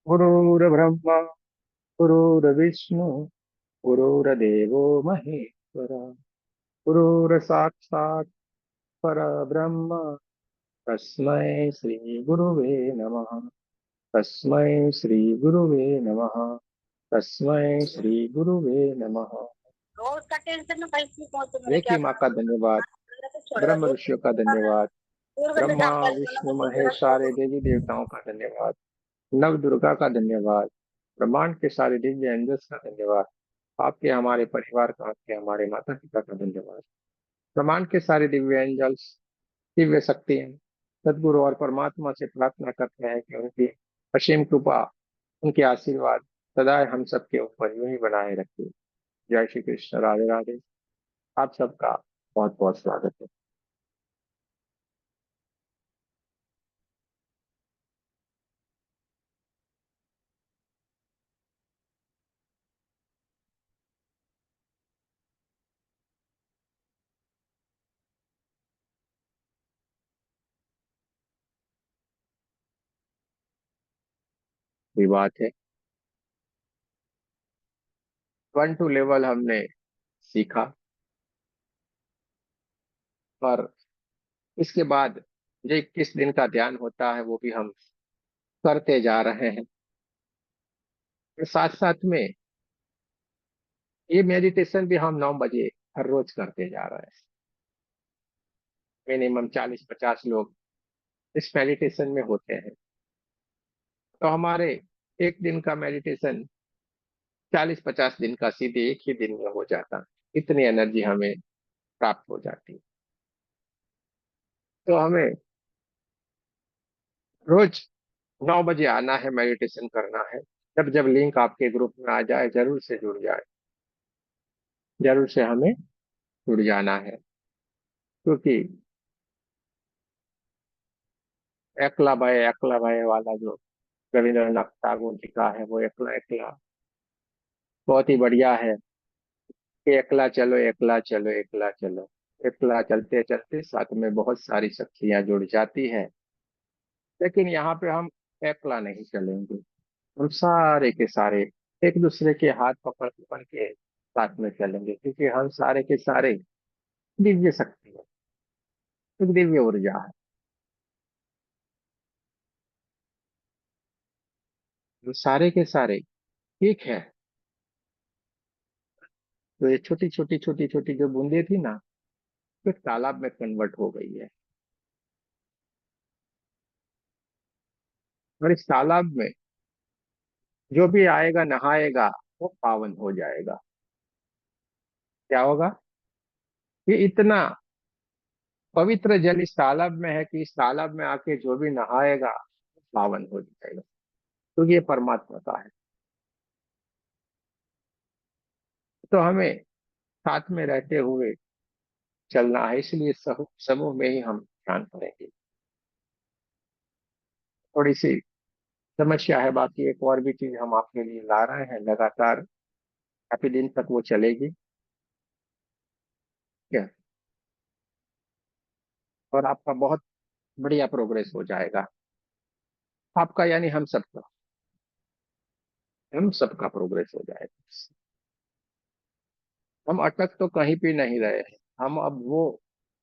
गुरुर्ब्रह्मा गुरुर्विष्णु गुरुर्देवो महेश्वर गुरुर्साक्षात् परब्रह्म तस्मै श्री गुरुवे नमः। तस्मै श्री गुरुवे नमः। तस्मै श्री गुरुवे नमः। रोज का टेंशन में कैसे पहुंचे, मैंने क्या देखिए माँ का कहा। धन्यवाद, तो छोड़ दो, ब्रह्म ऋषियों का धन्यवाद, दूर बंद ब्रह्मा काम कर लो ना, विष्णु तो फिर मेरा महेश छोड़ सारे दो। देवी देवताओं का धन्यवाद, नव दुर्गा का धन्यवाद, ब्रह्मांड के सारे दिव्य एंजल्स का धन्यवाद, आपके हमारे परिवार का, आपके हमारे माता पिता का धन्यवाद, ब्रह्मांड के सारे दिव्य एंजल्स, दिव्य शक्ति सदगुरु और परमात्मा से प्रार्थना करते हैं कि उनकी असीम कृपा, उनके आशीर्वाद सदा हम सबके ऊपर यूं ही बनाए रखे। जय श्री कृष्ण, राधे राधे। आप सबका बहुत बहुत स्वागत है। ये बात है, 1 2 लेवल हमने सीखा और इसके बाद जो 21 दिन का ध्यान होता है वो भी हम करते जा रहे हैं। साथ साथ में ये मेडिटेशन भी हम 9 बजे हर रोज करते जा रहे हैं। मिनिमम 40 50 लोग इस मेडिटेशन में होते हैं, तो हमारे एक दिन का मेडिटेशन 40 50 दिन का सीधे एक ही दिन में हो जाता। इतनी एनर्जी हमें प्राप्त हो जाती। तो हमें रोज 9 बजे आना है, मेडिटेशन करना है। जब जब लिंक आपके ग्रुप में आ जाए जरूर से जुड़ जाए, जरूर से हमें जुड़ जाना है। क्योंकि एकला भय वाला जो रविंद्रनाथ टैगोर जी का है, वो एकला एकला बहुत ही बढ़िया है कि एकला चलो एकला चलो एकला चलो। एकला चलते चलते साथ में बहुत सारी शक्तियां जुड़ जाती है। लेकिन यहाँ पे हम एकला नहीं चलेंगे, हम सारे के सारे एक दूसरे के हाथ पकड़ पकड़ के साथ में चलेंगे, क्योंकि हम सारे के सारे दिव्य शक्ति है, एक दिव्य ऊर्जा है। हम सारे के सारे ठीक है। तो ये छोटी छोटी जो बूंदे थी ना, तो तालाब में कन्वर्ट हो गई है, और इस तालाब में जो भी आएगा नहाएगा वो पावन हो जाएगा। क्या होगा? ये इतना पवित्र जल इस तालाब में है कि इस तालाब में आके जो भी नहाएगा वो पावन हो जाएगा, तो ये परमात्मा का है। तो हमें साथ में रहते हुए चलना है, इसलिए समूह में ही हम ध्यान करेंगे। थोड़ी सी समस्या है, बाकी एक और भी चीज हम आपके लिए ला रहे हैं लगातार, काफी दिन तक वो चलेगी। क्या? और आपका बहुत बढ़िया प्रोग्रेस हो जाएगा। आपका यानी हम सबका प्रोग्रेस हो जाएगा। हम अटक तो कहीं भी नहीं रहे हैं। हम अब वो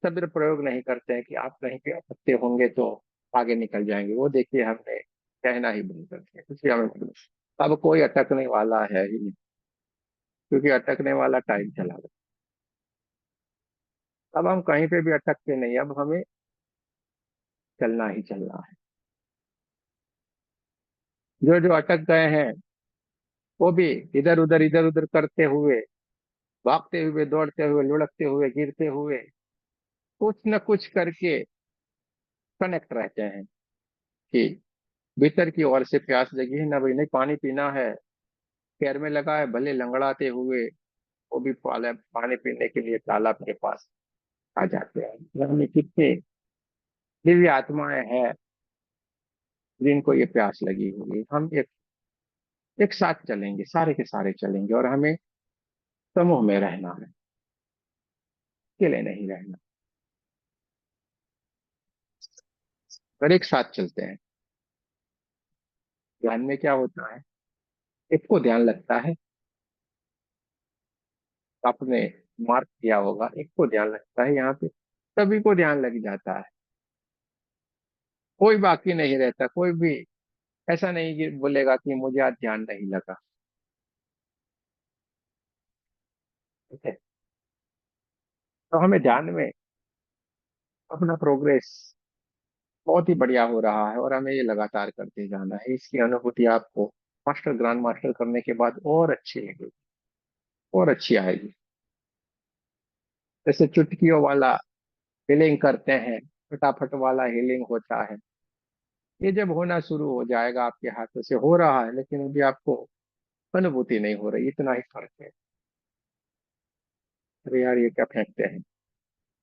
शब्द प्रयोग नहीं करते हैं कि आप कहीं पे अटकते होंगे तो आगे निकल जाएंगे। वो देखिए हमने कहना ही बंद कर दिया, क्योंकि हमें मालूम है, अब कोई अटकने वाला है ही नहीं, क्योंकि अटकने वाला टाइम चला गया। अब हम कहीं पे भी अटकते नहीं, अब हमें चलना ही चलना है। जो जो अटक गए हैं वो भी इधर उधर करते हुए, भागते हुए, दौड़ते हुए, लुढ़कते हुए, गिरते हुए, कुछ न कुछ करके कनेक्ट रहते हैं कि भीतर की ओर से प्यास लगी है ना भाई, नहीं पानी पीना है। पैर में लगा है, भले लंगड़ाते हुए वो भी पानी पीने के लिए तालाब के पास आ जाते हैं। यानी कितने दिव्य आत्माएं हैं जिनको ये प्यास लगी हुई है। हम एक एक साथ चलेंगे, सारे के सारे चलेंगे, और हमें समूह में रहना है, अकेले नहीं रहना। और एक साथ चलते हैं, ध्यान में क्या होता है, एक को ध्यान लगता है, आपने मार्क किया होगा, एक को ध्यान लगता है यहाँ पे, सभी को ध्यान लग जाता है, कोई बाकी नहीं रहता, कोई भी ऐसा नहीं कि बोलेगा कि मुझे आज ध्यान नहीं लगा। ठीक है, तो हमें ध्यान में अपना प्रोग्रेस बहुत ही बढ़िया हो रहा है और हमें ये लगातार करते जाना है। इसकी अनुभूति आपको मास्टर ग्रांड मास्टर करने के बाद और अच्छी लगेगी, और अच्छी आएगी। जैसे चुटकियों वाला हीलिंग करते हैं, फटाफट वाला हीलिंग होता है, ये जब होना शुरू हो जाएगा, आपके हाथों से हो रहा है लेकिन अभी आपको अनुभूति नहीं हो रही, इतना ही फर्क है। अरे यार ये क्या फेंकते हैं,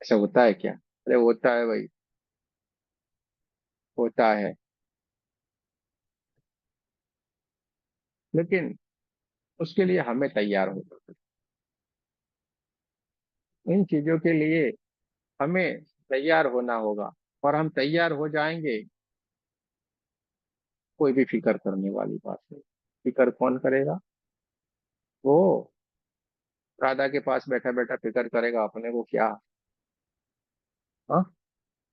ऐसा होता है क्या? अरे होता है भाई, होता है। लेकिन उसके लिए हमें तैयार होना होगा। इन चीजों के लिए हमें तैयार होना होगा, और हम तैयार हो जाएंगे, कोई भी फिक्र करने वाली बात नहीं। फिक्र कौन करेगा? वो राधा के पास बैठा बैठा फिक्र करेगा, अपने को क्या? हाँ,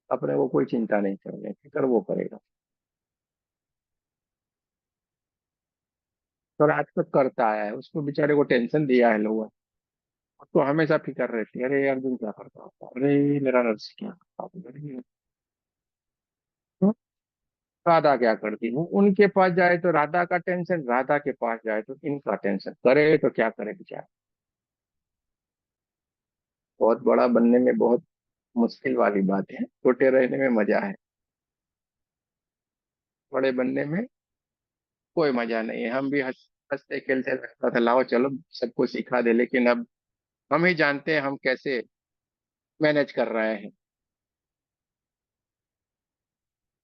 अपने को कोई चिंता नहीं करनी, फिक्र वो करेगा। तो रात तक करता आया है, उसको बेचारे को टेंशन दिया है लोगों ने, उसको हमेशा फिक्र रहती है, अरे अर्जुन क्या करता होगा, अरे मेरा नर्स क्या करता होगा, अरे तो राधा क्या करती, वो उनके पास जाए तो राधा का टेंशन, राधा के पास जाए तो इनका टेंशन, करे तो क्या करे बेचारा। बहुत बड़ा बनने में बहुत मुश्किल वाली बात है, छोटे रहने में मजा है, बड़े बनने में कोई मजा नहीं है। हम भी हंसते खेलते रहता था, लाओ चलो सबको सिखा दे, लेकिन अब हम ही जानते हैं हम कैसे मैनेज कर रहे हैं।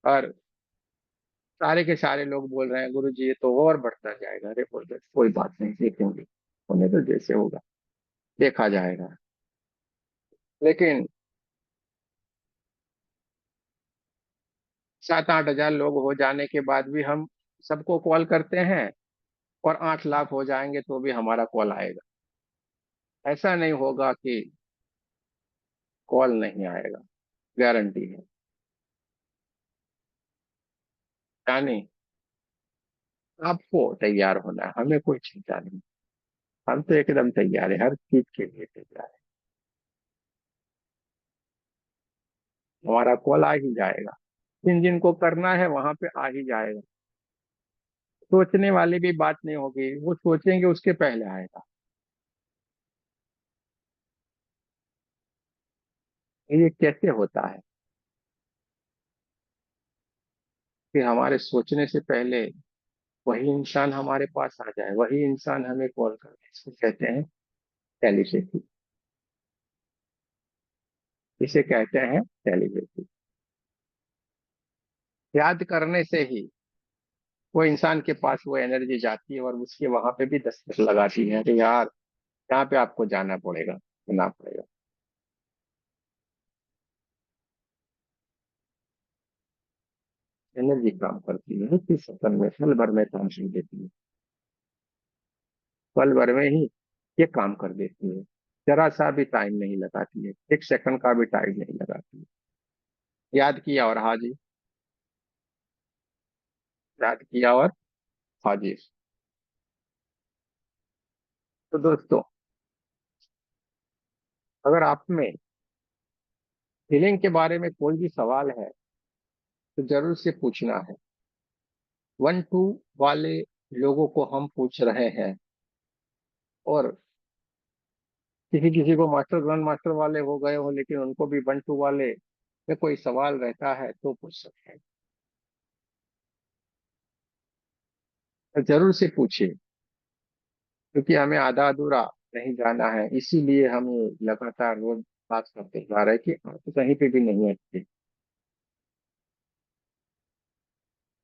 और सारे के सारे लोग बोल रहे हैं गुरु जी ये तो और बढ़ता जाएगा, अरे बोल रहे कोई बात नहीं, देखेंगे, होने तो जैसे होगा देखा जाएगा। लेकिन 7-8 हजार लोग हो जाने के बाद भी हम सबको कॉल करते हैं, और 8 लाख हो जाएंगे तो भी हमारा कॉल आएगा। ऐसा नहीं होगा कि कॉल नहीं आएगा, गारंटी है। यानी आपको तैयार होना है, हमें कोई चिंता नहीं, हम तो एकदम तैयार है, हर चीज के लिए तैयार है। हमारा कॉल आ ही जाएगा, जिन जिन को करना है वहां पे आ ही जाएगा। सोचने वाली भी बात नहीं होगी, वो सोचेंगे उसके पहले आएगा। ये कैसे होता है कि हमारे सोचने से पहले वही इंसान हमारे पास आ जाए, वही इंसान हमें कॉल करे? इसको कहते हैं टेलीपैथी, इसे कहते हैं टेलीपैथी। याद करने से ही वो इंसान के पास वो एनर्जी जाती है, और उसके वहां पे भी दस्तक लगाती है कि यार यहाँ पे आपको जाना पड़ेगा, करना पड़ेगा। एनर्जी काम करती है, इस सेकंड में पल भर में काम कर देती है, पल भर में ही ये काम कर देती है। जरा सा भी टाइम नहीं लगाती है, 1 सेकंड का भी टाइम नहीं लगाती है। याद किया और हाजिर, याद किया और हाजिर। तो दोस्तों, अगर आप में फीलिंग के बारे में कोई भी सवाल है तो जरूर से पूछना है। 1-2 वाले लोगों को हम पूछ रहे हैं, और किसी किसी को मास्टर ग्रांड मास्टर वाले हो गए हो लेकिन उनको भी 1-2 वाले में कोई सवाल रहता है तो पूछ सकते हैं। तो जरूर से पूछिए, क्योंकि हमें आधा अधूरा नहीं जाना है, इसीलिए हम ये लगातार रोज बात करते जा रहे हैं कि आप कहीं पे भी नहीं अटके।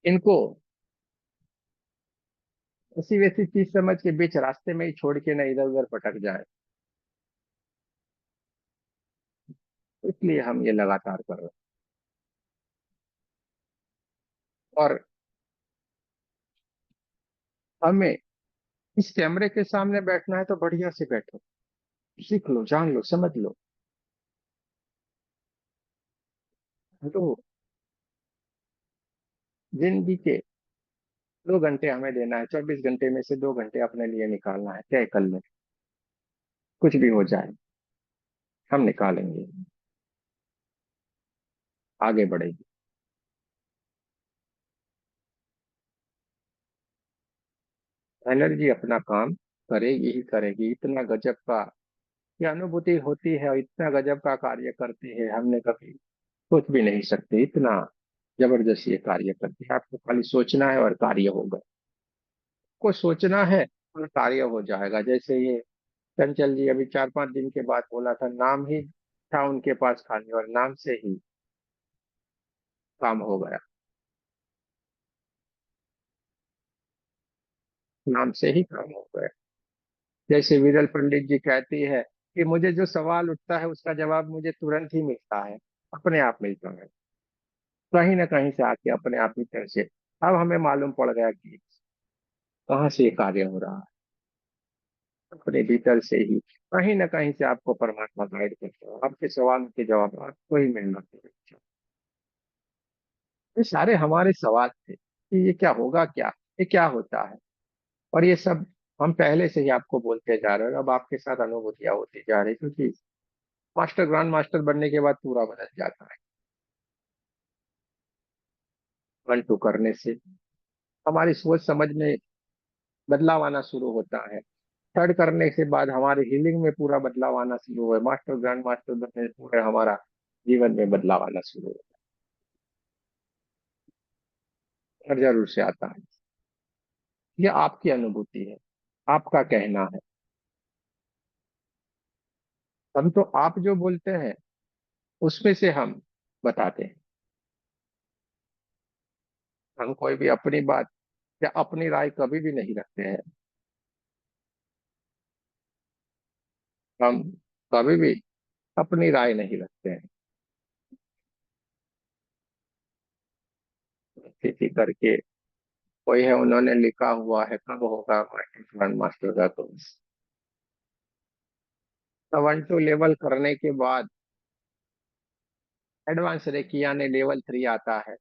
इनको ऐसी वैसी चीज समझ के बीच रास्ते में ही छोड़ के ना इधर उधर भटक जाए, इसलिए हम ये लगातार कर रहे हैं। और हमें इस कैमरे के सामने बैठना है तो बढ़िया से बैठो, सीख लो, जान लो, समझ लो। तो जिंदगी के 2 घंटे हमें देना है, 24 घंटे में से 2 घंटे अपने लिए निकालना है, तय कर लो। कुछ भी हो जाए हम निकालेंगे, आगे बढ़ेगी। एनर्जी अपना काम करेगी ही करेगी। इतना गजब का ये अनुभूति होती है और इतना गजब का कार्य करती है, हमने कभी सोच भी नहीं सकते। इतना जबरदस्त ये कार्य करती है। आपको खाली सोचना है और कार्य होगा। को सोचना है और कार्य हो जाएगा। जैसे ये चंचल जी अभी 4-5 दिन के बाद बोला था, नाम ही था उनके पास खाली और नाम से ही काम हो गया। नाम से ही काम हो गया। जैसे विरल पंडित जी कहती है कि मुझे जो सवाल उठता है उसका जवाब मुझे तुरंत ही मिलता है, अपने आप मिलता है, कहीं ना कहीं से आके अपने आप ही तरह से। अब हमें मालूम पड़ गया कि कहाँ से ये कार्य हो रहा है, अपने भीतर से ही कहीं ना कहीं से आपको परमात्मा गाइड करता है। आपके सवाल के जवाब आपको ही मिलना चाहिए। ये सारे हमारे सवाल थे कि ये क्या होगा, क्या ये क्या होता है। और ये सब हम पहले से ही आपको बोलते जा रहे हैं। अब आपके साथ अनुभूतियां होती जा रही, क्योंकि मास्टर ग्रांड मास्टर बनने के बाद पूरा बदल जाता है। 1 2 करने से हमारी सोच समझ में बदलाव आना शुरू होता है। 3rd करने के बाद हमारे हीलिंग में पूरा बदलाव आना शुरू हुआ। मास्टर ग्रांड मास्टर बनने से पूरे हमारा जीवन में बदलाव आना शुरू होता है, और जरूर से आता है। ये आपकी अनुभूति है, आपका कहना है। हम तो आप जो बोलते हैं उसमें से हम बताते हैं। हम कोई भी अपनी बात या अपनी राय कभी भी नहीं रखते हैं। हम कभी भी अपनी राय नहीं रखते हैं। किसी करके कोई है, उन्होंने लिखा हुआ है कब होगा ग्रैंड मास्टर का कोर्स। तो 1 2 लेवल करने के बाद एडवांस रेकी यानी लेवल 3 आता है,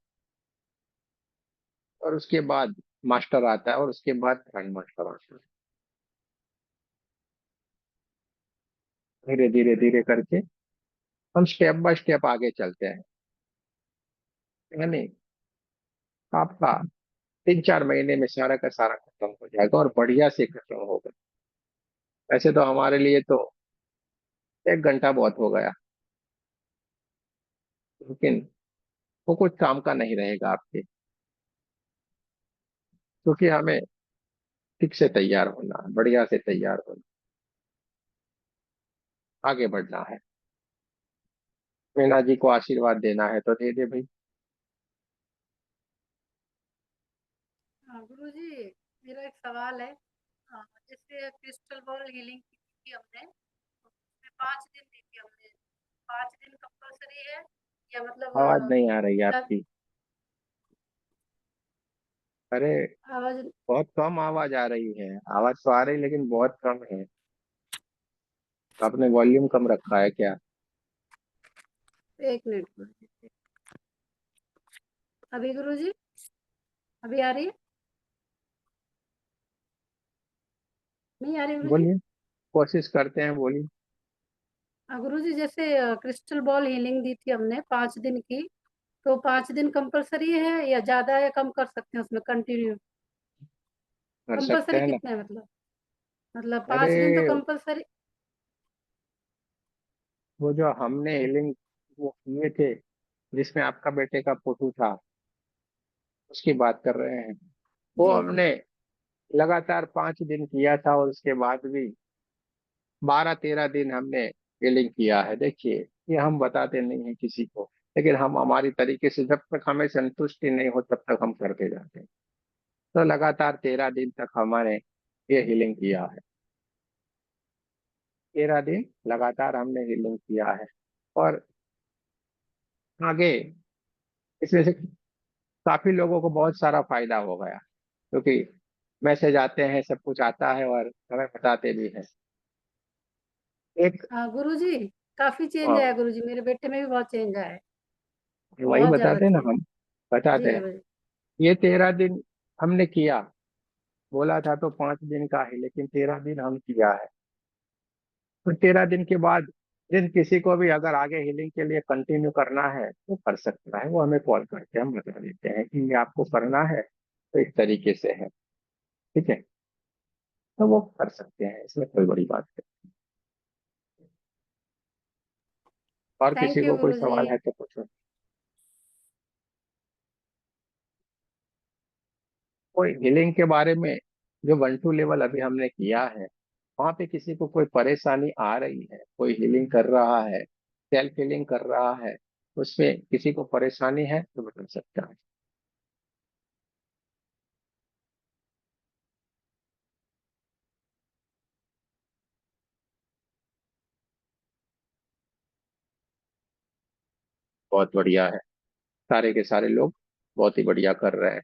और उसके बाद मास्टर आता है, और उसके बाद ग्रैंड मास्टर आता है। धीरे धीरे धीरे करके हम स्टेप बाय स्टेप आगे चलते हैं। यानी आपका 3-4 महीने में सारा का सारा खत्म हो जाएगा, और बढ़िया से खत्म होगा। वैसे तो हमारे लिए तो 1 घंटा बहुत हो गया, लेकिन वो कुछ काम का नहीं रहेगा आपके, क्योंकि हमें ठीक से तैयार होना है, बढ़िया से तैयार होना, आगे बढ़ना है। मीना जी को आशीर्वाद देना है तो दे दे भाई। हाँ, गुरुजी, मेरा एक सवाल है। जैसे क्रिस्टल बॉल हीलिंग की थी हमने, तो उसमें 5 दिन दी थी हमने। 5 दिन कंपलसरी है या मतलब आवाज नहीं आ रही है जब आपकी। अरे, आवाज। बहुत कम आवाज आ रही है। आवाज तो आ रही लेकिन बहुत कम है। आपने वॉल्यूम कम रखा है क्या? 1 मिनट गुरुजी। अभी गुरुजी, अभी आ रही है? नहीं आ रही गुरुजी? बोलिए, कोशिश करते हैं, बोलिए। गुरुजी, जैसे क्रिस्टल बॉल हीलिंग दी थी हमने 5 दिन की, तो 5 दिन कंपलसरी है या ज्यादा या कम कर सकते हैं उसमें कंटिन्यू? कर सकते कंपलसरी हैं ना। कितना है मतलब अरे, 5 दिन तो कंपलसरी। वो जो हमने हीलिंग वो किए थे, जिसमें आपका बेटे का फोटो था, उसकी बात कर रहे हैं। वो जी जी। हमने लगातार 5 दिन किया था, और उसके बाद भी 12-13 दिन हमने हीलिंग किया है। देखिए, ये हम बताते नहीं हैं किसी को, लेकिन हम हमारी तरीके से जब तक हमें संतुष्टि नहीं हो तब तक हम करते जाते हैं। तो लगातार 13 दिन तक हमारे ये हीलिंग किया है। 13 दिन लगातार हमने हीलिंग किया है। और आगे इसमें से काफी लोगों को बहुत सारा फायदा हो गया, क्योंकि मैसेज आते हैं, सब कुछ आता है और हमें बताते भी हैं। एक हाँ गुरुजी, काफी चेंज हाँ, आया गुरुजी, मेरे बेटे में भी बहुत चेंज आया है। वही बहुत ज्यादा बताते हैं ना चेंज। हम, बताते जी हैं। गुरुजी। ये 13 दिन हमने किया, बोला था तो 5 दिन का ही, लेकिन 13 दिन हम किया है। तो 13 दिन के बाद जिन किसी को भी अगर आगे हीलिंग के लिए कंटिन्यू करना है तो कर सकता है, वो हमें कॉल करके हम बता देते हैं कि ये आपको करना है तो इस तरीके से है, ठीक है, तो वो कर सकते हैं, इसमें कोई बड़ी बात नहीं। और किसी थैंक यू को कोई गुरुजी। सवाल है तो पूछो। कोई हीलिंग के बारे में, जो 1-2 लेवल अभी हमने किया है, वहां पे किसी को कोई परेशानी आ रही है, कोई हीलिंग कर रहा है, सेल्फ हीलिंग कर रहा है, उसमें किसी को परेशानी है तो बता सकता है। बहुत बढ़िया है, सारे के सारे लोग बहुत ही बढ़िया कर रहे हैं।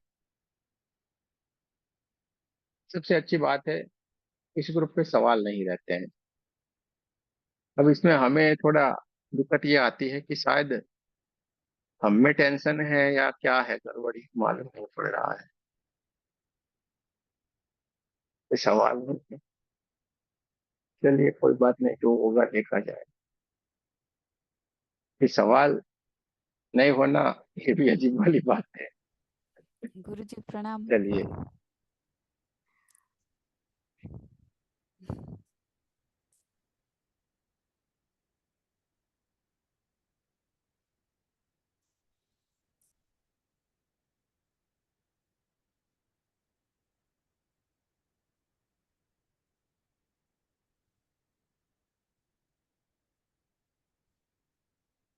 सबसे अच्छी बात है, इस ग्रुप पे सवाल नहीं रहते हैं। अब इसमें हमें थोड़ा दिक्कत ये आती है कि शायद हम में टेंशन है या क्या है, गड़बड़ी मालूम नहीं पड़ रहा है, कोई सवाल नहीं। चलिए कोई बात नहीं, जो होगा देखा जाए। ये सवाल नहीं होना, ये भी अजीब वाली बात है। गुरुजी प्रणाम। चलिए,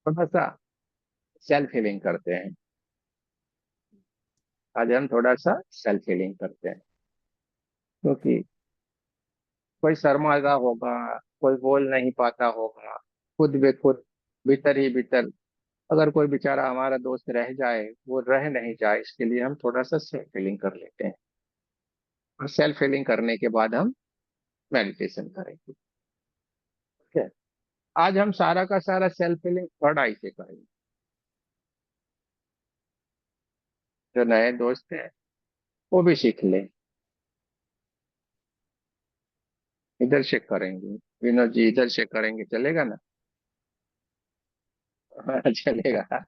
थोड़ा सा सेल्फ हीलिंग करते हैं। आज हम थोड़ा सा सेल्फ हीलिंग करते हैं, क्योंकि कोई शर्माता होगा, कोई बोल नहीं पाता होगा, खुद बे खुद, भीतर ही भीतर, अगर कोई बेचारा हमारा दोस्त रह जाए, वो रह नहीं जाए, इसके लिए हम थोड़ा सा सेल्फ हीलिंग कर लेते हैं। और सेल्फ हीलिंग करने के बाद हम मेडिटेशन करेंगे, ठीक है। आज हम सारा का सारा सेल्फ हीलिंग थर्ड आई से करेंगे। जो नए दोस्त हैं वो भी सीख लें, इधर से करेंगे। विनोद जी इधर से करेंगे, चलेगा ना? हाँ, चलेगा।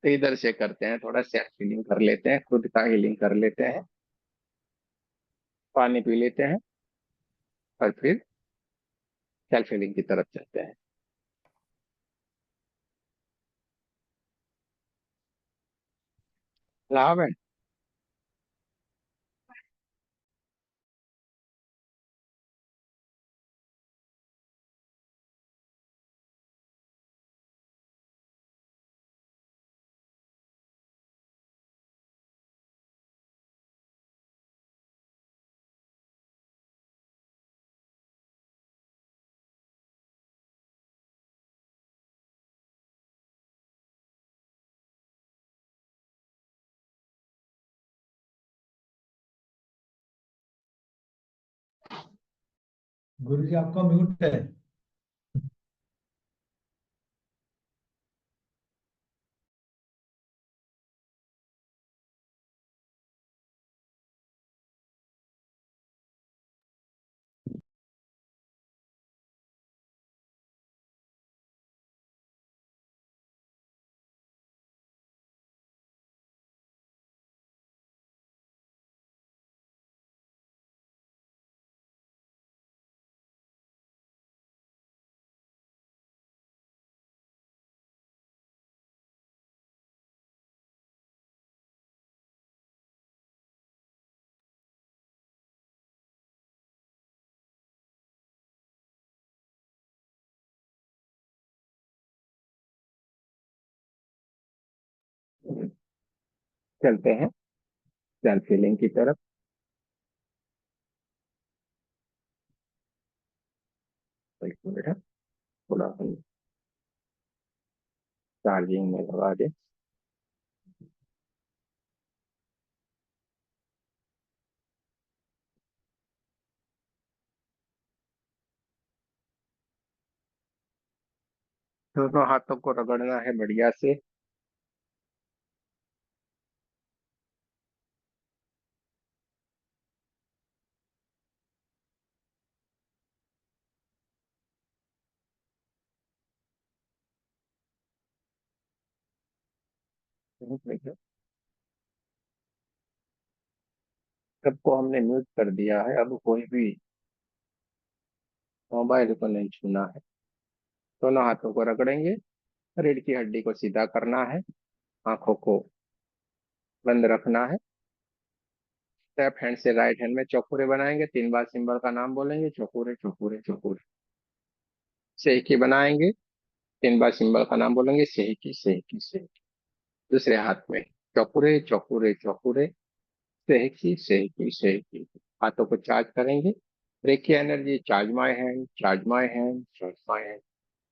तो इधर से करते हैं, थोड़ा सेल्फ हीलिंग कर लेते हैं, खुद का हीलिंग कर लेते हैं, पानी पी लेते हैं, और फिर सेल्फ हीलिंग की तरफ चलते हैं। लाभ है। गुरु जी आपका म्यूट है। चलते हैं सेल्फ हीलिंग की तरफ। एक मिनट है, थोड़ा हम चार्जिंग में लगा दें। दोनों हाथों को रगड़ना है बढ़िया से। सबको हमने म्यूट कर दिया है, अब कोई भी मोबाइल को नहीं छूना है। दोनों हाथों को रगड़ेंगे, रीढ़ की हड्डी को सीधा करना है, आंखों को बंद रखना है। लेफ्ट हैंड से राइट हैंड में चौकुरे बनाएंगे, 3 बार सिंबल का नाम बोलेंगे, चौकुरे चौकुरे चौकुरे। सेहकी बनाएंगे, 3 बार सिंबल का नाम बोलेंगे, सेहकी सेहकी सेहकी। दूसरे हाथ में चौकुरे चौकुरे चौकुरे, सेहकी सेहकी सेहकी। हाथों को चार्ज करेंगे, reiki energy charge my hand, charge my hand, charge my hand.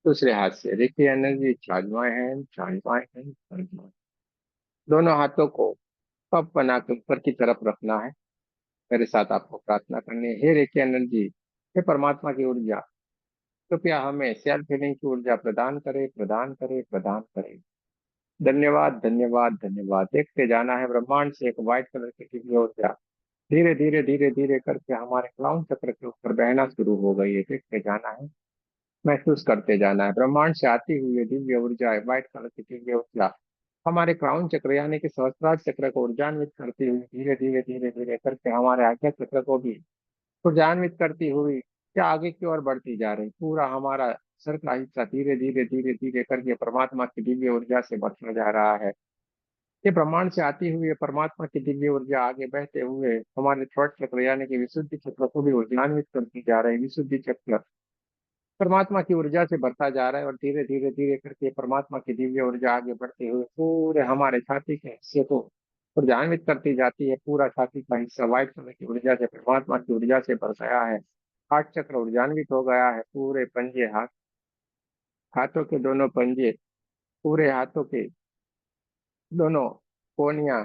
दूसरे हाथ से reiki energy charge my hand, charge my hand, charge my. दोनों हाथों को पप बना के ऊपर की तरफ रखना है। मेरे साथ आपको प्रार्थना करनी है, हे रेखी एनर्जी, हे परमात्मा की ऊर्जा, कृपया हमें सेल्फ हीलिंग की ऊर्जा प्रदान करे, प्रदान करे, प्रदान करे। धन्यवाद धन्यवाद धन्यवाद। देखते जाना है, ब्रह्मांड से एक व्हाइट कलर की दिव्य ऊर्जा धीरे धीरे धीरे धीरे करके हमारे क्राउन चक्र के ऊपर बहना शुरू हो गई है। देखते जाना है, महसूस करते जाना है। ब्रह्मांड से आती हुई ये दिव्य ऊर्जा है, व्हाइट कलर की दिव्य ऊर्जा हमारे क्राउन चक्र यानी कि सहस्त्रार चक्र को ऊर्जान्वित करती हुई धीरे धीरे धीरे धीरे करके हमारे आज्ञा चक्र को भी ऊर्जान्वित करती हुई क्या आगे की ओर बढ़ती जा रही। पूरा हमारा सर का हिस्सा धीरे धीरे धीरे धीरे करके परमात्मा की दिव्य ऊर्जा से बढ़ता जा रहा है। ये ब्रह्मांड से आती हुई ये परमात्मा की दिव्य ऊर्जा आगे बहते हुए हमारे थ्रोट चक्र यानी कि विशुद्धि चक्र को भी ऊर्जान्वित करती जा रही है। विशुद्धि चक्र परमात्मा की ऊर्जा से बढ़ता जा रहा है और धीरे धीरे धीरे करके परमात्मा की दिव्य ऊर्जा आगे बढ़ते हुए पूरे हमारे छाती के हिस्से को ऊर्जान्वित करती जाती है। पूरा छाती का हिस्सा व्हाइट कलर की ऊर्जा से परमात्मा की ऊर्जा से भर गया है। हाथ चक्र ऊर्जान्वित हो गया है। पूरे पंजे हाथों के दोनों पंजे, पूरे हाथों के दोनों कोनिया,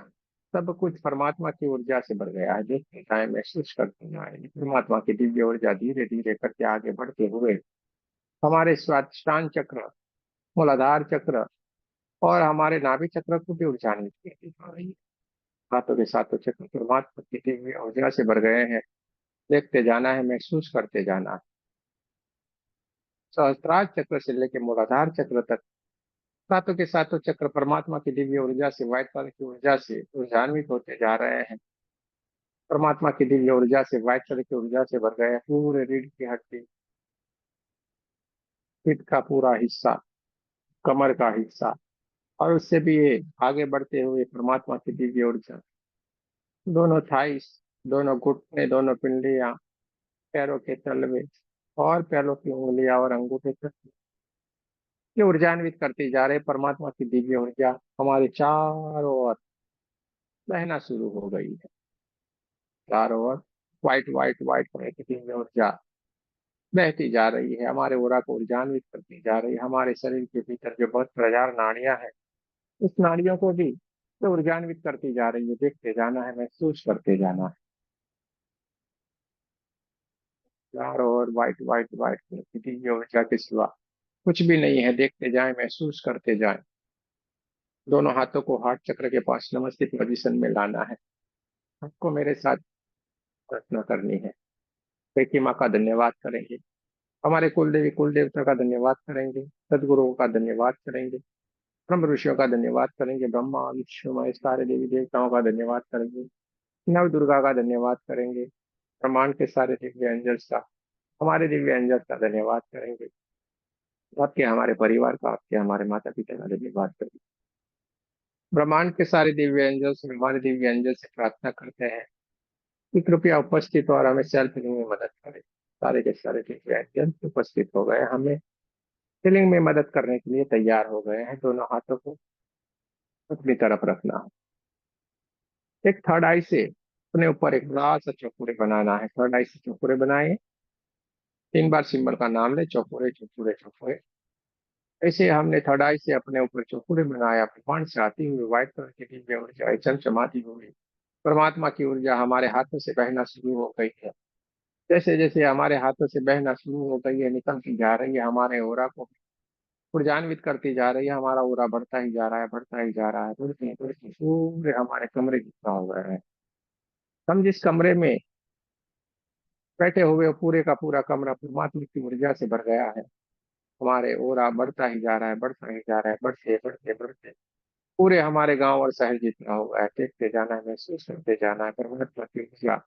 सब कुछ परमात्मा की ऊर्जा से भर गया है। देखते जाए, महसूस करते जाए, परमात्मा की दिव्य ऊर्जा धीरे धीरे करके आगे बढ़ते हुए हमारे स्वादिष्टान चक्र, मूलाधार चक्र और हमारे नाभि चक्र को भी ऊर्जान्वित करती जा रही है। हाथों के सातों चक्र परमात्मा की दिव्य ऊर्जा से भर गए हैं। देखते जाना है, महसूस करते जाना है। सहस्त्रार चक्र से लेकर मूलाधार चक्र तक सातों के सातों चक्र परमात्मा की दिव्य ऊर्जा से, व्हाइट कलर की ऊर्जा से ऊर्जान्वित होते जा रहे हैं। परमात्मा की दिव्य ऊर्जा से, व्हाइट कलर की ऊर्जा से भर गए हैं। पूरे रीढ़ की हड्डी, पीठ का पूरा हिस्सा, कमर का हिस्सा और उससे भी ये आगे बढ़ते हुए परमात्मा की दिव्य ऊर्जा दोनों थाइस, दोनों घुटने, दोनों पिंडियां, पैरों के तलवे और पैरों की उंगलियां और अंगूठे तक ये ऊर्जान्वित करती जा रहे। परमात्मा की दिव्य ऊर्जा हमारे चारों ओर बहना शुरू हो गई है। चारों ओर व्हाइट व्हाइट व्हाइट कलर की दिव्य ऊर्जा बहती जा रही है, हमारे ओरा को ऊर्जान्वित करती जा रही है। हमारे शरीर के भीतर जो 72,000 नाड़ियां हैं, उस नाड़ियों को भी तो ऊर्जान्वित करती जा रही है। देखते जाना है, महसूस करते जाना है। चारों ओर व्हाइट व्हाइट व्हाइट कलर की दिव्य ऊर्जा के सिवा कुछ भी नहीं है। देखते जाएं, महसूस करते जाएं। दोनों हाथों को हार्ट चक्र के पास नमस्ते पोजीशन में लाना है। आपको मेरे साथ प्रार्थना करनी है। बेटी माँ का धन्यवाद करेंगे, हमारे कुल देवी कुल देवता का धन्यवाद करेंगे, सदगुरुओं का धन्यवाद करेंगे, ब्रह्म ऋषियों का धन्यवाद करेंगे, ब्रह्मा विष्णु महेश सारे देवी देवताओं का धन्यवाद करेंगे, नव दुर्गा का धन्यवाद करेंगे, ब्रह्मांड के सारे दिव्य एंजल्स का, हमारे दिव्य एंजल्स का धन्यवाद करेंगे। आपके हमारे परिवार का, आपके हमारे माता पिता का धन्यवाद करेंगे। ब्रह्मांड के सारे दिव्य एंजल्स हमारे दिव्य एंजल से प्रार्थना करते हैं कि कृपया उपस्थित और हमें सेल्फ हीलिंग में मदद करें। सारे के सारे दिव्य एंजल्स उपस्थित हो गए, हमें हीलिंग में मदद करने के लिए तैयार हो गए हैं। दोनों हाथों को अपनी तरफ रखना है। एक थर्ड आई से अपने ऊपर एक बड़ा सा चौकुरे बनाना है। थर्ड आई से चौकुरे बनाए, 3 बार सिंबल का नाम ले, चौकुरे चौकुरे चौकुरे। ऐसे हमने थर्ड आई से अपने ऊपर चौकुरे बनाया। ब्रह्मांड से आती हुई व्हाइट कलर की दिव्य ऊर्जा चमचमाती हुई परमात्मा की ऊर्जा हमारे हाथों से बहना शुरू हो गई है। जैसे जैसे हमारे हाथों से बहना शुरू हो गई है, निकलती जा रही है, हमारे ओरा को ऊर्जान्वित करती जा रही है। हमारा ओरा बढ़ता ही जा रहा है, बढ़ता ही जा रहा है, बढ़ते पूरे हमारे कमरे जितना हो गया है। हम जिस कमरे में बैठे हुए हो, पूरे का पूरा कमरा परमात्मा की ऊर्जा से भर गया है। हमारे ओरा बढ़ता ही जा रहा है, बढ़ता ही जा रहा है, बढ़ते बढ़ते बढ़ते पूरे हमारे गांव और शहर जितना हो गया है। देखते जाना है, महसूस करते जाना है परमात्मा की ऊर्जा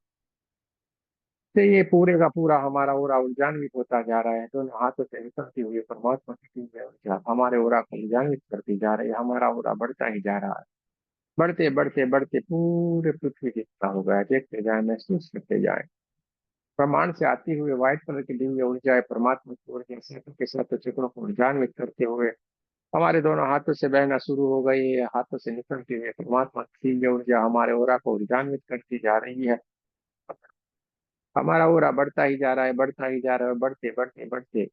से। ये पूरे का पूरा हमारा ओरा ऊर्जान्वित होता जा रहा है। दोनों हाथों से निकलती हुई परमात्मा की दिव्य ऊर्जा हमारे ओरा को ऊर्जान्वित करती जा रही है। हमारा ओरा बढ़ता ही जा रहा है, बढ़ते बढ़ते बढ़ते पूरे पृथ्वी जितना हो गया है। देखते जाए, महसूस करते जाए। ब्रह्मांड से आती हुई व्हाइट कलर की दिव्य ऊर्जा है परमात्मा की ऊर्जा सातों के सातों चक्रों को ऊर्जान्वित करते हुए हमारे दोनों हाथों से बहना शुरू हो गई है। हाथों से निकलती हुई परमात्मा की दिव्य ऊर्जा हमारे ओरा को ऊर्जान्वित करती जा रही है। हमारा ओरा बढ़ता ही जा रहा है, बढ़ता ही जा रहा है, बढ़ते बढ़ते बढ़ते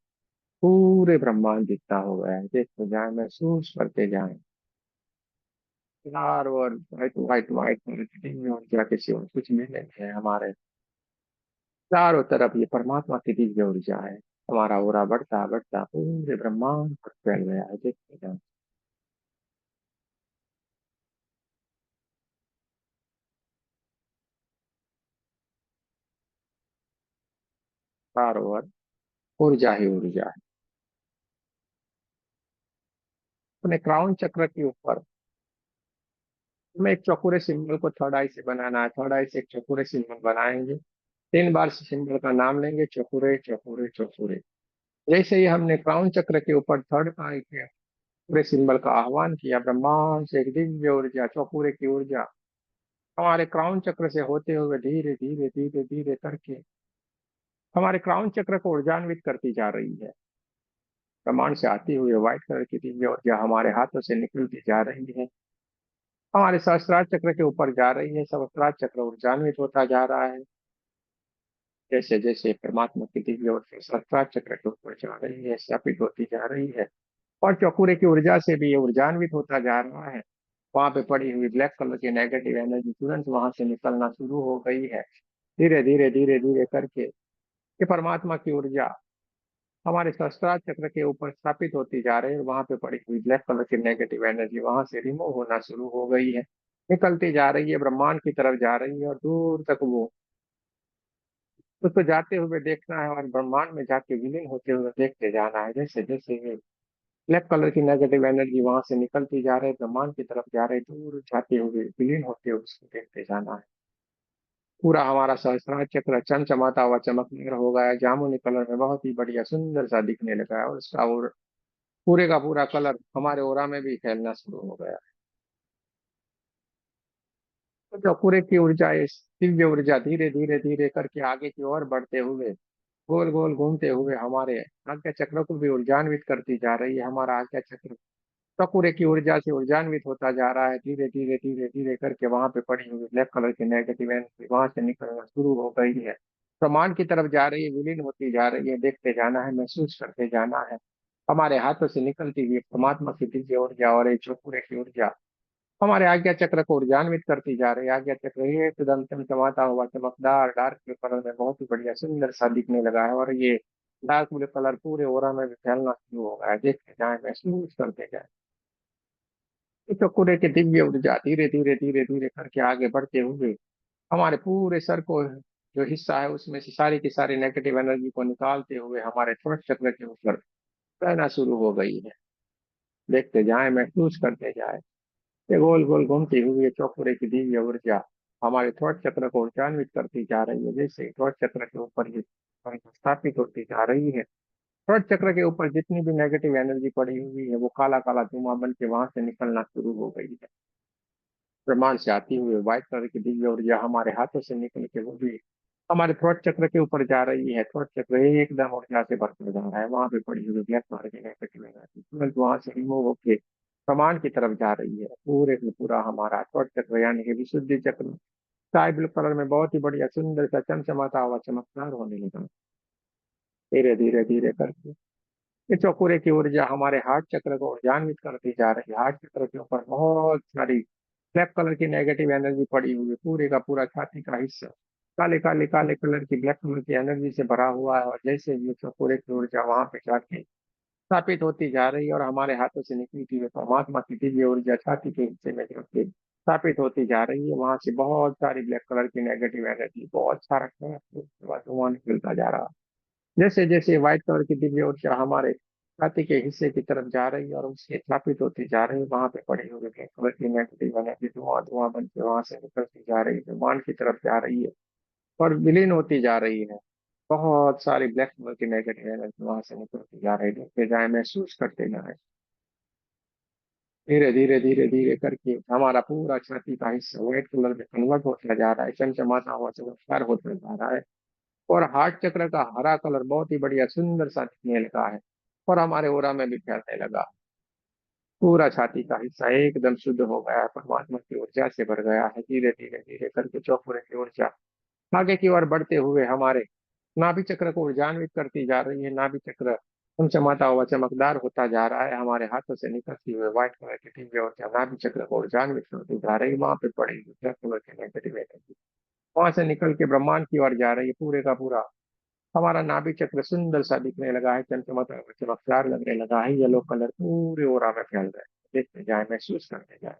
पूरे ब्रह्मांड जितना हो गया है। देखते जाए, महसूस करते जाए। चारों ओर व्हाइट व्हाइट व्हाइट कलर की दिव्य ऊर्जा के सिवा कुछ भी नहीं है। हमारे चारों तरफ ये परमात्मा की दिव्य ऊर्जा है। हमारा ओरा बढ़ता बढ़ता पूरे ब्रह्मांड पर फैल गया है। देखते जाए, चारों ओर ऊर्जा ही ऊर्जा है। अपने क्राउन चक्र के ऊपर हमें एक चौकोरे सिंबल को थर्ड आई से बनाना है। थर्ड आई से एक चौकोरे सिंबल बनाएंगे। 3 बार से सिंबल का नाम लेंगे, चौकोरे चौकोरे चौकोरे। जैसे ही हमने क्राउन चक्र के ऊपर थर्ड आई के पूरे सिंबल का आह्वान किया, ब्रह्मांड से एक दिव्य ऊर्जा, चौकोरे की ऊर्जा हमारे क्राउन चक्र से होते हुए धीरे धीरे धीरे धीरे करके हमारे क्राउन चक्र को ऊर्जान्वित करती जा रही है। ब्रह्मांड से आती हुई व्हाइट कलर की दिव्य ऊर्जा हमारे हाथों से निकलती जा रही है, हमारे सहस्त्रार चक्र के ऊपर जा रही है। सहस्त्रार चक्र ऊर्जान्वित होता जा रहा है। जैसे जैसे परमात्मा की दिव्य ऊर्जा सहस्त्रार चक्र के ऊपर जा रही है, स्थापित होती जा रही है और चौकुरे की ऊर्जा से भी ये ऊर्जान्वित होता जा रहा है। वहां पे पड़ी हुई ब्लैक कलर की नेगेटिव एनर्जी तुरंत वहां से निकलना शुरू हो गई है। धीरे धीरे धीरे धीरे करके ये परमात्मा की ऊर्जा हमारे सहस्त्रार चक्र के ऊपर स्थापित होती जा रही है। वहां पे पड़ी हुई ब्लैक कलर की नेगेटिव एनर्जी वहां से रिमूव होना शुरू हो गई है, निकलती जा रही है, ब्रह्मांड की तरफ जा रही है और दूर तक वो उसको जाते हुए देखना है और ब्रह्मांड में जाके विलीन होते हुए देखते जाना है। जैसे जैसे ये ब्लैक कलर की नेगेटिव एनर्जी वहां से निकलती जा रही है, ब्रह्मांड की तरफ जा रही है, दूर जाते हुए विलीन होते हुए उसको देखते जाना है। पूरा हमारा सहस्त्रार चक्र चमचमाता हुआ चमकने हो गया है, जामुनी कलर में बहुत ही बढ़िया सुंदर सा दिखने लगा है और उसका और पूरे का पूरा कलर हमारे ओरा में भी फैलना शुरू हो गया। तो जो पूरे की ऊर्जा, इस दिव्य ऊर्जा धीरे धीरे धीरे करके आगे की ओर बढ़ते हुए गोल गोल घूमते हुए हमारे आज्ञा चक्र को भी ऊर्जान्वित करती जा रही है। हमारा आज्ञा चक्र पूरे की ऊर्जा से ऊर्जान्वित होता जा रहा है। धीरे धीरे धीरे धीरे करके वहां पे पड़ी हुई ब्लैक कलर की नेगेटिव एनर्जी वहां से निकलना शुरू हो गई है, ब्रह्मांड की तरफ जा रही है, विलीन होती जा रही है। देखते जाना है, महसूस करते जाना है। हमारे हाथों से निकलती हुई परमात्मा की दिव्य ऊर्जा और एक पूरे की ऊर्जा हमारे आज्ञा चक्र को ऊर्जान्वित करती जा रही है। आज्ञा चक्र ये एकदम चमचमाता हुआ चमकदार डार्क ब्लू कलर में बहुत ही बढ़िया सुंदर सा दिखने लगा है और ये डार्क ब्लू कलर पूरे ओरा में भी फैलना शुरू हो गया है। देखते जाए, महसूस करते जाए। तो पूरे की दिव्य ऊर्जा धीरे धीरे धीरे धीरे करके आगे बढ़ते हुए हमारे पूरे सर को जो हिस्सा है उसमें से सारी की सारी नेगेटिव एनर्जी को निकालते हुए हमारे थ्रोट चक्र के ऊपर बहना शुरू हो गई है। देखते जाए, महसूस करते जाए। ये गोल गोल घूमती हुई ये चौपुरे की दिव्य ऊर्जा हमारे थ्रोट चक्र को ऊर्जान्वित करती जा रही है। जैसे थ्रोट चक्र के ऊपर ये स्थापित होती जा रही है, थ्रोट चक्र के ऊपर जितनी भी नेगेटिव एनर्जी पड़ी हुई है वो काला काला धुआं बन के वहां से निकलना शुरू हो गई है। ब्रह्मांड से आती हुई व्हाइट कलर की दिव्य ऊर्जा हमारे हाथों से निकल के वो भी हमारे थ्रोट चक्र के ऊपर जा रही है। थ्रोट चक्र एकदम ऊर्जा से भरपूर जा रहा है। वहां पे पड़ी हुई ब्लैक कलर की नेगेटिव एनर्जी तुरंत वहां से रिमूव होके ब्रह्मांड की तरफ जा रही है। पूरे का पूरा हमारा थ्रोट चक्र यानी कि विशुद्धि चक्र स्काई ब्लू कलर में बहुत ही बढ़िया सुंदर सा चमचमाता हुआ चमकदार होने लगा। धीरे धीरे धीरे करके ये चौकुरे की ऊर्जा हमारे हार्ट चक्र को ऊर्जान्वित करती जा रही है। हार्ट चक्र के ऊपर बहुत सारी ब्लैक कलर की नेगेटिव एनर्जी पड़ी हुई है। पूरे का पूरा छाती का हिस्सा काले काले काले कलर की ब्लैक कलर की एनर्जी से भरा हुआ है और जैसे ये चौकुरे की ऊर्जा वहां पे जाके स्थापित होती जा रही है और हमारे हाथों से निकलती हुई परमात्मा की दिव्य ऊर्जा छाती के हिस्से में जो कि स्थापित होती जा रही है, वहां से बहुत सारी ब्लैक कलर की नेगेटिव एनर्जी, बहुत सारा उसके बाद धुआं निकलता जा रहा है। जैसे जैसे व्हाइट कलर की दिव्य ऊर्जा हमारे छाती के हिस्से की तरफ जा रही है और उससे स्थापित होती जा रही है, वहां पे पड़ी हुई ब्लैक कलर की नेगेटिव एनर्जी धुआं धुआं बन के वहां से निकलती जा रही है, ब्रह्मांड की तरफ जा रही है और विलीन होती जा रही है। बहुत सारी ब्लैक कलर की नेगेटिव एनर्जी वहां से निकलती जा रही है, देखते जाए, महसूस करते जाए। धीरे धीरे धीरे धीरे करके हमारा पूरा छाती का हिस्सा व्हाइट कलर में कन्वर्ट होता जा रहा है, चमचमाता हुआ चमत्कार होता जा रहा है। और हार्ट चक्र का हरा कलर बहुत ही बढ़िया सुंदर सा दिखने लगा है और हमारे ओरा में भी फैलने लगा। पूरा छाती का हिस्सा एकदम शुद्ध हो गया है, परमात्मा की ऊर्जा से भर गया है। धीरे धीरे धीरे करके चौपुरे की ऊर्जा आगे की ओर बढ़ते हुए हमारे नाभि चक्र को ऊर्जान्वित करती जा रही है। नाभि चक्र चमचमाता हुआ चमकदार होता जा रहा है, हमारे हाथों से निकलती हुई व्हाइट कलर की दिव्य ऊर्जा नाभि चक्र को ऊर्जान्वित करती जा रही है। वहां पे पड़ी हुई ब्लैक कलर की नेगेटिव एनर्जी वहां से निकल के ब्रह्मांड की ओर जा रही है। पूरे का पूरा हमारा नाभि चक्र सुंदर सा दिखने लगा है, चमचमाता हुआ चमकदार लगने लगा है। येलो कलर पूरे ओरा में फैल रहा है, देखते जाए, महसूस करते जाए।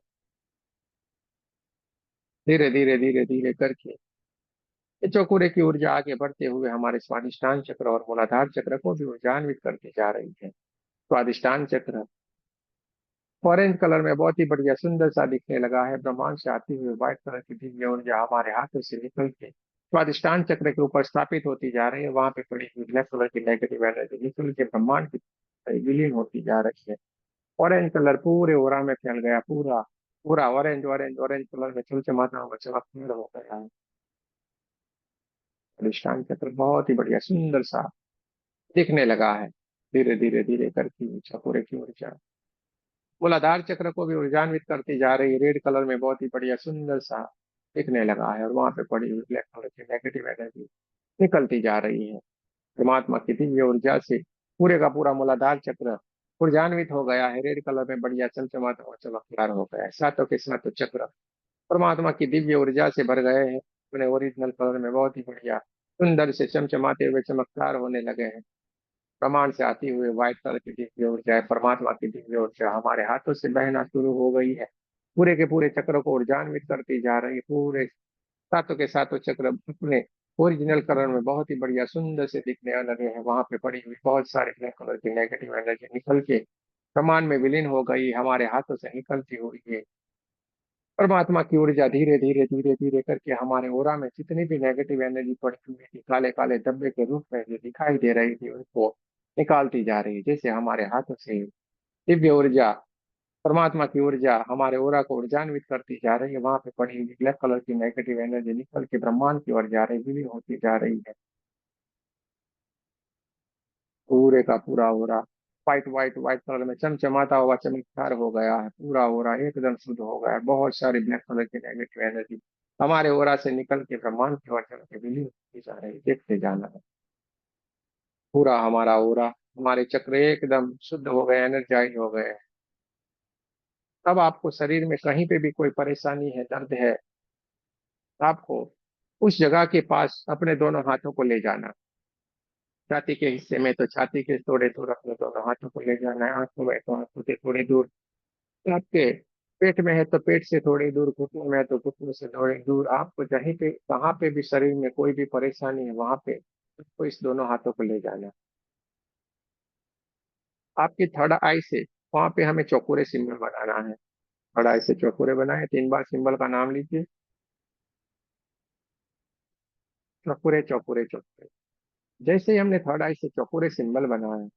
धीरे धीरे धीरे धीरे करके ये चौकुरे की ऊर्जा आगे बढ़ते हुए हमारे स्वादिष्टान चक्र और मूलाधार चक्र को भी ऊर्जान्वित करती जा रही है। स्वादिष्टान चक्र ऑरेंज कलर में बहुत ही बढ़िया सुंदर सा दिखने लगा है। ब्रह्मांड से आती हुई व्हाइट कलर की दिव्य ऊर्जा हमारे हाथों से निकल के स्वादिष्टान चक्र के ऊपर स्थापित होती जा रही है। वहां पे पड़ी हुई ब्लैक कलर की नेगेटिव एनर्जी निकल के ब्रह्मांड की विलीन होती जा रही है। ऑरेंज कलर पूरे ओरा में फैल गया, पूरा पूरा ऑरेंज ऑरेंज ऑरेंज कलर में चमचमाता हुआ चमकदार हो गया है। स्वादिष्टान चक्र बहुत ही बढ़िया सुंदर सा दिखने लगा है। धीरे धीरे धीरे करके चकोरे की ऊर्जा मूलाधार चक्र को भी ऊर्जान्वित करती जा रही है। रेड कलर में बहुत ही बढ़िया सुंदर सा दिखने लगा है और वहां पे पड़ी हुई ब्लैक कलर की नेगेटिव एनर्जी निकलती जा रही है। परमात्मा की दिव्य ऊर्जा से पूरे का पूरा मूलाधार चक्र ऊर्जान्वित हो गया है। रेड कलर में बढ़िया चमचमाता हुआ चमकदार हो गया है। सातों के सातों चक्र परमात्मा की दिव्य ऊर्जा से भर गए हैं। अपने ओरिजिनल कलर में बहुत ही बढ़िया सुंदर से चमचमाते हुए चमकदार होने लगे हैं। प्रमाण से आती हुई व्हाइट कलर की दिव्य ऊर्जा है, परमात्मा की दिव्य ऊर्जा हमारे हाथों से बहना शुरू हो गई है। पूरे के पूरे चक्र को ऊर्जान्वित करती जा रही है। पूरे सातों के सातों चक्र अपने ओरिजिनल कलर में बहुत ही बढ़िया सुंदर से दिखने लगे हैं। वहां पे पड़ी हुई बहुत सारे ब्लैक कलर की नेगेटिव एनर्जी निकल के प्रमाण में विलीन हो गई, हमारे हाथों से निकलती हुई है। परमात्मा की ऊर्जा धीरे धीरे धीरे धीरे करके हमारे ओरा में जितनी भी नेगेटिव एनर्जी पड़ी हुई थी, काले काले धब्बे के रूप में जो दिखाई दे रही थी, उनको निकालती जा रही है। जैसे हमारे हाथों से दिव्य ऊर्जा परमात्मा की ऊर्जा हमारे ओरा को ऊर्जान्वित करती जा रही है। वहां पे पड़ी हुई ब्लैक कलर की नेगेटिव एनर्जी निकल के ब्रह्मांड की ओर जा रही, विलीन होती जा रही है। पूरे का पूरा ओरा व्हाइट व्हाइट व्हाइट कलर में चमचमाता हुआ चमत्कार हो गया है। पूरा ओरा एकदम शुद्ध हो गया है। बहुत सारी ब्लैक कलर की नेगेटिव एनर्जी हमारे ओरा से निकल के ब्रह्मांड की ओर चल के विलीन होती जा रही है, देखते जाना है। पूरा हमारा ओरा हमारे चक्र एकदम शुद्ध हो गए, एनर्जाइज हो गए। तब आपको शरीर में कहीं पे भी कोई परेशानी है, दर्द है, आपको उस जगह के पास अपने दोनों हाथों को ले जाना। छाती के हिस्से में तो छाती के थोड़े दूर अपने दोनों हाथों को ले जाना है। आंखों में तो आंखों से थोड़ी दूर, आपके पेट में है तो पेट से थोड़ी दूर, घुटनों में है तो घुटनों से थोड़ी दूर। आपको जहीं पे कहाँ पे भी शरीर में कोई भी परेशानी है, वहां पे उसको इस दोनों हाथों को ले जाना। आपकी थर्ड आई से वहां पे हमें चौकोरे सिंबल बनाना है। थर्ड आई से चौकोरे बनाए, 3 बार सिंबल का नाम लीजिए। चौकोरे चौकोरे चौकोरे। जैसे ही हमने थर्ड आई से चौकोरे सिंबल बनाया,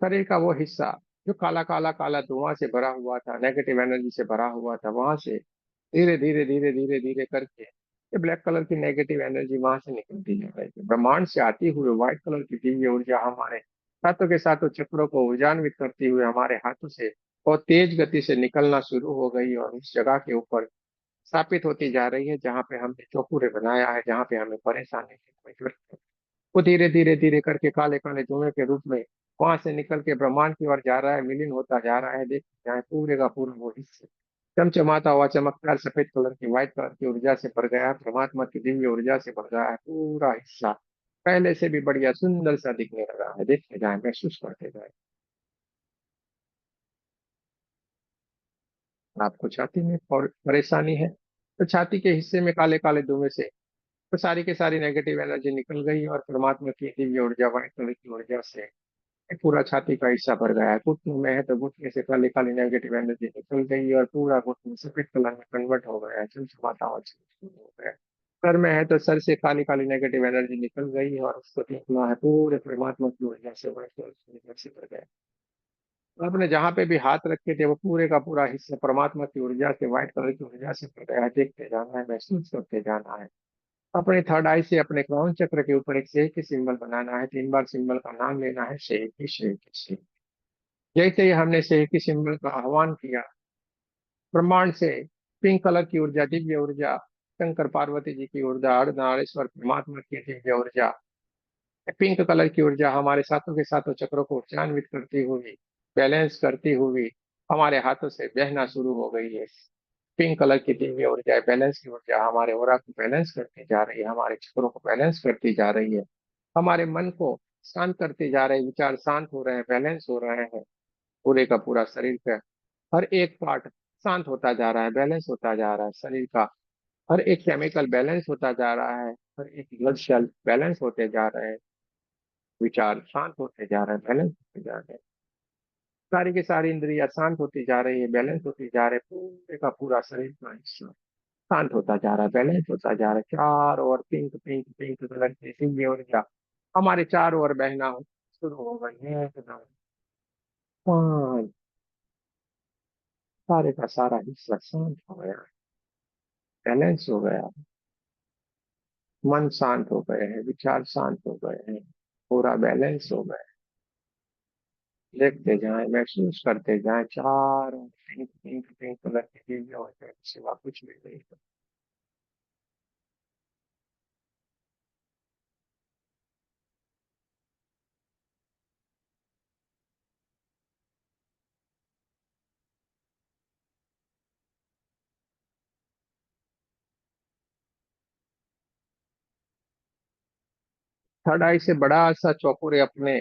शरीर का वो हिस्सा जो काला काला काला धुआं से भरा हुआ था, नेगेटिव एनर्जी से भरा हुआ था, वहां से धीरे धीरे धीरे धीरे धीरे करके ये ब्लैक कलर की नेगेटिव एनर्जी वहां से निकलती जा रही है। ब्रह्मांड से आती हुई व्हाइट कलर की दिव्य ऊर्जा हमारे सातों के सातों चक्रों को ऊर्जान्वित करती हुई हमारे हाथों से बहुत तेज गति से निकलना शुरू हो गई और उस जगह के ऊपर स्थापित होती जा रही है जहाँ पे हमने चौकुरे बनाया है, जहाँ पे हमें परेशानी थी। वो धीरे धीरे धीरे करके काले काले धुएं के रूप में वहां से निकल के ब्रह्मांड की ओर जा रहा है, विलीन होता जा रहा है। देखते जाए, पूरे का पूरा वो हिस्से चमचमाता हुआ चमकदार सफेद कलर की व्हाइट कलर की ऊर्जा से भर गया है। परमात्मा की दिव्य ऊर्जा से भर गया है। पूरा हिस्सा पहले से भी बढ़िया सुंदर सा दिखने लगा है। देखते जाए, महसूस करते जाए। आपको छाती में परेशानी है, तो छाती के हिस्से में काले काले धुएं से तो सारी की सारी नेगेटिव एनर्जी निकल गई और परमात्मा की दिव्य ऊर्जा, व्हाइट कलर की ऊर्जा से ये पूरा छाती का हिस्सा भर गया है। घुटनों में है तो घुटने से काली काली नेगेटिव एनर्जी निकल गई और पूरा घुटना सफेद कलर में कन्वर्ट हो गया है, चमचमाता हुआ हो गया है। सर में है तो सर से काली काली नेगेटिव एनर्जी निकल गई और उसको देखना है पूरे परमात्मा की ऊर्जा से, व्हाइट कलर की ऊर्जा से भर गया। आपने जहां पे भी हाथ रखे थे वो पूरे का पूरा हिस्सा परमात्मा की ऊर्जा से, व्हाइट कलर की ऊर्जा से भर गया है। देखते जाना है, महसूस करते जाना है। अपने थर्ड आई से अपने क्राउन चक्र के ऊपर एक शेर की सिंबल बनाना है। 3 बार सिंबल का नाम लेना है, शेर की, शेर की, शेर। जैसे ही हमने शेर की सिंबल का आह्वान किया, ब्रह्मांड से पिंक कलर की ऊर्जा, दिव्य ऊर्जा, शंकर पार्वती जी की ऊर्जा, अर्धनारीश्वर परमात्मा की दिव्य ऊर्जा, पिंक कलर की ऊर्जा हमारे सातों के सातों चक्रों को उच्चान्वित करती हुई, बैलेंस करती हुई हमारे हाथों से बहना शुरू हो गई है। पिंक कलर की दिव्य ऊर्जा, बैलेंस की ऊर्जा हमारे ओरा को बैलेंस करती जा रही है, हमारे चक्रों को बैलेंस करती जा रही है, हमारे मन को शांत करती जा रही है। विचार शांत हो रहे हैं, बैलेंस हो रहे हैं। पूरे का पूरा शरीर का हर एक पार्ट शांत होता जा रहा है, बैलेंस होता जा रहा है। शरीर का हर एक केमिकल बैलेंस होता जा रहा है, हर एक ब्लड सेल बैलेंस होते जा रहे हैं। विचार शांत होते जा रहे हैं, बैलेंस होते जा रहे हैं। सारी की सारी इंद्रियां शांत होती जा रही है, बैलेंस होती जा रहे हैं। पूरे का पूरा शरीर का हिस्सा शांत होता जा रहा है, बैलेंस होता जा रहा है। चारों ओर पिंक पिंक पिंक कलर की दिव्य ऊर्जा हमारे चारों ओर बहना शुरू हो गई है। एकदम शांत, सारे का सारा हिस्सा शांत हो गया, बैलेंस हो गया। मन शांत हो गए हैं, विचार शांत हो गए हैं, पूरा बैलेंस हो गया। देखते जाएं, महसूस करते जाएं, चारों पिंक पिंक पिंक कलर की दिव्य ऊर्जा के सिवा कुछ भी नहीं। थर्ड आई से बड़ा सा चौकोरे अपने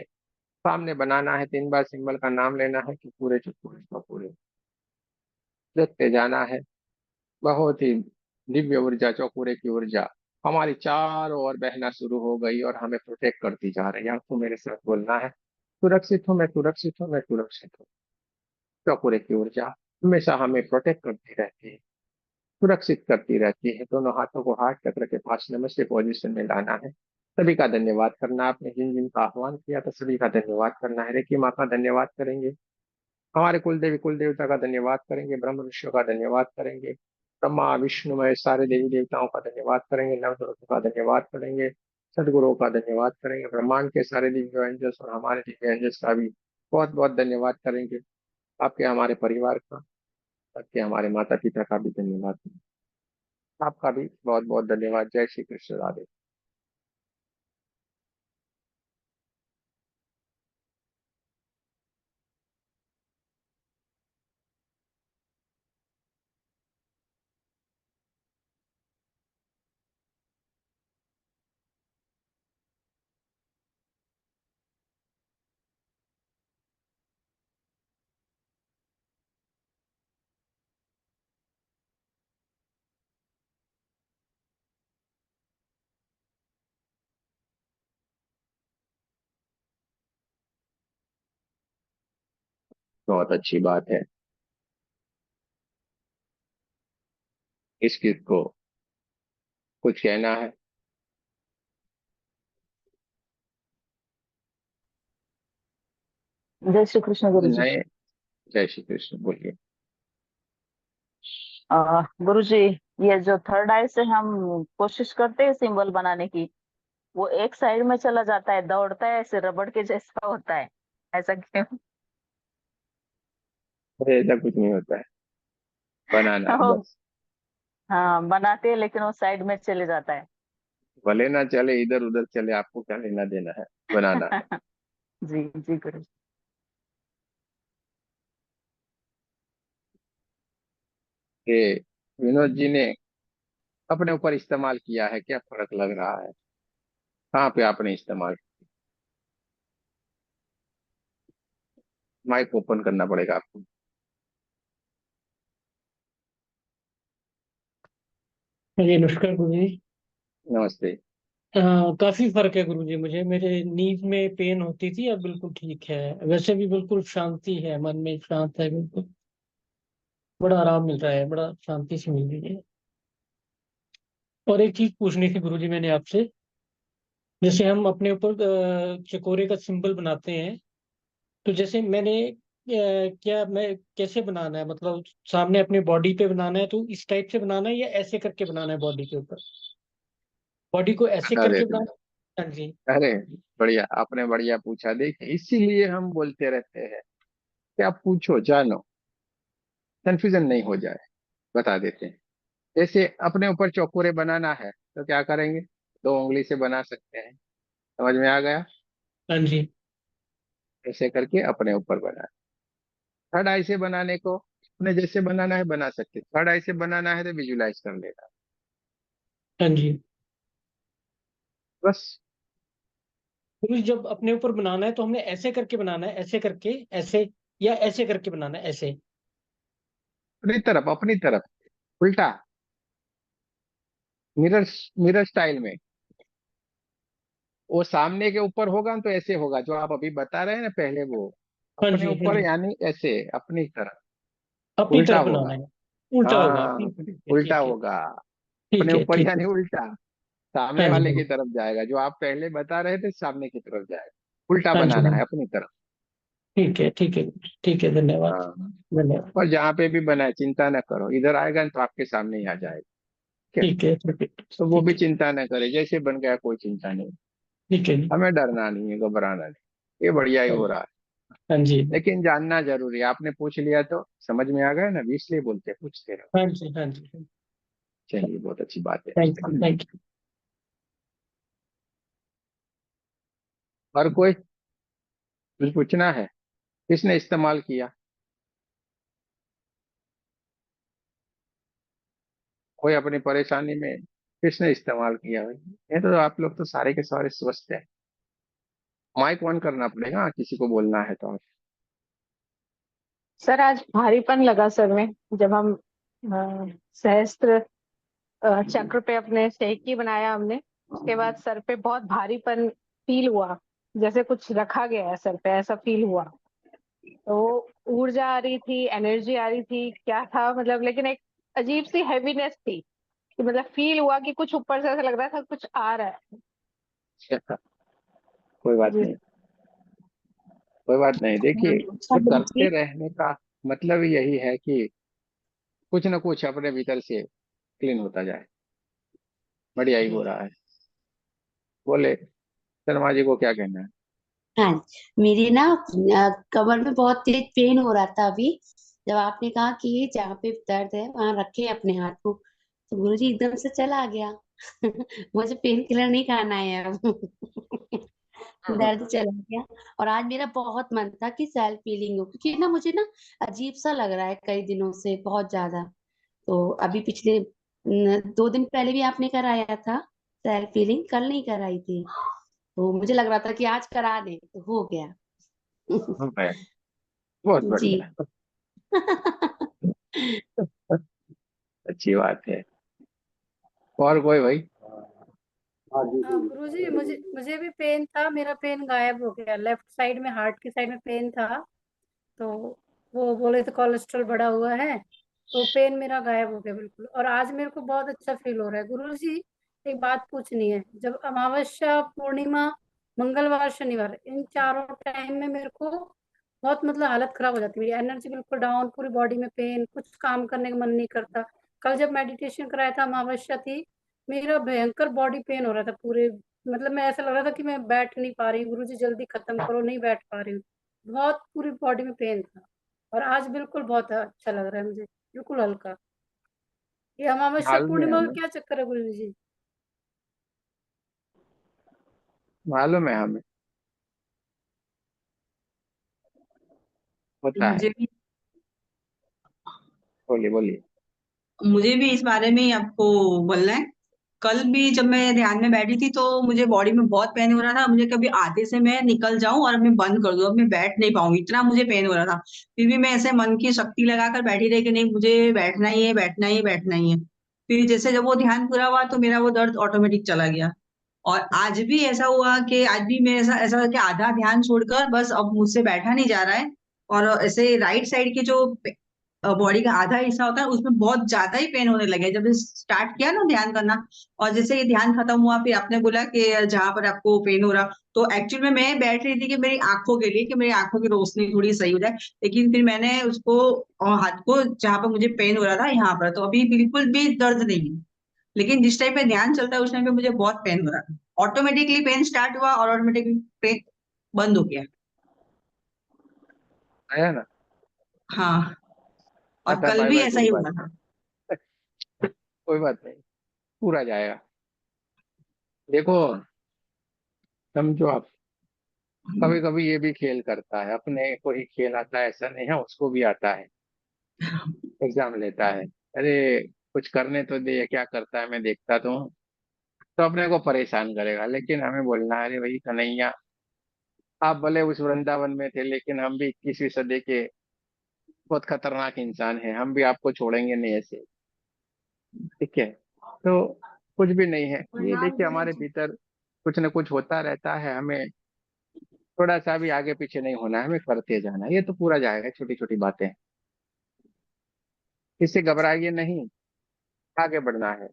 सामने बनाना है। 3 बार सिंबल का नाम लेना है कि पूरे चौकोरे चौकोरे देखते जाना है। बहुत ही दिव्य ऊर्जा, चौकोरे की ऊर्जा हमारी चारों ओर बहना शुरू हो गई और हमें प्रोटेक्ट करती जा रही है। आपको मेरे साथ बोलना है, सुरक्षित हूँ मैं, सुरक्षित हूँ मैं, सुरक्षित हूँ। चौकोरे की ऊर्जा हमेशा हमें प्रोटेक्ट करती रहती है, सुरक्षित करती रहती है। दोनों हाथों को हार्ट चक्र के पास नमस्ते पोजीशन में लाना है। सभी का धन्यवाद करना, आपने जिन जिन का आह्वान किया था सभी का धन्यवाद करना है। रेकी माँ का धन्यवाद करेंगे, हमारे कुल देवी कुल देवता का धन्यवाद करेंगे, ब्रह्म ऋषियों का धन्यवाद करेंगे, ब्रह्मा विष्णु महेश सारे देवी देवताओं का धन्यवाद करेंगे, नवदुर्गों का धन्यवाद करेंगे, सदगुरुओं का धन्यवाद करेंगे, ब्रह्मांड के सारे दिव्य एंजल्स और हमारे दिव्य एंजल्स का भी बहुत बहुत धन्यवाद करेंगे। आपके हमारे परिवार का, आपके हमारे माता पिता का भी धन्यवाद। आपका भी बहुत बहुत धन्यवाद। जय श्री कृष्ण, राधे। बहुत अच्छी बात है। इस गीत को कुछ कहना है? जय श्री कृष्ण गुरु जी। नए, जय श्री कृष्ण बोलिए। गुरु जी, ये जो थर्ड आई से हम कोशिश करते हैं सिंबल बनाने की, वो एक साइड में चला जाता है, दौड़ता है, ऐसे रबड़ के जैसा होता है। ऐसा क्यों? अरे ऐसा कुछ नहीं होता है, बनाना है वो, बस। हाँ बनाते हैं लेकिन वो साइड में चले जाता है। भले ना चले, इधर उधर चले, आपको क्या लेना देना है, बनाना है। जी जी गुरु जी। ये विनोद जी ने अपने ऊपर इस्तेमाल किया है, क्या फर्क लग रहा है? कहाँ पे आपने इस्तेमाल? माइक ओपन करना पड़ेगा आपको। जी नमस्कार गुरुजी। नमस्ते। काफी फर्क है गुरुजी, मुझे मेरे नीज में पेन होती थी, अब बिल्कुल ठीक है। वैसे भी बिल्कुल शांति है, मन में शांत है बिल्कुल। बड़ा आराम मिल रहा है, बड़ा शांति से मिल रही है। और एक चीज पूछनी थी गुरुजी मैंने आपसे। जैसे हम अपने ऊपर चकोरे का सिंबल बनाते हैं, तो जैसे क्या मैं कैसे बनाना है, मतलब सामने अपने बॉडी पे बनाना है तो इस टाइप से बनाना है, या ऐसे करके बनाना है बॉडी के ऊपर? बॉडी को ऐसे बता करके देते हैं। बनाना है? हाँ जी। अरे बढ़िया, आपने बढ़िया पूछा। देखिए, इसीलिए हम बोलते रहते हैं कि आप पूछो, जानो, कंफ्यूजन नहीं हो जाए। बता देते हैं। जैसे अपने ऊपर चौकोरे बनाना है तो क्या करेंगे? 2 उंगली से बना सकते हैं। समझ में आ गया? हाँ जी। ऐसे करके अपने ऊपर बना। थर्ड आई से बनाने को अपने जैसे बनाना है बना सकते हैं। थर्ड आई से बनाना है तो विजुलाइज कर लेना, हाँ जी। बस। पुरुष जब अपने ऊपर बनाना है तो हमने ऐसे करके बनाना है, ऐसे करके, ऐसे, या ऐसे करके बनाना है, ऐसे? अपनी तरफ उल्टा, मिरर, मिरर स्टाइल में। वो सामने के ऊपर होगा तो ऐसे होगा जो आप अभी बता रहे हैं ना पहले, वो हाँ अपने जी, हाँ ऊपर जी। यानी ऐसे अपनी तरफ अपनी उल्टा तरफ होगा। बनाना है। उल्टा होगा, हाँ, ठीक है, उल्टा ठीक है। होगा। अपने ठीक है, ऊपर ठीक यानी है। उल्टा, सामने हाँ जी, वाले हाँ की जी। तरफ जाएगा। जो आप पहले बता रहे थे सामने की तरफ जाएगा। उल्टा हाँ जी, बनाना हाँ है जी। अपनी तरफ। ठीक है, ठीक है। ठीक है, धन्यवाद। हाँ, धन्यवाद। और जहाँ पे भी बनाए चिंता न करो, इधर आएगा तो आपके सामने ही आ जाएगा। ठीक है? ठीक है, ठीक है। तो वो भी ठीक है, चिंता न करे, जैसे बन गया कोई चिंता नहीं। ठीक है जी। हमें डरना नहीं है, घबराना नहीं। ये बढ़िया ही हो रहा है। हाँ जी। लेकिन जानना जरूरी है। आपने पूछ लिया तो समझ में आ गया ना, इसलिए बोलते हैं, पूछते रहो। हाँ जी, हाँ जी। चलिए, बहुत अच्छी बात है। Thank you, thank you. और कोई कुछ पूछना है? किसने इस्तेमाल किया? कोई अपनी परेशानी में किसने इस्तेमाल किया भाई? ये तो आप लोग तो सारे के सारे स्वस्थ हैं। माइक ऑन करना पड़ेगा, किसी को बोलना है तो। सर आज भारीपन लगा सर में, जब हम सहस्त्र चक्र पे अपने सेकी बनाया हमने, उसके बाद सर पे बहुत भारीपन फील हुआ, जैसे कुछ रखा गया है सर पे, ऐसा फील हुआ। तो ऊर्जा आ रही थी, एनर्जी आ रही थी, क्या था मतलब, लेकिन एक अजीब सी हैवीनेस थी कि मतलब फील हुआ कि कुछ ऊपर से ऐसा लग रहा था कुछ आ रहा है। अच्छा, कोई बात जी नहीं, कोई बात नहीं। देखिए, अच्छा ये करते गुरुजी। रहने का मतलब ही यही है कि कुछ ना कुछ अपने भीतर से क्लीन होता जाए। बढ़िया ही हो रहा है। बोले, शर्मा जी को क्या कहना है? हाँ, मेरी ना कमर में बहुत तेज पेन हो रहा था अभी। जब आपने कहा कि ये जहाँ पे दर्द है वहां रखे अपने हाथ को, तो गुरुजी एकदम से चला गया। मुझे पेन किलर नहीं खाना है अब। दर्द चला गया। और आज मेरा बहुत मन था कि सेल्फ हीलिंग हो, क्योंकि ना मुझे ना अजीब सा लग रहा है कई दिनों से, बहुत ज्यादा। तो अभी पिछले 2 दिन पहले भी आपने कराया था सेल्फ हीलिंग, कल नहीं कराई थी। तो मुझे लग रहा था कि आज करा दे, तो हो गया। है, बहुत जी। बढ़िया। अच्छी बात है। और कोई भाई? गुरुजी, मुझे मुझे भी पेन था, मेरा पेन गायब हो गया। लेफ्ट साइड में, हार्ट की साइड में पेन था, तो वो बोले तो कोलेस्ट्रॉल बढ़ा हुआ है, तो पेन मेरा गायब हो गया बिल्कुल। और आज मेरे को बहुत अच्छा फील हो रहा है। गुरुजी, एक बात पूछनी है। जब अमावस्या, पूर्णिमा, मंगलवार, शनिवार, इन चारों टाइम में मेरे को बहुत मतलब हालत खराब हो जाती है, मेरी एनर्जी बिल्कुल डाउन, पूरी बॉडी में पेन, कुछ काम करने का मन नहीं करता। कल जब मेडिटेशन कराया था, अमावस्या थी, मेरा भयंकर बॉडी पेन हो रहा था पूरे, मतलब मैं ऐसा लग रहा था कि मैं बैठ नहीं पा रही हूँ, गुरुजी जल्दी खत्म करो, नहीं बैठ पा रही हूँ, बहुत पूरी बॉडी में पेन था। और आज बिल्कुल बहुत अच्छा लग रहा है मुझे, बिल्कुल हल्का। ये अमावस्या मालूम है पूर्णिमा का हमें, क्या चक्कर है गुरुजी? मालूम है हमें, होता है। मुझे भी बोलिए बोलिए। मुझे भी इस बारे में ही आपको बोलना है। कल भी जब मैं ध्यान में बैठी थी तो मुझे बॉडी में बहुत पेन हो रहा था। मुझे कभी आधे से मैं निकल जाऊं और मैं बंद कर दूं, अब मैं बैठ नहीं पाऊंगी, इतना मुझे पेन हो रहा था। फिर भी मैं ऐसे मन की शक्ति लगाकर बैठी रही कि नहीं, मुझे बैठना ही है, बैठना ही है, बैठना ही है। फिर जैसे जब वो ध्यान पूरा हुआ तो मेरा वो दर्द ऑटोमेटिक चला गया। और आज भी ऐसा हुआ कि आज भी मेरे ऐसा ऐसा हुआ कि आधा ध्यान छोड़कर बस अब मुझसे बैठा नहीं जा रहा है। और ऐसे राइट साइड के जो बॉडी का आधा हिस्सा होता है उसमें बहुत ज्यादा ही पेन होने लगे जब स्टार्ट किया ना ध्यान करना। और जैसे ये ध्यान खत्म हुआ फिर आपने बोला कि जहां पर आपको पेन हो रहा, तो एक्चुअल में मैं बैठ रही थी कि मेरी आंखों के लिए, कि मेरी आंखों की रोशनी थोड़ी सही हो जाए। लेकिन फिर मैंने उसको हाथ को जहां पर मुझे पेन हो रहा था यहाँ पर, तो अभी बिल्कुल भी दर्द नहीं है। लेकिन जिस टाइम पे ध्यान चलता है उस टाइम पे मुझे बहुत पेन हो रहा था। ऑटोमेटिकली पेन स्टार्ट हुआ और ऑटोमेटिकली पेन बंद हो गया। आया ना? हाँ। और टाटा कल बाय भी बाय ऐसा गुड ही बाय। हुआ था। कोई बात नहीं, पूरा जाएगा। देखो, समझो आप, कभी कभी ये भी खेल करता है, अपने को ही खेल आता है ऐसा नहीं है, उसको भी आता है। एग्जाम लेता है, अरे कुछ करने तो दे, ये क्या करता है मैं देखता तो हूँ। तो अपने को परेशान करेगा, लेकिन हमें बोलना है, अरे भाई कन्हैया, आप भले उस वृंदावन में थे, लेकिन हम भी 21वीं सदी के बहुत खतरनाक इंसान हैं, हम भी आपको छोड़ेंगे नहीं ऐसे। ठीक है? तो कुछ भी नहीं है, ये देखिए हमारे भीतर कुछ न कुछ होता रहता है, हमें थोड़ा सा भी आगे पीछे नहीं होना है, हमें करते जाना है, ये तो पूरा जाएगा, छोटी छोटी बातें हैं। इससे घबराइए नहीं, आगे बढ़ना है।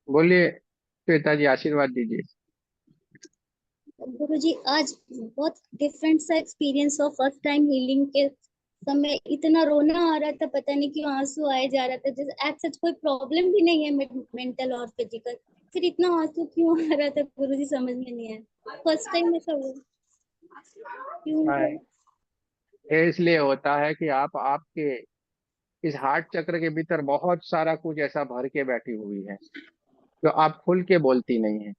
बोलिए श्वेता जी, आशीर्वाद दीजिए। गुरुजी, आज बहुत डिफरेंट सा एक्सपीरियंस और फर्स्ट टाइम हीलिंग के समय इतना रोना आ रहा था, पता नहीं क्यों आंसू आए जा रहा था। जैसे एज सच कोई प्रॉब्लम भी नहीं है मेंटल और फिजिकल, फिर इतना आंसू क्यों आ रहा था गुरुजी, समझ में नहीं आया। फर्स्ट टाइम ऐसा हुआ, क्यों हाँ, हुआ? ये इसलिए होता है कि आप आपके इस हार्ट चक्र के भीतर बहुत सारा कुछ ऐसा भर के बैठी हुई है, जो आप खुल के बोलती नहीं है।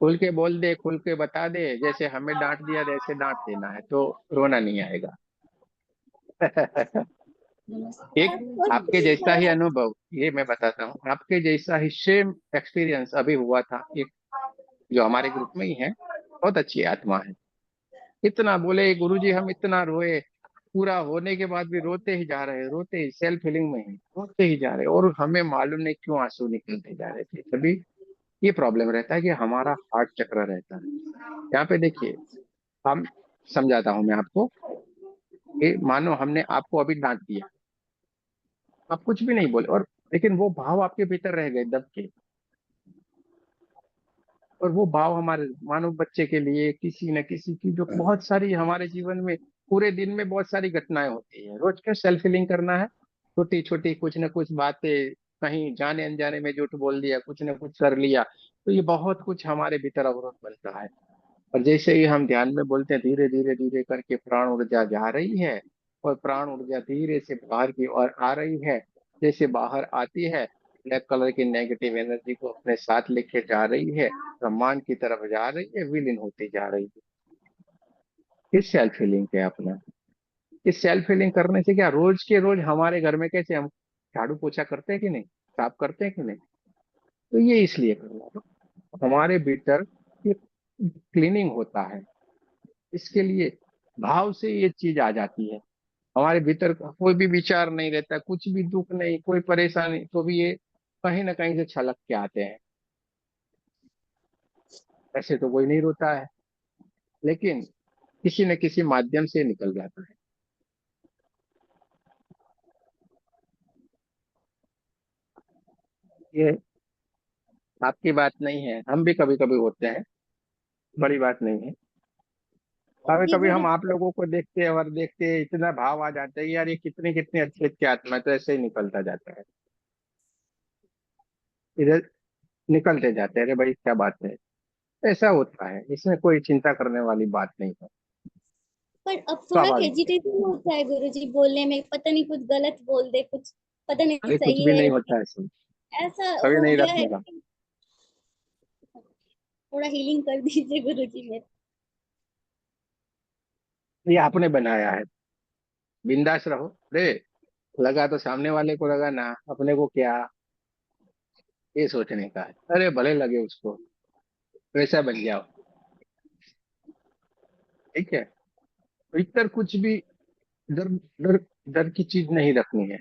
खुल के बोल दे, खुल के बता दे, जैसे हमें डांट दिया जैसे डांट देना है, तो रोना नहीं आएगा। एक आपके जैसा ही अनुभव, ये मैं बताता हूँ, आपके जैसा ही सेम एक्सपीरियंस अभी हुआ था। एक जो हमारे ग्रुप में ही है, बहुत अच्छी आत्मा है, इतना बोले गुरुजी हम इतना रोए, पूरा होने के बाद भी रोते ही जा रहे, रोते ही, सेल्फ फीलिंग में ही रोते ही जा रहे, और हमें मालूम नहीं क्यों आंसू निकलते जा रहे थे। तभी ये प्रॉब्लम रहता है कि हमारा हार्ट चक्र रहता है। यहाँ पे देखिए, हम समझाता हूँ मैं आपको, कि मानो हमने आपको अभी डांट दिया, आप कुछ भी नहीं बोले, और लेकिन वो भाव आपके भीतर रह गए दब के। और वो भाव हमारे मानो बच्चे के लिए, किसी न किसी की, जो बहुत सारी हमारे जीवन में पूरे दिन में बहुत सारी घटनाएं होती है, रोज क्यों सेल्फ हीलिंग करना है, छोटी छोटी कुछ न कुछ बातें, कहीं जाने अनजाने में झूठ बोल दिया, कुछ न कुछ कर लिया, तो ये बहुत कुछ हमारे भीतर अवरोध बनता है। और जैसे ही हम ध्यान में बोलते हैं, धीरे धीरे धीरे करके प्राण ऊर्जा जा रही है, और प्राण ऊर्जा धीरे से बाहर की ओर आ रही है। जैसे बाहर आती है, ब्लैक कलर की नेगेटिव एनर्जी को अपने साथ लेके जा रही है, ब्रह्मांड की तरफ जा रही है, विलीन होती जा रही है। इस सेल्फ फीलिंग पे अपना, इस सेल्फ फीलिंग करने से क्या, रोज के रोज हमारे घर में कैसे हम झाड़ू पोछा करते हैं कि नहीं, साफ करते हैं कि नहीं, तो ये इसलिए करना, तो हमारे भीतर ये क्लीनिंग होता है। इसके लिए भाव से ये चीज आ जाती है, हमारे भीतर कोई भी विचार नहीं रहता, कुछ भी दुख नहीं, कोई परेशानी, तो भी ये कहीं ना कहीं से छलक के आते हैं। ऐसे तो कोई नहीं रोता है, लेकिन किसी न किसी माध्यम से निकल जाता है। ये आपकी बात नहीं है, हम भी कभी कभी होते हैं, बड़ी बात नहीं है। कभी जी कभी गुरु, हम आप लोगों को देखते हैं, और देखते हैं इतना भाव आ जाता है, यार ये कितनी कितनी अच्छी अच्छी आत्मा है, तो ऐसे ही निकलता जाता है, इधर निकलते जाते हैं, अरे भाई क्या बात है। ऐसा होता है, इसमें कोई चिंता करने वाली बात नहीं है, पर अब थोड़ा स्वाभाविक है। हेजिटेशन होता है गुरुजी बोलने में, पता नहीं कुछ गलत बोल दे, कुछ पता नहीं अरे कुछ सही भी है, नहीं होता ऐसे, ऐसा कभी हो नहीं गया है। रखने का। थोड़ा हीलिंग कर दीजिए गुरुजी मेरे। ये आपने बनाया है, बिंदास रहो रे, लगा तो सामने वाले को लगा ना, अपने को क्या, ये सोचने का है, अरे भले लगे उसको, वैसा बन जाओ। ठीक है? भीतर कुछ भी डर डर डर की चीज नहीं रखनी है।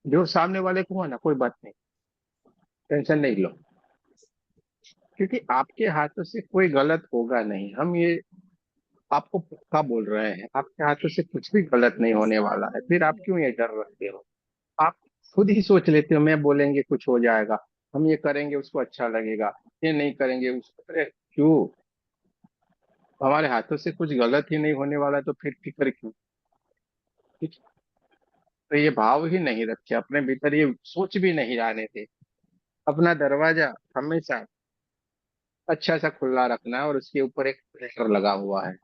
जो सामने वाले को हो ना, कोई बात नहीं, टेंशन नहीं लो, क्योंकि आपके हाथों से कोई गलत होगा नहीं। हम ये आपको पक्का बोल रहे हैं, आपके हाथों से कुछ भी गलत नहीं होने वाला है। फिर आप क्यों ये डर रखते हो? आप खुद ही सोच लेते हो, मैं बोलेंगे कुछ हो जाएगा, हम ये करेंगे उसको अच्छा लगेगा, ये नहीं करेंगे उसको, अरे क्यों? हमारे हाथों से कुछ गलत ही नहीं होने वाला, तो फिर फिक्र क्यों? ठीक है? तो ये भाव ही नहीं रखे अपने भीतर, ये सोच भी नहीं आने थे। अपना दरवाजा हमेशा अच्छा सा खुला रखना है, और उसके ऊपर एक फिल्टर लगा हुआ है,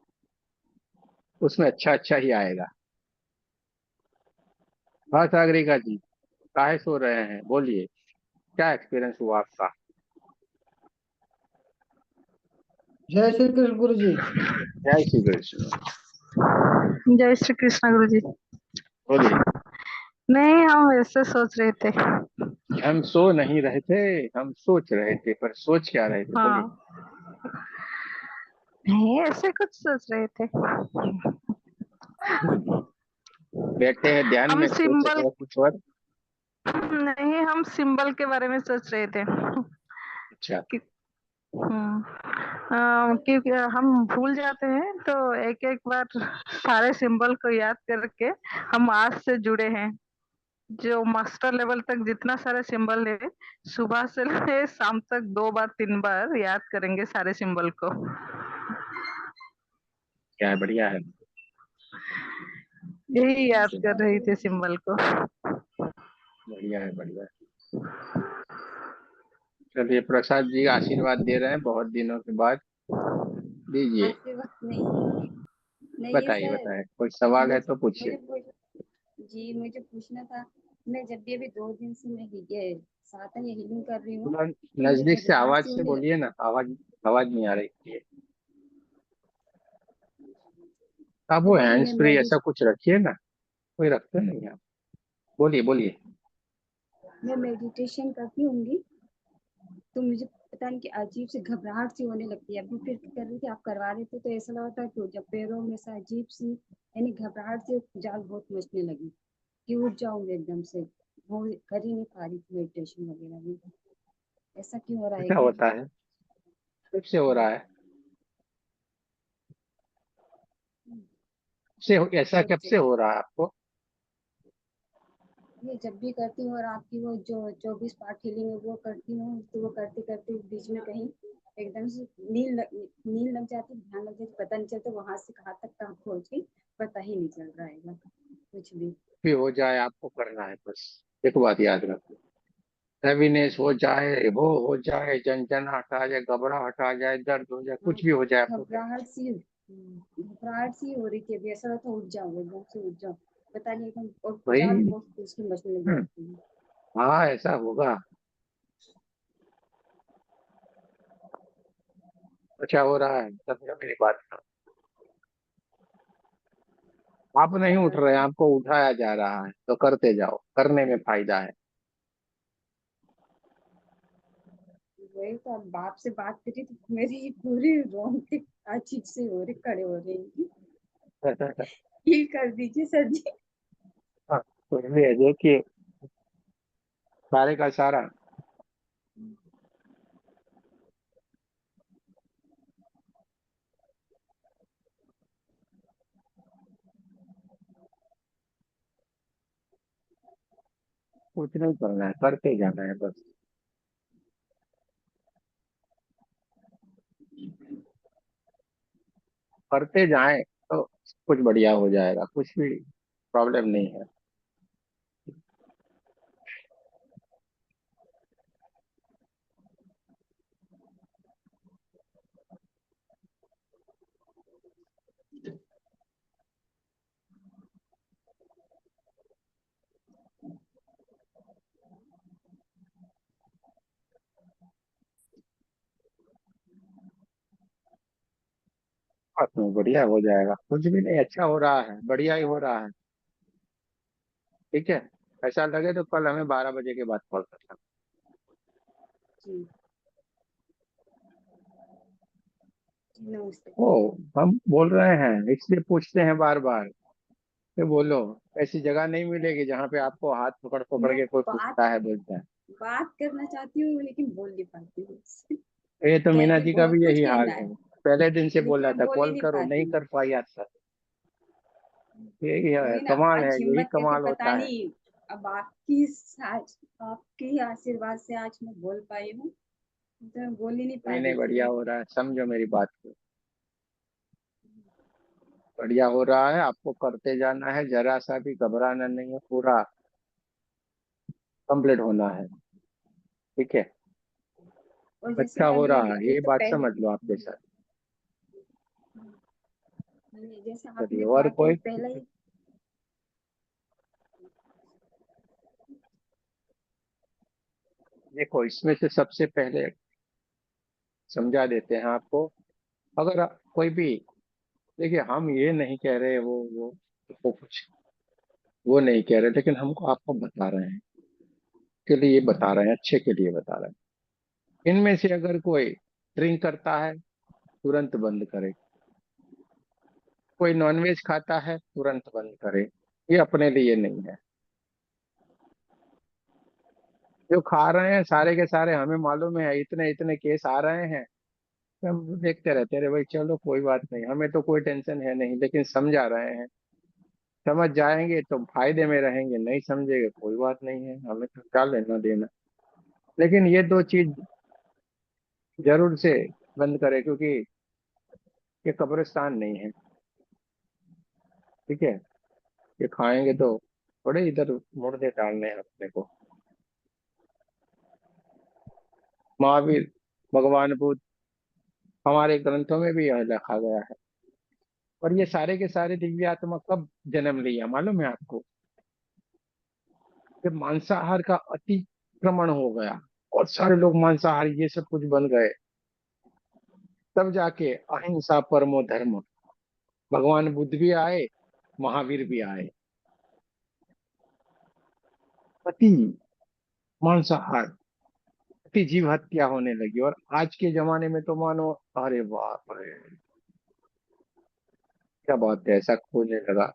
उसमें अच्छा अच्छा ही आएगा। हाँ सागरिका जी, काहे सो रहे हैं, बोलिए, क्या एक्सपीरियंस हुआ आपका? जय श्री कृष्ण गुरु जी। जय श्री कृष्ण। जय श्री कृष्ण गुरु जी। बोलिए। नहीं, हम वैसे सोच रहे थे। हम सो नहीं रहे थे, हम सोच रहे थे, पर सोच क्या रहे थे, बोलिए। हाँ, नहीं ऐसे कुछ सोच रहे थे। बैठे हैं ध्यान हम में, सोच सिंबल, रहे हैं कुछ और? नहीं हम सिंबल के बारे में सोच रहे थे अच्छा। कि क्योंकि हम भूल जाते हैं, तो एक एक बार सारे सिंबल को याद करके हम आज से जुड़े हैं। जो मास्टर लेवल तक जितना सारे सिंबल है, सुबह से ले शाम तक 2 बार 3 बार याद करेंगे सारे सिंबल को। क्या है, बढ़िया है। यही याद कर रही थी सिंबल को। बढ़िया है, बढ़िया है। चलिए, प्रसाद जी आशीर्वाद दे रहे हैं बहुत दिनों के बाद, दीजिए। आशीर्वाद नहीं, नहीं ये बताइए सर, बताइए, कोई सवाल है मुझे तो पूछिए। मुझे मुझे पूछना था। मैं जब भी अभी 2 दिन से मैं ये साथ में हीलिंग कर रही हूँ, थोड़ा तो मुझे नजदीक से घबराहट आवाज सी से होने बोलिए ना, आवाज आवाज नहीं आ रही है। आप वो जब भी हैंड्स फ्री ऐसा कुछ रखिए ना, कोई रखते नहीं आप। बोलिए बोलिए। मैं मेडिटेशन करती होंगी, तो मुझे पता नहीं कि अजीब सी घबराहट सी होने लगती है। अभी फिर कर रही थी, आप करवा रहे थे, तो ऐसा लगा था कि जब पैरों में से अजीब सी यानी घबराहट से जान बहुत मचने लगी कि उठ जाऊंगी एकदम से। वो कर ही नहीं पा रही थी मेडिटेशन वगैरह भी। ऐसा क्यों हो रहा है ऐसा क्या? होता है, कब से हो रहा है? से ऐसा ये कब से हो रहा है आपको? ये जब भी करती हूँ, और आपकी वो जो 24 पार्ट हीलिंग है वो करती हूँ, तो वो करते करते बीच में कहीं एकदम से नींद लग जाती, ध्यान लग जाती, पता नहीं चलता वहां से कहाँ तक कहाँ पहुंच गई, पता ही नहीं चल रहा है कुछ भी। भी हो जाए, आपको करना है बस। एक बात याद रखो, हैवीनेस हो जाए, वो हो जाए, झंझनाहट आ जाए, घबराहट आ जाए, दर्द हो जाए, हाँ, कुछ भी हो जाए, आपको करना घबराहट सी घबराहट सी हो रही थी अभी, ऐसा लगा था उठ जाऊँ एकदम से उठ जाऊँ, पता नहीं एकदम, और है जान भाई। बहुत उसकी बचने लग हम्म, जाती है। हाँ ऐसा होगा। अच्छा हो रहा है, समझो मेरी बात को। आप नहीं उठ रहे हैं, आपको उठाया जा रहा है, तो करते जाओ, करने में फायदा है। वही तो, अब बाप से बात करी तो मेरी पूरी रोंगटे अजीब से हो रही, खड़े हो रही हैं। हील कर दीजिए सर जी। हाँ, कुछ भी है, देखिए, सारे का सारा। कुछ नहीं करना है, करते जाना है बस। करते जाएं तो कुछ बढ़िया हो जाएगा, कुछ भी प्रॉब्लम नहीं है। बात नहीं, बढ़िया हो जाएगा, कुछ भी नहीं, अच्छा हो रहा है, बढ़िया ही हो रहा है। ठीक है, ऐसा लगे तो कल हमें 12 बजे के बाद कॉल करना। जी, जी नमस्ते। ओ, हम बोल रहे हैं इसलिए पूछते हैं बार बार। तो बोलो, ऐसी जगह नहीं मिलेगी जहाँ पे आपको हाथ पकड़ पकड़ मैं के कोई बात पूछता है, बोलता है। बात करना चाहती हूँ लेकिन बोल नहीं पाती हूँ उससे। ये तो मीना जी का बहुत भी कुछ यही हाल कहना है। है पहले दिन से लेकिन बोला मैं था बोल ही कॉल नहीं करो, नहीं पाती हूँ। कर पाई आज तक। यही है, वही ना, कमाल है, आज यही हिम्मत कैसे कमाल पता होता है। नहीं। अब आपके ही आशीर्वाद से आज मैं बोल पाई हूँ, तो मैं बोल ही नहीं पा नहीं रही नहीं, थी बढ़िया मैं। हो रहा है, समझो मेरी बात को। बढ़िया हो रहा है, आपको करते जाना है, जरा सा भी घबराना नहीं है, पूरा कंप्लीट होना है। ठीक है। और अच्छा जैसे हो अभी रहा है, एक ये तो बात पहले, समझ लो आपके साथ। जैसे चलिए, आपने और कहा कि कोई? पहले ही। देखो, इसमें से सबसे पहले समझा देते हैं आपको। अगर कोई भी, देखिए हम ये नहीं कह रहे वो कुछ वो नहीं कह रहे, लेकिन हमको आपको बता रहे हैं, के लिए बता रहे हैं, अच्छे के लिए बता रहे हैं। इनमें से अगर कोई ड्रिंक करता है, तुरंत बंद करे। कोई नॉनवेज खाता है, तुरंत बंद करे। ये अपने लिए नहीं है। जो खा रहे हैं सारे के सारे, हमें मालूम है इतने इतने केस आ रहे हैं, तो हम देखते रहते हैं, अरे भाई चलो कोई बात नहीं, हमें तो कोई टेंशन है नहीं, लेकिन समझा रहे हैं। समझ जाएंगे तो फायदे में रहेंगे, नहीं समझेंगे कोई बात नहीं है, हमें तो क्या लेना देना। लेकिन ये दो चीज जरूर से बंद करें, क्योंकि ये कब्रिस्तान नहीं है। ठीक है। ये खाएंगे तो थोड़े इधर मुर्दे डालने हैं अपने को। महावीर, भगवान बुद्ध, हमारे ग्रंथों में भी यह लिखा गया है। और ये सारे के सारे दिव्य आत्मा कब जन्म लिया मालूम है आपको? जब मांसाहार का अतिक्रमण हो गया और सारे लोग मांसाहारी ये सब कुछ बन गए, तब जाके अहिंसा परमो धर्म, भगवान बुद्ध भी आए, महावीर भी आए। अति मांसाहार, अति जीव हत्या होने लगी, और आज के जमाने में तो मानो, अरे बाप रे, क्या बात है, ऐसा खोजने लगा।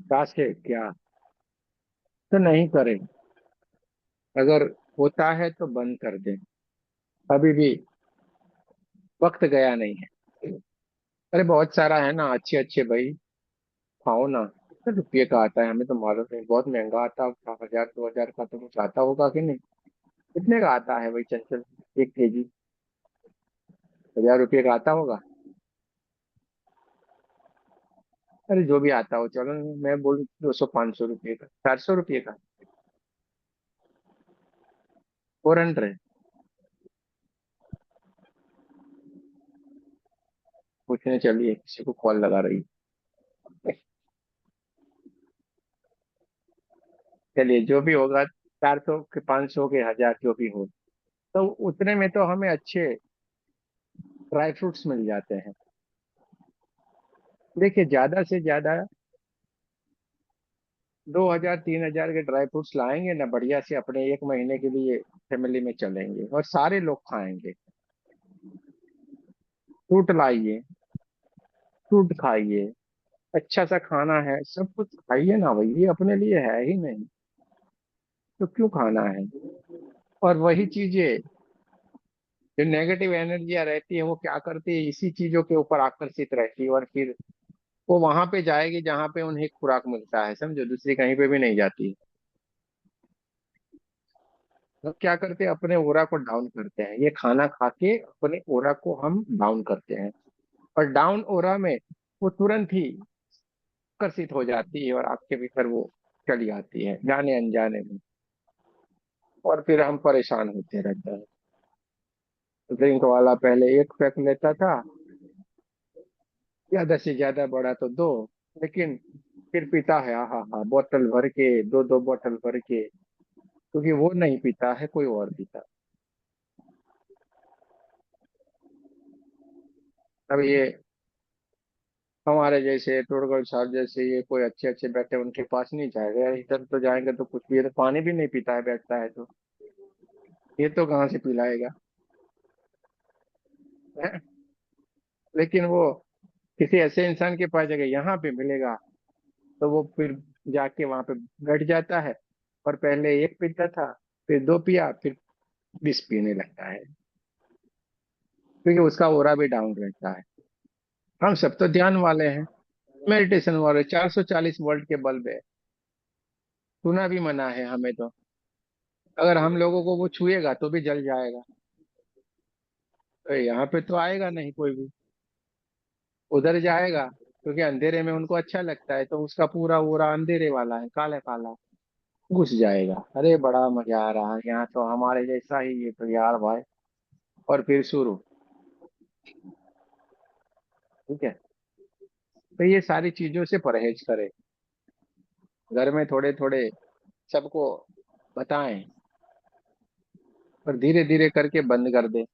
काश है क्या, तो नहीं करें। अगर होता है तो बंद कर दें, अभी भी वक्त गया नहीं है। अरे बहुत सारा है ना, अच्छे अच्छे भाई, खाओ ना। कितने रुपये का आता है हमें तो मालूम नहीं, बहुत महंगा आता होगा, 1000 2000 का तो कुछ आता होगा कि नहीं? कितने का आता है भाई चंचल, 1 केजी? 1000 रुपये का आता होगा। अरे जो भी आता हो, चलो मैं बोलूँ 200 500 रुपये का, 400 रुपये का, 400। पूछने चलिए, किसी को कॉल लगा रही है। चलिए, जो भी होगा, 400 के 500 के 1000 जो भी हो, तो उतने में तो हमें अच्छे ड्राई फ्रूट्स मिल जाते हैं। देखिए, ज्यादा से ज्यादा 2000 3000 के ड्राई फ्रूट्स लाएंगे ना, बढ़िया से अपने 1 महीने के लिए फैमिली में चलेंगे, और सारे लोग खाएंगे। फ्रूट लाइए, फ्रूट खाइए, अच्छा सा खाना है, सब कुछ खाइए ना भाई, ये अपने लिए है ही नहीं, तो क्यों खाना है? और वही चीजें, जो नेगेटिव एनर्जियां रहती है, वो क्या करती है, इसी चीजों के ऊपर आकर्षित रहती है, और फिर वो वहां पे जाएगी जहां पे उन्हें खुराक मिलता है, समझो, दूसरी कहीं पे भी नहीं जाती है। तो क्या करते हैं, अपने ओरा को डाउन करते हैं, ये खाना खा के अपने ओरा को हम डाउन करते हैं। और डाउन ओरा में वो तुरंत ही आकर्षित हो जाती है, और आपके भीतर वो चली आती है जाने अनजाने में, और फिर हम परेशान होते रहते हैं। ड्रिंक वाला पहले एक पैक लेता था, ज्यादा से ज्यादा बड़ा तो दो, लेकिन फिर पीता है, हाँ हाँ, बोतल भर के, दो दो बोतल भर के, क्योंकि वो नहीं पीता है, कोई और पीता। अब ये हमारे जैसे टुड़गड़ साहब जैसे, ये कोई अच्छे अच्छे बैठे, उनके पास नहीं जाएगा यार, इधर तो जाएंगे तो कुछ भी, ये तो पानी भी नहीं पीता है, बैठता है तो ये तो कहाँ से पिलाएगा, है? लेकिन वो किसी ऐसे इंसान के पास जाएगा, यहाँ पे मिलेगा, तो वो फिर जाके वहां पे बैठ जाता है, और पहले एक पीता था, फिर दो पिया, फिर 20 पीने लगता है, क्योंकि उसका ओरा भी डाउन रहता है। हम सब तो ध्यान वाले हैं, मेडिटेशन वाले, 440 वोल्ट के बल्ब है, छूना भी मना है हमें तो। अगर हम लोगों को वो छुएगा तो भी जल जाएगा, तो यहाँ पे तो आएगा नहीं कोई भी, उधर जाएगा, क्योंकि अंधेरे में उनको अच्छा लगता है, तो उसका पूरा ओरा अंधेरे वाला है, काला काला, घुस जाएगा। अरे बड़ा मजा आ रहा है यहाँ तो, हमारे जैसा ही ये तो यार भाई। और फिर शुरू, ठीक है। तो ये सारी चीजों से परहेज करें, घर में थोड़े थोड़े सबको बताएं, और धीरे धीरे करके बंद कर दे।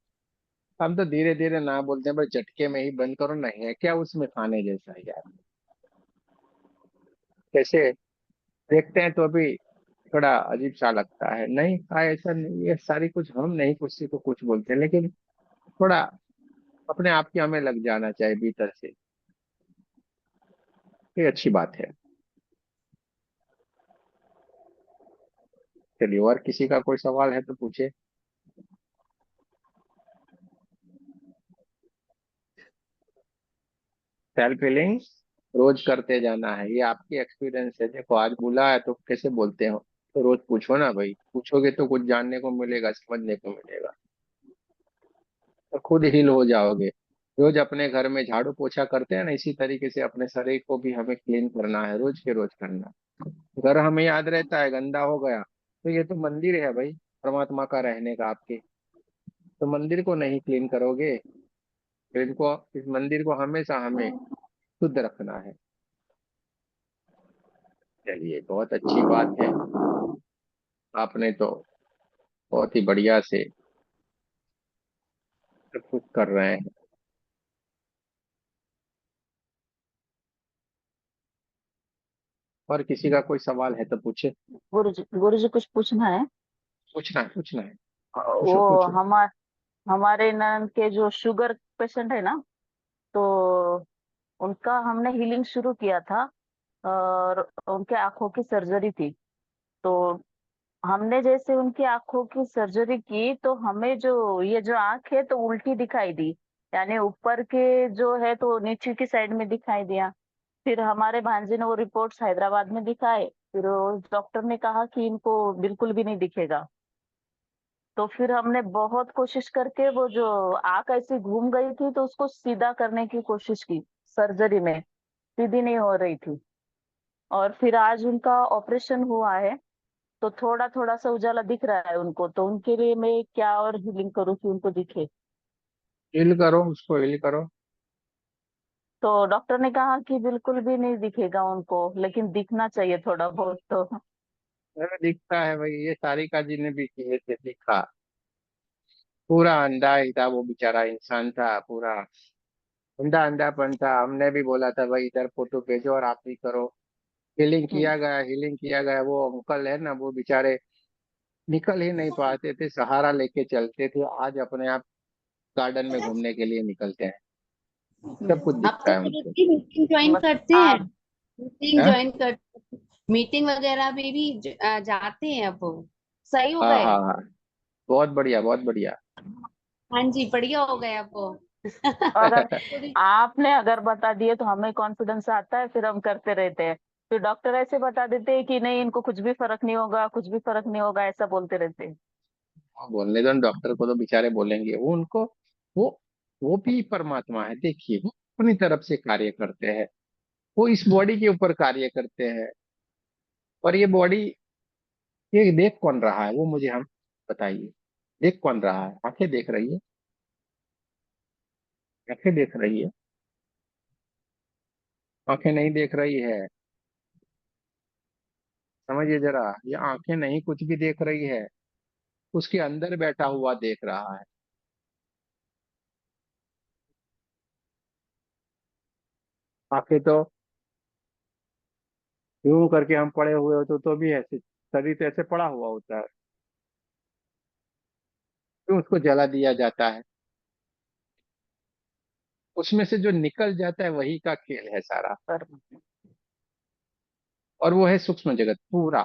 हम तो धीरे धीरे ना बोलते हैं, बस झटके में ही बंद करो, नहीं है क्या उसमें खाने जैसा है यार। कैसे देखते हैं तो अभी थोड़ा अजीब सा लगता है, नहीं हाँ ऐसा नहीं, ये सारी कुछ हम नहीं किसी को कुछ बोलते हैं, लेकिन थोड़ा अपने आप की हमें लग जाना चाहिए भीतर से, ये अच्छी बात है। चलिए, और किसी का कोई सवाल है तो पूछे। सेल्फ हीलिंग रोज करते जाना है, ये आपकी एक्सपीरियंस है। देखो आज बोला है तो कैसे बोलते हो, तो रोज पूछो ना भाई, पूछोगे तो कुछ जानने को मिलेगा, समझने को मिलेगा, तो खुद हील हो जाओगे। रोज अपने घर में झाड़ू पोछा करते हैं ना, इसी तरीके से अपने शरीर को भी हमें क्लीन करना है, रोज के रोज करना। घर हमें याद रहता है गंदा हो गया, तो ये तो मंदिर है भाई, परमात्मा का रहने का आपके, तो मंदिर को नहीं क्लीन करोगे, तो इनको, इस मंदिर को हमेशा हमें शुद्ध रखना है। चलिए, बहुत अच्छी बात है, आपने तो बहुत ही बढ़िया से सब कुछ कर रहे हैं। और किसी का कोई सवाल है तो पूछे। गुरु जी कुछ पूछना है। पूछना है, वो पूछो पूछो। हमारे ननद के जो शुगर पेशेंट है ना, तो उनका हमने हीलिंग शुरू किया था, और उनके आंखों की सर्जरी थी। तो हमने जैसे उनकी आंखों की सर्जरी की, तो हमें जो ये जो आंख है तो उल्टी दिखाई दी, यानी ऊपर के जो है तो नीचे की साइड में दिखाई दिया। फिर हमारे भांजे ने वो रिपोर्ट्स हैदराबाद में दिखाए, फिर डॉक्टर ने कहा कि इनको बिल्कुल भी नहीं दिखेगा। तो फिर हमने बहुत कोशिश करके वो जो आंख ऐसी घूम गई थी तो उसको सीधा करने की कोशिश की, सर्जरी में सीधी नहीं हो रही थी। और फिर आज उनका ऑपरेशन हुआ है, तो थोड़ा थोड़ा सा उजाला दिख रहा है उनको, तो उनके लिए मैं क्या और हीलिंग करूँ कि उनको दिखे। हील करो, उसको हील करो। तो डॉक्टर ने कहा कि बिल्कुल भी नहीं दिखेगा उनको, लेकिन दिखना चाहिए थोड़ा बहुत तो। अरे दिखता है भाई, ये सारिका जी ने भी किए थे, दिखा, पूरा अंधा ही था वो बेचारा, इंसान था पूरा, अंधा अंधापन था। हमने भी बोला था भाई इधर फोटो भेजो और आप ही करो, हीलिंग किया गया, हीलिंग किया गया। वो अंकल है ना, वो बेचारे निकल ही नहीं पाते थे, सहारा लेके चलते थे, आज अपने आप गार्डन में घूमने के लिए निकलते हैं, सब कुछ आप दिखता तो है फिर उनको। उसकी मीटिंग ज्वाइन बस करते हैं, आप मीटिंग हाँ ज्वाइन कर, मीटिंग वगैरह में भी जाते हैं अब वो। सही हो हाँ गए। हाँ हाँ, बहुत बढ़िया बहुत बढ़िया। हाँ जी, बढ़िया हो गए अब वो। अगर आपने अगर बता दिए तो हमें कॉन्फिडेंस आता है, फिर हम करते रहते हैं। फिर डॉक्टर ऐसे बता देते हैं कि नहीं इनको कुछ भी फर्क नहीं होगा, कुछ भी फर्क नहीं होगा, ऐसा बोलते रहते हैं। बोलने दो डॉक्टर को, तो बेचारे बोलेंगे, वो उनको, वो वो भी परमात्मा है, देखिए वो अपनी तरफ से कार्य करते हैं, वो इस बॉडी के ऊपर कार्य करते हैं। और ये बॉडी, ये देख कौन रहा है, वो मुझे हम बताइए, देख कौन रहा है? आंखें देख रही है, आंखें देख रही है, आंखें नहीं देख रही है, समझिए जरा, ये आंखें नहीं कुछ भी देख रही है, उसके अंदर बैठा हुआ देख रहा है। आंखें तो यूं करके हम पड़े हुए होते तो भी ऐसे, शरीर तो ऐसे पड़ा हुआ होता है, क्यों उसको जला दिया जाता है? उसमें से जो निकल जाता है वही का खेल है सारा। पर और वो है सूक्ष्म जगत पूरा।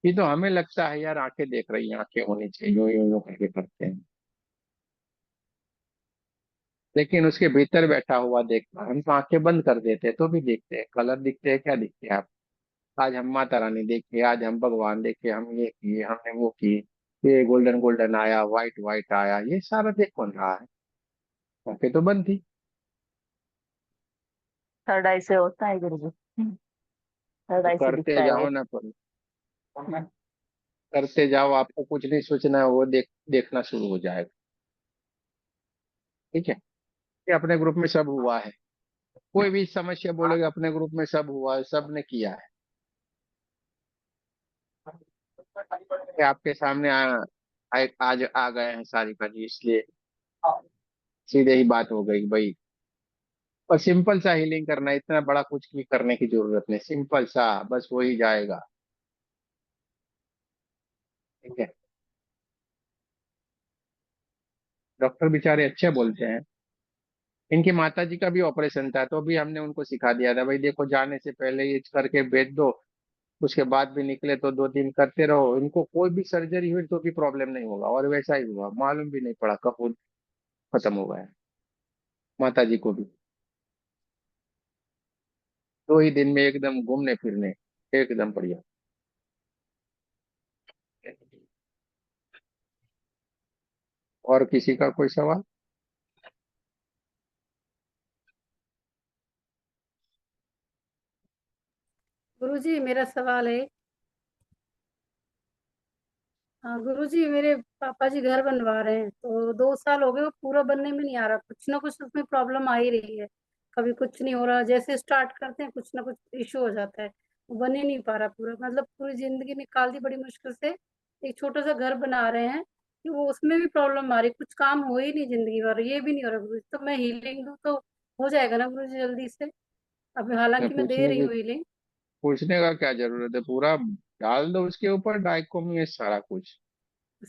ये तो हमें लगता है यार आंखें देख रही हैं, आंखें होनी चाहिए, यूं यूं यूं करके करते हैं, लेकिन उसके भीतर बैठा हुआ देखता है। हम तो आंखें बंद कर देते हैं तो भी देखते हैं, कलर दिखते हैं, क्या दिखते हैं आप। आज हम माता रानी देखे, आज हम भगवान देखे, हम ये किए, हमने वो किए, ये गोल्डन गोल्डन आया, व्हाइट व्हाइट आया, ये सारा देख कौन रहा है? आंखें तो बंद थी। थर्ड आई से होता है गुरु जी। थर्ड तो आई से करते दिखता है वो। जाओ ना, करते जाओ, आपको कुछ नहीं सोचना है, वो देखना शुरू हो जाएगा। ठीक है, ये अपने ग्रुप में सब हुआ है। कोई भी समस्या बोलोगे अपने ग्रुप में सब हुआ है, सब ने किया है। ये आपके सामने आज आ गए हैं सारिका जी, इसलिए सीधे ही बात हो गई भाई। और सिंपल सा हीलिंग करना है, इतना बड़ा कुछ भी करने की जरूरत नहीं, सिंपल सा बस हो ही जाएगा। ठीक है, डॉक्टर बेचारे अच्छे बोलते हैं। इनकी माता जी का भी ऑपरेशन था, तो भी हमने उनको सिखा दिया था भाई देखो, जाने से पहले ये करके भेज दो, उसके बाद भी निकले तो 2 दिन करते रहो। इनको कोई भी सर्जरी हुई तो भी प्रॉब्लम नहीं होगा, और वैसा ही हुआ, मालूम भी नहीं पड़ा कब वो खत्म हो गया। माता जी को भी 2 ही दिन में एकदम घूमने फिरने, एकदम बढ़िया। और किसी का कोई सवाल? गुरुजी मेरा सवाल है। हाँ गुरुजी, मेरे पापा जी घर बनवा रहे हैं तो 2 साल हो गए, वो पूरा बनने में नहीं आ रहा, कुछ ना कुछ उसमें प्रॉब्लम आ ही रही है। कभी कुछ नहीं हो रहा, जैसे स्टार्ट करते हैं कुछ ना कुछ इशू हो जाता है, वो बन ही नहीं पा रहा पूरा। मतलब पूरी जिंदगी निकाल दी बड़ी मुश्किल से, एक छोटा सा घर बना रहे हैं कि वो उसमें भी प्रॉब्लम आ रही, कुछ काम हो ही नहीं जिंदगी भर, ये भी नहीं हो रहा गुरुजी। तो मैं हीलिंग दूँ तो हो जाएगा ना गुरुजी जल्दी से? अब मैं हालांकि मैं दे पूछने रही की हूँ हीलिंग। पूछने का क्या जरूरत है, पूरा डाल दो उसके ऊपर डाइकोमी में सारा कुछ।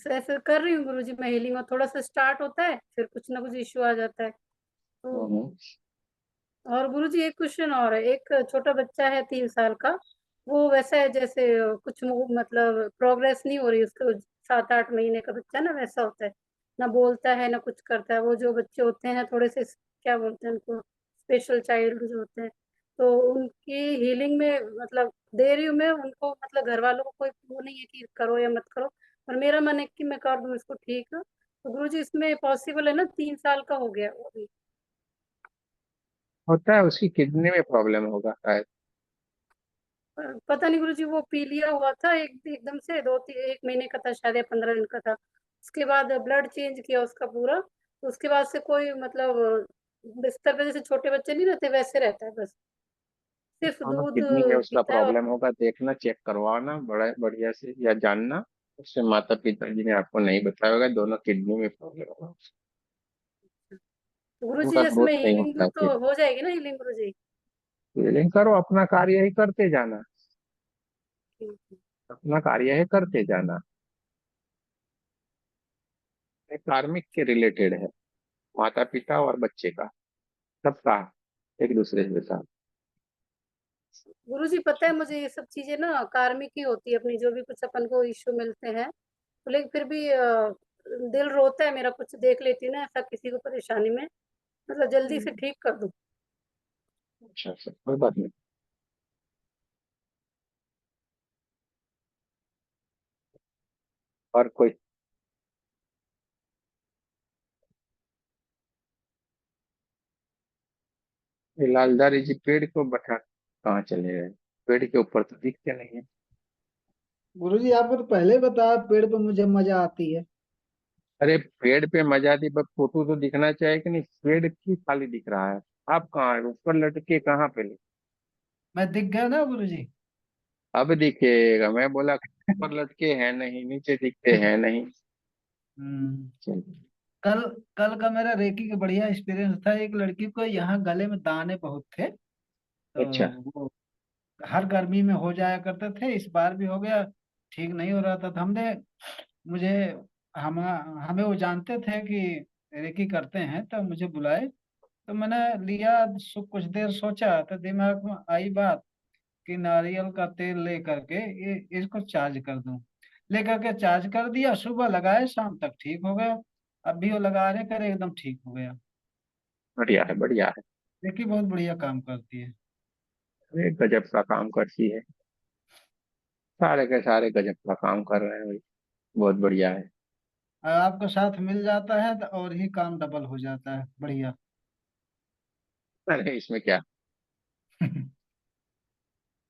ऐसे कर रही हूँ गुरुजी मैं हीलिंग, और थोड़ा सा स्टार्ट होता है फिर कुछ ना कुछ इश्यू आ जाता है तो। हम्म। और गुरुजी एक क्वेश्चन और है, एक छोटा बच्चा है 3 साल का, वो वैसा है जैसे कुछ मतलब प्रोग्रेस नहीं हो रही उसको, 7-8 महीने का बच्चा ना वैसा होता है, ना बोलता है ना कुछ करता है। वो जो बच्चे होते हैं थोड़े से, क्या बोलते हैं उनको, स्पेशल चाइल्ड जो होते हैं, तो उनकी हीलिंग में मतलब दे रही हूँ मैं उनको, मतलब घर वालों को कोई वो नहीं है कि करो या मत करो, पर मेरा मन है कि मैं कर दूँ इसको ठीक। तो गुरुजी इसमें पॉसिबल है ना? 3 साल का हो गया वो भी। होता है, उसकी किडनी में प्रॉब्लम होगा शायद। पता नहीं गुरुजी, वो पीलिया हुआ था एकदम से, 1 महीने का था शायद या 15 दिन का था। उसके बाद ब्लड चेंज किया उसका पूरा, तो उसके बाद से कोई मतलब बिस्तर पे जैसे छोटे बच्चे नहीं रहते वैसे रहता है, बस सिर्फ हाँ, दूध किडनी में उसका पीता है। और प्रॉब्लम होगा, देखना, चेक करवाना बड़ा बढ़िया से, या जानना उससे, माता पिता जी ने आपको नहीं बताया होगा, दोनों किडनी में प्रॉब्लम होगा। गुरुजी उनका जैसे ग्रोथ मैं नहीं हीलिंग होता दूँ है तो फिर। हो जाएगी ना हीलिंग गुरुजी? फीलिंग करो, अपना कार्य ही करते जाना, ठीक है। अपना कार्य ही करते जाना। ये कार्मिक के रिलेटेड है, माता पिता और बच्चे का, सबका एक दूसरे के साथ। गुरुजी पता है मुझे, ये सब चीजें ना कार्मिक ही होती है अपनी, जो भी कुछ अपन को इश्यू मिलते हैं तो, लेकिन फिर भी दिल रोता है मेरा, कुछ देख लेती हूँ ना ऐसा किसी को परेशानी में, मतलब जल्दी से ठीक कर दूं। अच्छा अच्छा, कोई बात नहीं। और कोई? ये लालधारी जी पेड़ को बैठा कहाँ चले गए? पेड़ के ऊपर तो दिखते नहीं है। गुरुजी आपको तो पहले ही बताया पेड़ पे मुझे मजा आती है। अरे पेड़ पे मजा दी, बस फोटो तो दिखना चाहिए कि नहीं, पेड़ की खाली दिख रहा है। आप कहाँ है, ऊपर लटके कहाँ पे? मैं दिख गया ना गुरुजी। अब दिखेगा, मैं बोला ऊपर लटके हैं नहीं, नीचे दिखते हैं नहीं। हम्म। चलिए। कल कल का मेरा रेकी का बढ़िया एक्सपीरियंस था। एक लड़की को यहाँ गले में दाने बहुत थे, तो अच्छा। वो हर गर्मी में हो जाया करते थे, इस बार भी हो गया। ठीक नहीं हो रहा था, तो हमने मुझे हम हमें वो जानते थे कि रेकी करते हैं, तो मुझे बुलाए। तो मैंने लिया, कुछ देर सोचा तो दिमाग में आई बात कि नारियल का तेल ले करके इसको चार्ज कर दूं। लेकर के चार्ज कर दिया, सुबह लगाए शाम तक ठीक हो गया। अब भी वो लगा रहे करे एकदम ठीक हो गया। बढ़िया है, बढ़िया है। देखिए बहुत बढ़िया काम करती है। अरे गजब का काम करती है, सारे के सारे गजब का काम कर रहे हैं भाई, बहुत बढ़िया है। और आपको साथ मिल जाता है तो और ही काम डबल हो जाता है, बढ़िया। अरे इसमें क्या,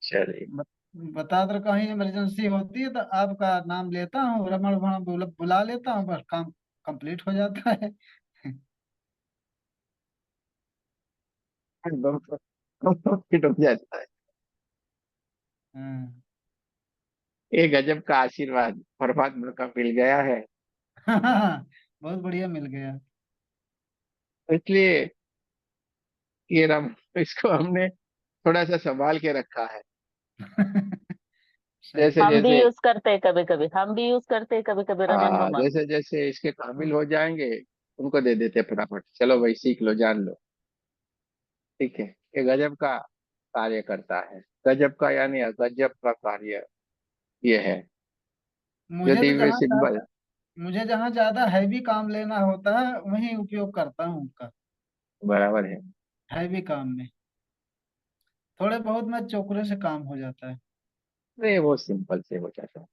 चलिए। ब- बता दो, कहीं इमरजेंसी होती है तो आपका नाम लेता हूँ, रमण भण बुला लेता हूँ, बस काम कंप्लीट हो जाता है। एकदम फिट हो जाता है। हाँ। ये गजब का आशीर्वाद परमात्मा का मिल गया है, बहुत बढ़िया मिल गया। इसलिए ये रम इसको हमने थोड़ा सा संभाल के रखा है। सही जैसे है। हम भी जैसे, यूज करते हैं कभी कभी, हम भी यूज करते हैं कभी कभी रमेन हाँ, मामा। जैसे जैसे इसके काबिल हो जाएंगे उनको दे देते फटाफट, चलो भाई सीख लो, जान लो। ठीक है, ये गजब का कार्य करता है, गजब का यानी गजब का कार्य ये है, जो मुझे तो दिव्य सिंबल। मुझे जहाँ ज्यादा हैवी काम लेना होता है वहीं उपयोग करता हूँ उनका। बराबर है। हैवी काम में थोड़े बहुत में चोकरे से काम हो जाता है। अरे वो सिंपल से हो जाता है।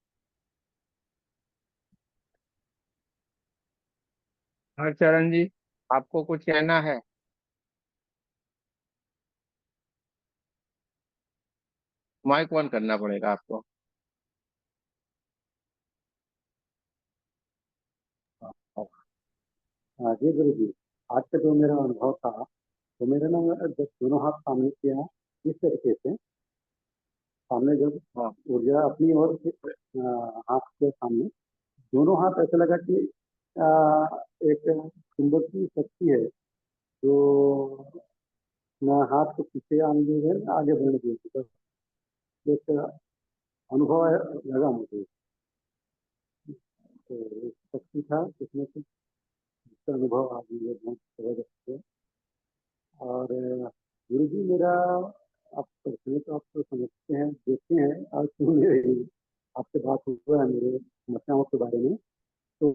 हाँ चरण जी, आपको कुछ कहना है? माइक ऑन करना पड़ेगा आपको। हाँ जी गुरु जी। आज का जो मेरा अनुभव था, तो मेरे ना जब दोनों हाथ सामने किया इस तरीके से, सामने जब हाँ। ऊर्जा अपनी ओर से, हाथ के सामने दोनों हाथ, ऐसा लगा कि एक चुंबक की शक्ति है जो न हाथ को पीछे आने दे रहे न आगे बढ़ने दे रही। बस एक अनुभव लगा मुझे। तो एक शक्ति था उसमें से, जिसका अनुभव आज मुझे बहुत जबरदस्त है। और गुरु जी मेरा, आप करते हैं तो आप तो समझते हैं, देखते हैं, आज सुन रहे हैं, आपसे बात हुआ है मेरे समस्याओं के बारे में। तो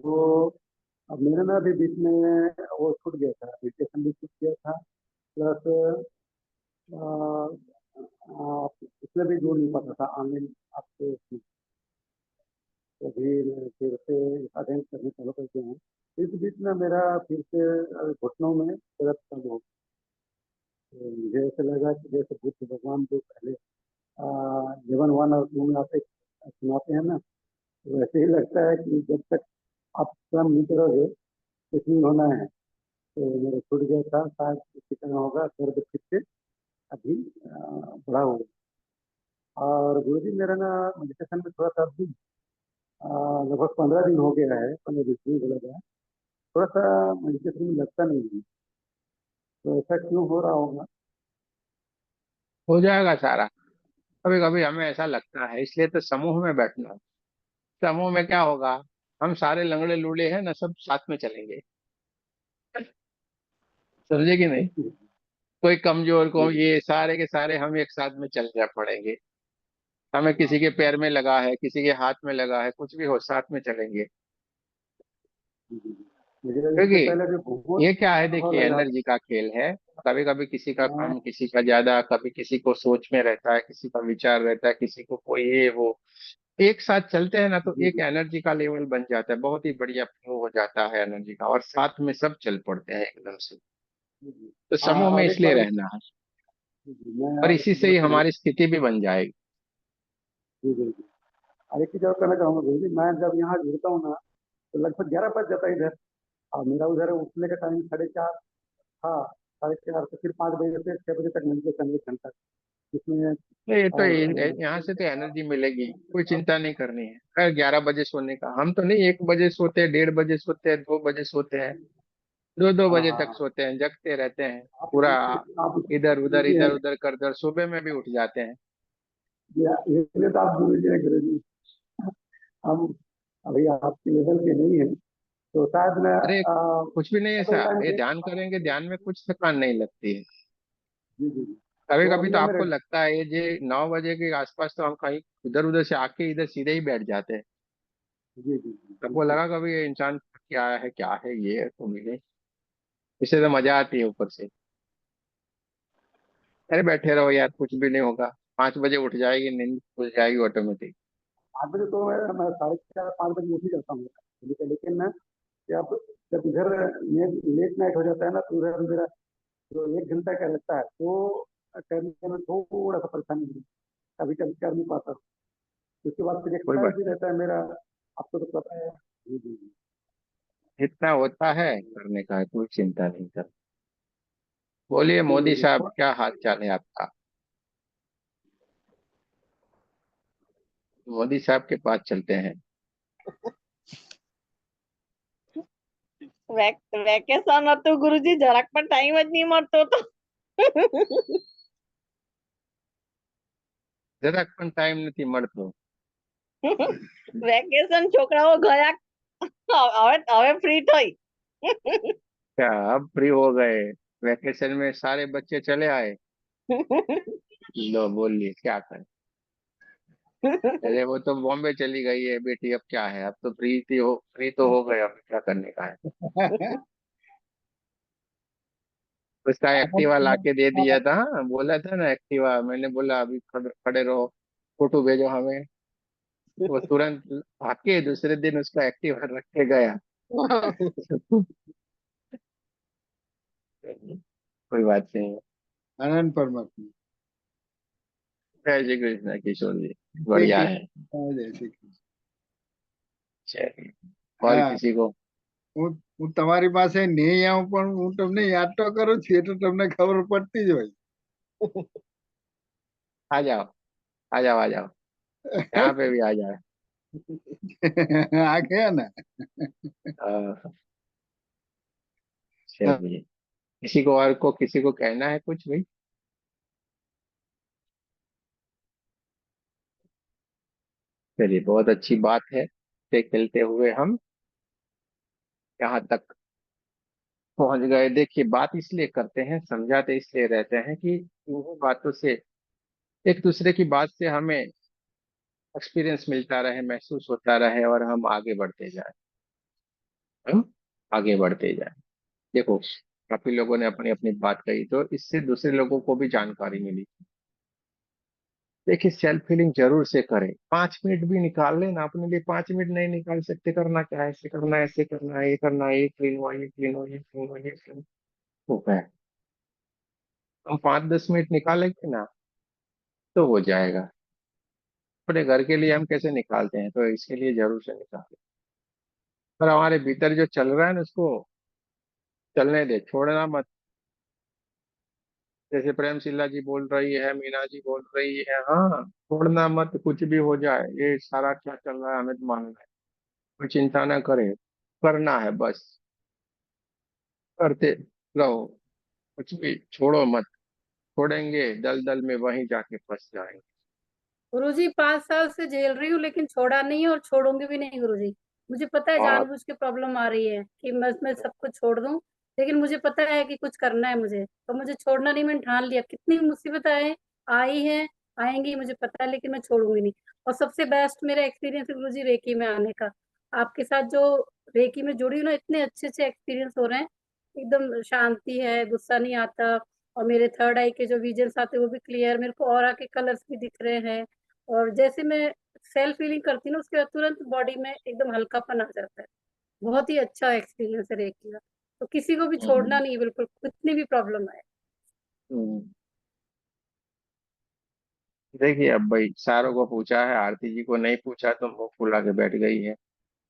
अब मेरा ना अभी बीच में वो छूट गया था, मेडिटेशन भी छूट गया था, प्लस उसमें भी जोड़ नहीं पाता था ऑनलाइन आपके उसमें। तो अभी मैं फिर से अध्ययन करने चालू कर दिया हूँ। इस बीच में मेरा फिर से घुटनों में दर्द कम हो। तो मुझे ऐसा लगा कि जैसे बुद्ध भगवान जो पहले जीवन वन और टू में आप एक सुनाते हैं ना, तो वैसे ही लगता है कि जब तक आप स्वयं नहीं करोगे कुछ नहीं होना है। तो मेरा छूट गया था, शायद इसी तरह होगा, दर्द फिर से अभी बढ़ा हुआ। और गुरु जी मेरा ना मेडिटेशन में थोड़ा सा अभी लगभग 15 दिन हो गया है, 15 दिन नहीं बोला जाए, थोड़ा सा मेडिटेशन में लगता नहीं है। तो ऐसा क्यों हो रहा होगा? हो जाएगा सारा। कभी कभी हमें ऐसा लगता है, इसलिए तो समूह में बैठना। समूह में क्या होगा, हम सारे लंगड़े लूले हैं ना, सब साथ में चलेंगे, समझे कि नहीं? कोई कमजोर को, ये सारे के सारे हम एक साथ में चलना पड़ेंगे। हमें किसी के पैर में लगा है, किसी के हाथ में लगा है, कुछ भी हो साथ में चलेंगे। मुझे इससे क्योंकि पहले भी बहुत ये क्या है, अनुभव देखिए लगा। एनर्जी का खेल है। कभी कभी किसी का हाँ, कम, किसी का ज्यादा, कभी किसी को सोच में रहता है, किसी का विचार रहता है, किसी को कोई ये वो, एक साथ चलते हैं ना तो जी एक जी एनर्जी का लेवल बन जाता है, बहुत ही बढ़िया फ्लो हो जाता है एनर्जी का, और साथ में सब चल पड़ते हैं एकदम से। जी जी। तो समूह में और एक इसलिए बार रहना है, जी जी, मैं और और एक इसी से चीज और ही कहना, हमारी स्थिति भी बन जाएगी। जी जी जी, और एक चीज और कहना चाहूंगा गुरु जी, मैं जब यहाँ जुड़ता हूँ ना तो लगभग 11 बज जाता है इधर। और मेरा उधर उठने का टाइम 4:30 था, 4:30 से फिर 5 बजे से 6 बजे तक मेडिटेशन 1 घंटा, जिसमें तो ये तो यहाँ से तो एनर्जी मिलेगी, कोई चिंता नहीं करनी है। खैर 11 बजे सोने का, हम तो नहीं, 1 बजे सोते हैं, 1:30 बजे सोते हैं, 2 बजे सोते हैं, 2-2 बजे तक हाँ, सोते हैं, जगते रहते हैं आप पूरा, आप इधर गुरु उधर कर कर सुबह में भी उठ जाते हैं। जी हैं, ये तो आप गुरु जी हैं गुरु जी। हम अभी आपके लेवल पे नहीं है, तो शायद मैं अरे कुछ भी नहीं कोई ऐसा, टाइम ये दे। ध्यान करेंगे, ध्यान में कुछ थकान नहीं लगती है। जी जी जी। कभी तो कभी अभी तो ये आपको मेरे। लगता है ये जो 9 बजे के आसपास तो हम कहीं इधर उधर से आके इधर सीधे ही बैठ जाते हैं। जी जी जी आपको बिल्कुल। लगा कभी ये इंसान क्या है ये तो मिले, इससे तो मजा आती है ऊपर से। अरे बैठे रहो यार, कुछ भी नहीं होगा। 5 बजे उठ जाएगी, नींद खुल जाएगी ऑटोमेटिक। 8 बजे तो मैं 4:30 5 बजे उठ ही जाता हूँ। लेकिन ना कि अब जब इधर लेट नाइट हो जाता है ना, तो उधर मेरा जो 1 घंटा का रहता है तो करने में थोड़ा सा परेशानी हुई, कभी कभी कर नहीं पाता। उसके बाद फिर कोई एक्सरसाइज बात भी नहीं, रहता है मेरा, आपको तो पता है। जी जी जी। इतना होता है करने का, कोई चिंता नहीं कर। बोलिए मोदी तो साहब, क्या हाल चाल है आपका? मोदी साहब के पास चलते हैं। વેકેશન હતું ગુરુજી, જરાક પણ ટાઈમ જ નહીં મળતો તો. જરાક પણ ટાઈમ નથી મળતો। વેકેશન છોકરાઓ ગયા, હવે હવે ફ્રી થઈ. क्या अब फ्री हो गए? वैकेशन में सारे बच्चे चले आए। लो बोलिए क्या करें। अरे वो तो बॉम्बे चली गई है बेटी, अब क्या है, अब तो फ्री तो हो गए, अब क्या करने का है। उसका एक्टिवा लाके दे दिया था, हाँ, बोला था ना एक्टिवा, मैंने बोला अभी खड़े खड़े रहो, फोटो भेजो हमें। वो तुरंत आके दूसरे दिन उसका एक्टिवा रख के गया। कोई बात नहीं। आनंद परमात्मा। जय श्री कृष्ण किशोर जी, जय बढ़िया है। कृष्ण, जय श्री कृष्ण। चलिए, और હા, किसी को? હું તમારી પાસે નહીં આવું પણ હું તમને યાદ તો કરું છું, એ તો તમને ખબર પડતી જ હોય। आ जाओ, आ जाओ, आ जाओ, यहाँ पे भी आ जाओ। आ गया ना। चलिए, किसी को कहना है कुछ भी? चलिए, बहुत अच्छी बात है। से खेलते हुए हम यहाँ तक पहुंच गए। देखिए, बात इसलिए करते हैं, समझाते इसलिए रहते हैं कि इन्हीं बातों से, एक दूसरे की बात से हमें एक्सपीरियंस मिलता रहे, महसूस होता रहे, और हम आगे बढ़ते जाए। हम आगे बढ़ते जाए। देखो, काफी लोगों ने अपनी अपनी बात कही, तो इससे दूसरे लोगों को भी जानकारी मिली। देखिए, सेल्फ हीलिंग जरूर से करें, 5 मिनट भी निकाल लेना अपने लिए। 5 मिनट नहीं निकाल सकते, करना क्या है, ऐसे करना है, ऐसे करना है, ये करना है, ये क्लीन हुआ, ये क्लीन हुआ, ये क्लीन हुआ, ये क्लीन होता है। हम 5-10 मिनट निकालेंगे ना, तो हो जाएगा। अपने घर के लिए हम कैसे निकालते हैं, तो इसके लिए जरूर से निकालें। पर हमारे भीतर जो चल रहा है ना, उसको चलने दे, छोड़ना मत। जैसे प्रेमशिला जी बोल रही है, मीना जी बोल रही है, हाँ, छोड़ना मत, कुछ भी हो जाए, ये सारा क्या चल रहा है हमें तो मालूम है। कोई चिंता ना करे, करना है बस, करते रहो, कुछ भी छोड़ो मत। छोड़ेंगे दल दल में वहीं जाके फंस जाएंगे। गुरुजी 5 साल से झेल रही हूँ, लेकिन छोड़ा नहीं है और छोड़ूंगी भी नहीं गुरुजी। मुझे पता है बहुत जानबूझ के प्रॉब्लम आ रही है कि मैं सब कुछ छोड़ दूं, लेकिन मुझे पता है कि कुछ करना है मुझे, तो मुझे छोड़ना नहीं। मैंने ठान लिया, कितनी मुसीबत आई है, आएंगी, मुझे पता है, लेकिन मैं छोड़ूंगी नहीं। और सबसे बेस्ट मेरा एक्सपीरियंस है गुरुजी रेकी में आने का। आपके साथ जो रेकी में जुड़ी हूँ ना, इतने अच्छे अच्छे एक्सपीरियंस हो रहे हैं। एकदम शांति है, गुस्सा नहीं आता, और मेरे थर्ड आई के जो विजन्स आते हैं वो भी क्लियर, मेरे को ऑरा के कलर्स भी दिख रहे हैं। और जैसे मैं सेल्फ फीलिंग करती हूँ ना, उसके बाद तुरंत बॉडी में एकदम हल्कापन आ जाता है। बहुत ही अच्छा एक्सपीरियंस है रेकी का। तो किसी को भी छोड़ना हम्म, नहीं, बिल्कुल, कितनी भी प्रॉब्लम आए। हम्म। देखिए, अब भाई सारों को पूछा है, आरती जी को नहीं पूछा तो मुंह फुला के बैठ गई है।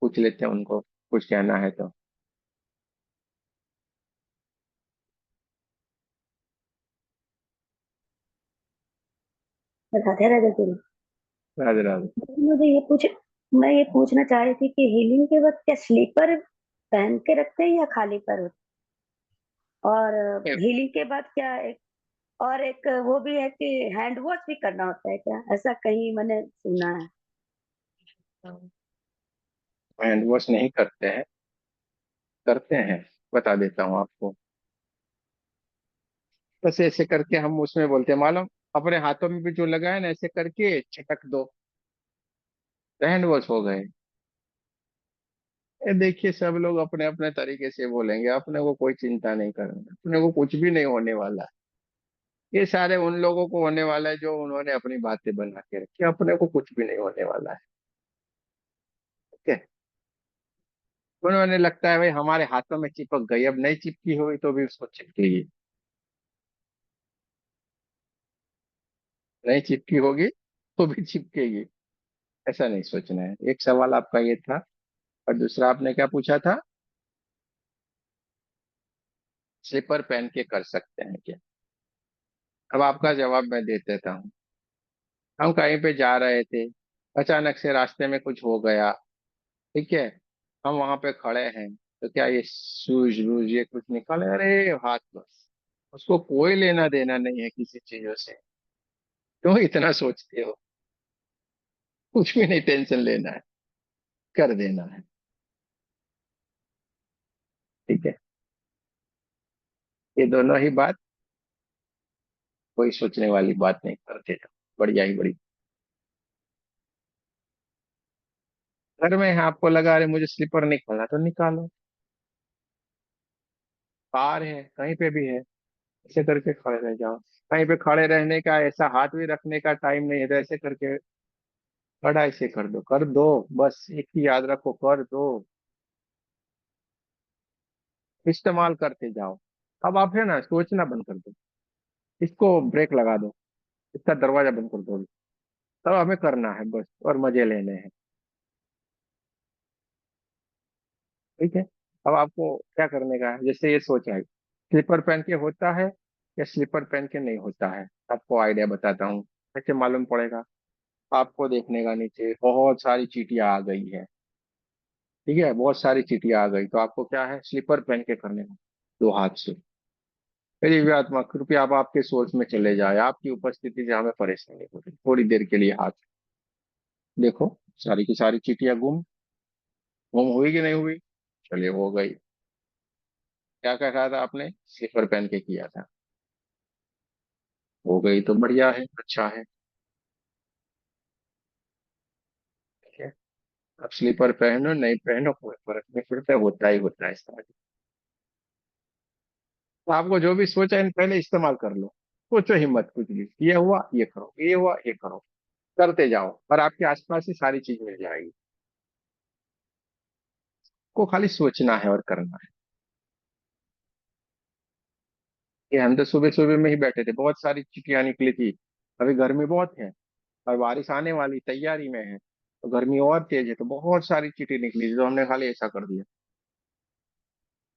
पूछ लेते हैं उनको, कुछ कहना है तो। राधे राधे गुरु। राधे राधे। मुझे मैं ये पूछना चाह रही थी कि हीलिंग के वक्त क्या स्लीपर पहन के रखते हैं या खाली पर होते हैं? और हीलिंग के बाद क्या एक वो भी है कि हैंड वॉश भी करना होता है क्या? ऐसा कहीं मैंने सुना है। हैंड वॉश नहीं करते हैं, करते हैं, बता देता हूँ आपको। बस ऐसे करके हम उसमें बोलते हैं, मालूम, अपने हाथों में भी जो लगाए ना, ऐसे करके छटक दो, हैंड वॉश हो गए। ये देखिए, सब लोग अपने अपने तरीके से बोलेंगे, अपने को कोई चिंता नहीं करना, अपने को कुछ भी नहीं होने वाला। ये सारे उन लोगों को होने वाला है जो उन्होंने अपनी बातें बना के रखी, अपने को कुछ भी नहीं होने वाला है। ठीक है, उन्होंने लगता है भाई हमारे हाथों में चिपक गई, अब नहीं चिपकी हुई तो भी उसको चिपकेगी, नहीं चिपकी होगी तो भी चिपकेगी। ऐसा नहीं सोचना है। एक सवाल आपका ये था, और दूसरा आपने क्या पूछा था? स्लीपर पहन के कर सकते हैं क्या? अब आपका जवाब मैं दे देता हूँ। हम कहीं पे जा रहे थे, अचानक से रास्ते में कुछ हो गया, ठीक है, हम वहां पे खड़े हैं, तो क्या ये शूज वूज ये कुछ निकाले, अरे हाथ बस, उसको कोई लेना देना नहीं है किसी चीजों से। क्यों इतना सोचते हो? कुछ भी नहीं टेंशन लेना है, कर देना है। ठीक है, ये दोनों ही बात, कोई सोचने वाली बात नहीं, करते जाओ, बढ़िया ही बड़ी। घर में है, आपको लगा रहे मुझे स्लीपर निकालना, तो निकालो। कार है, कहीं पे भी है, ऐसे करके खड़े रह जाओ। कहीं पे खड़े रहने का, ऐसा हाथ भी रखने का टाइम नहीं है, तो ऐसे करके खड़ा ऐसे कर दो, कर दो। बस एक ही याद रखो, कर दो, इस्तेमाल करते जाओ। अब आप है ना, सोचना बंद कर दो, इसको ब्रेक लगा दो, इसका दरवाजा बंद कर दो। तब हमें करना है बस, और मजे लेने हैं। ठीक है, अब आपको क्या करने का है, जैसे ये सोचा है, स्लीपर पहन के होता है या स्लीपर पहन के नहीं होता है, आपको आइडिया बताता हूँ कैसे मालूम पड़ेगा। आपको देखने का नीचे बहुत सारी चींटियां आ गई है, ठीक है, बहुत सारी चींटियां आ गई, तो आपको क्या है, स्लीपर पहन के करने का, दो हाथ से। मेरी भी आत्मा, कृपया आप आपके सोच में चले जाए, आपकी उपस्थिति से हमें परेशानी हो रही, थोड़ी देर के लिए हाथ देखो, सारी की सारी चींटियां गुम, गुम हुई कि नहीं हुई? चलिए, हो गई। क्या क्या कहा था आपने? स्लीपर पहन के किया था, हो गई तो बढ़िया है, अच्छा है। ठीक है, अब स्लीपर पहनो नहीं पहनो कोई फर्क नहीं पड़ता, होता ही होता है इस्तेमाल। तो आपको जो भी सोचा है पहले इस्तेमाल कर लो, सोचो ही मत कुछ भी, ये हुआ ये करो, ये हुआ ये करो, करते जाओ, और आपके आसपास ही सारी चीज मिल जाएगी। को खाली सोचना है और करना है। ये हम तो सुबह सुबह में ही बैठे थे, बहुत सारी चिट्ठियां निकली थी। अभी गर्मी बहुत है, और बारिश आने वाली तैयारी में है, तो गर्मी और तेज है, तो बहुत सारी चिट्ठी निकली थी, तो हमने खाली ऐसा कर दिया,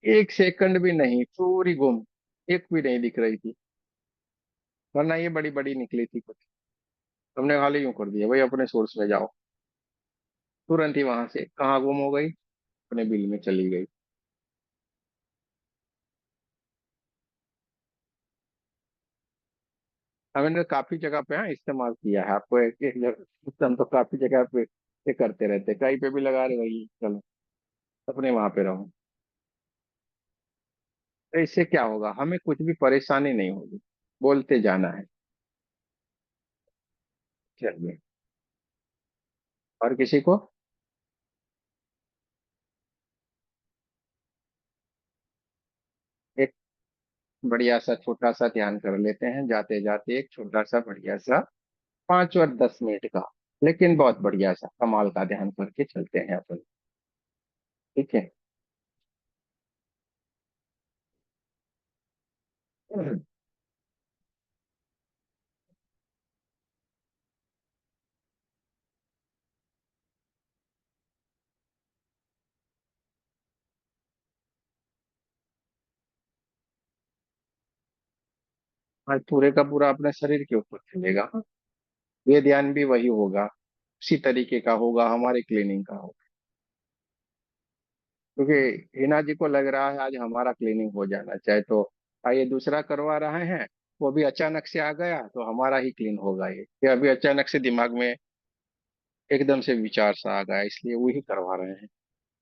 एक सेकंड भी नहीं, पूरी गुम, एक भी नहीं दिख रही थी, वरना ये बड़ी बड़ी निकली थी कुछ। हमने खाली यूं कर दिया, भाई अपने सोर्स में जाओ, तुरंत ही वहां से कहाँ गुम हो गई, अपने बिल में चली गई। हमने काफी जगह पे हाँ इस्तेमाल किया है, आपको एक एक जगह, हम तो काफी जगह पे ये करते रहते, कहीं पे भी लगा रहे वही, चलो अपने वहां पे रहो। तो इससे क्या होगा, हमें कुछ भी परेशानी नहीं होगी, बोलते जाना है। चलिए, और किसी को? एक बढ़िया सा छोटा सा ध्यान कर लेते हैं, जाते जाते एक छोटा सा बढ़िया सा 5 और 10 मिनट का, लेकिन बहुत बढ़िया सा कमाल का ध्यान करके चलते हैं अपन। ठीक है, आज पूरे का पूरा अपने शरीर के ऊपर चलेगा, ये ध्यान भी वही होगा, उसी तरीके का होगा, हमारे क्लीनिंग का होगा। क्योंकि हिना जी को लग रहा है आज हमारा क्लीनिंग हो जाना चाहिए, तो ये दूसरा करवा रहे हैं, वो भी अचानक से आ गया, तो हमारा ही क्लीन होगा ये अभी अचानक से दिमाग में एकदम से विचार सा आ गया, इसलिए वही करवा रहे हैं।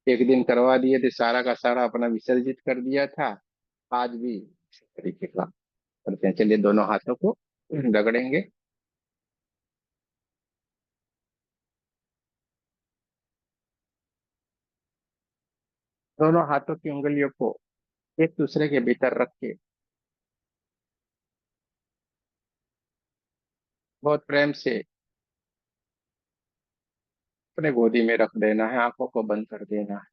एक दिन करवा दिए थे, सारा का सारा अपना विसर्जित कर दिया था। आज भी इसी तरीके का करते हैं। चलिए दोनों हाथों को रगड़ेंगे। दोनों हाथों की उंगलियों को एक दूसरे के भीतर रख के बहुत प्रेम से अपने गोदी में रख देना है, आंखों को बंद कर देना है।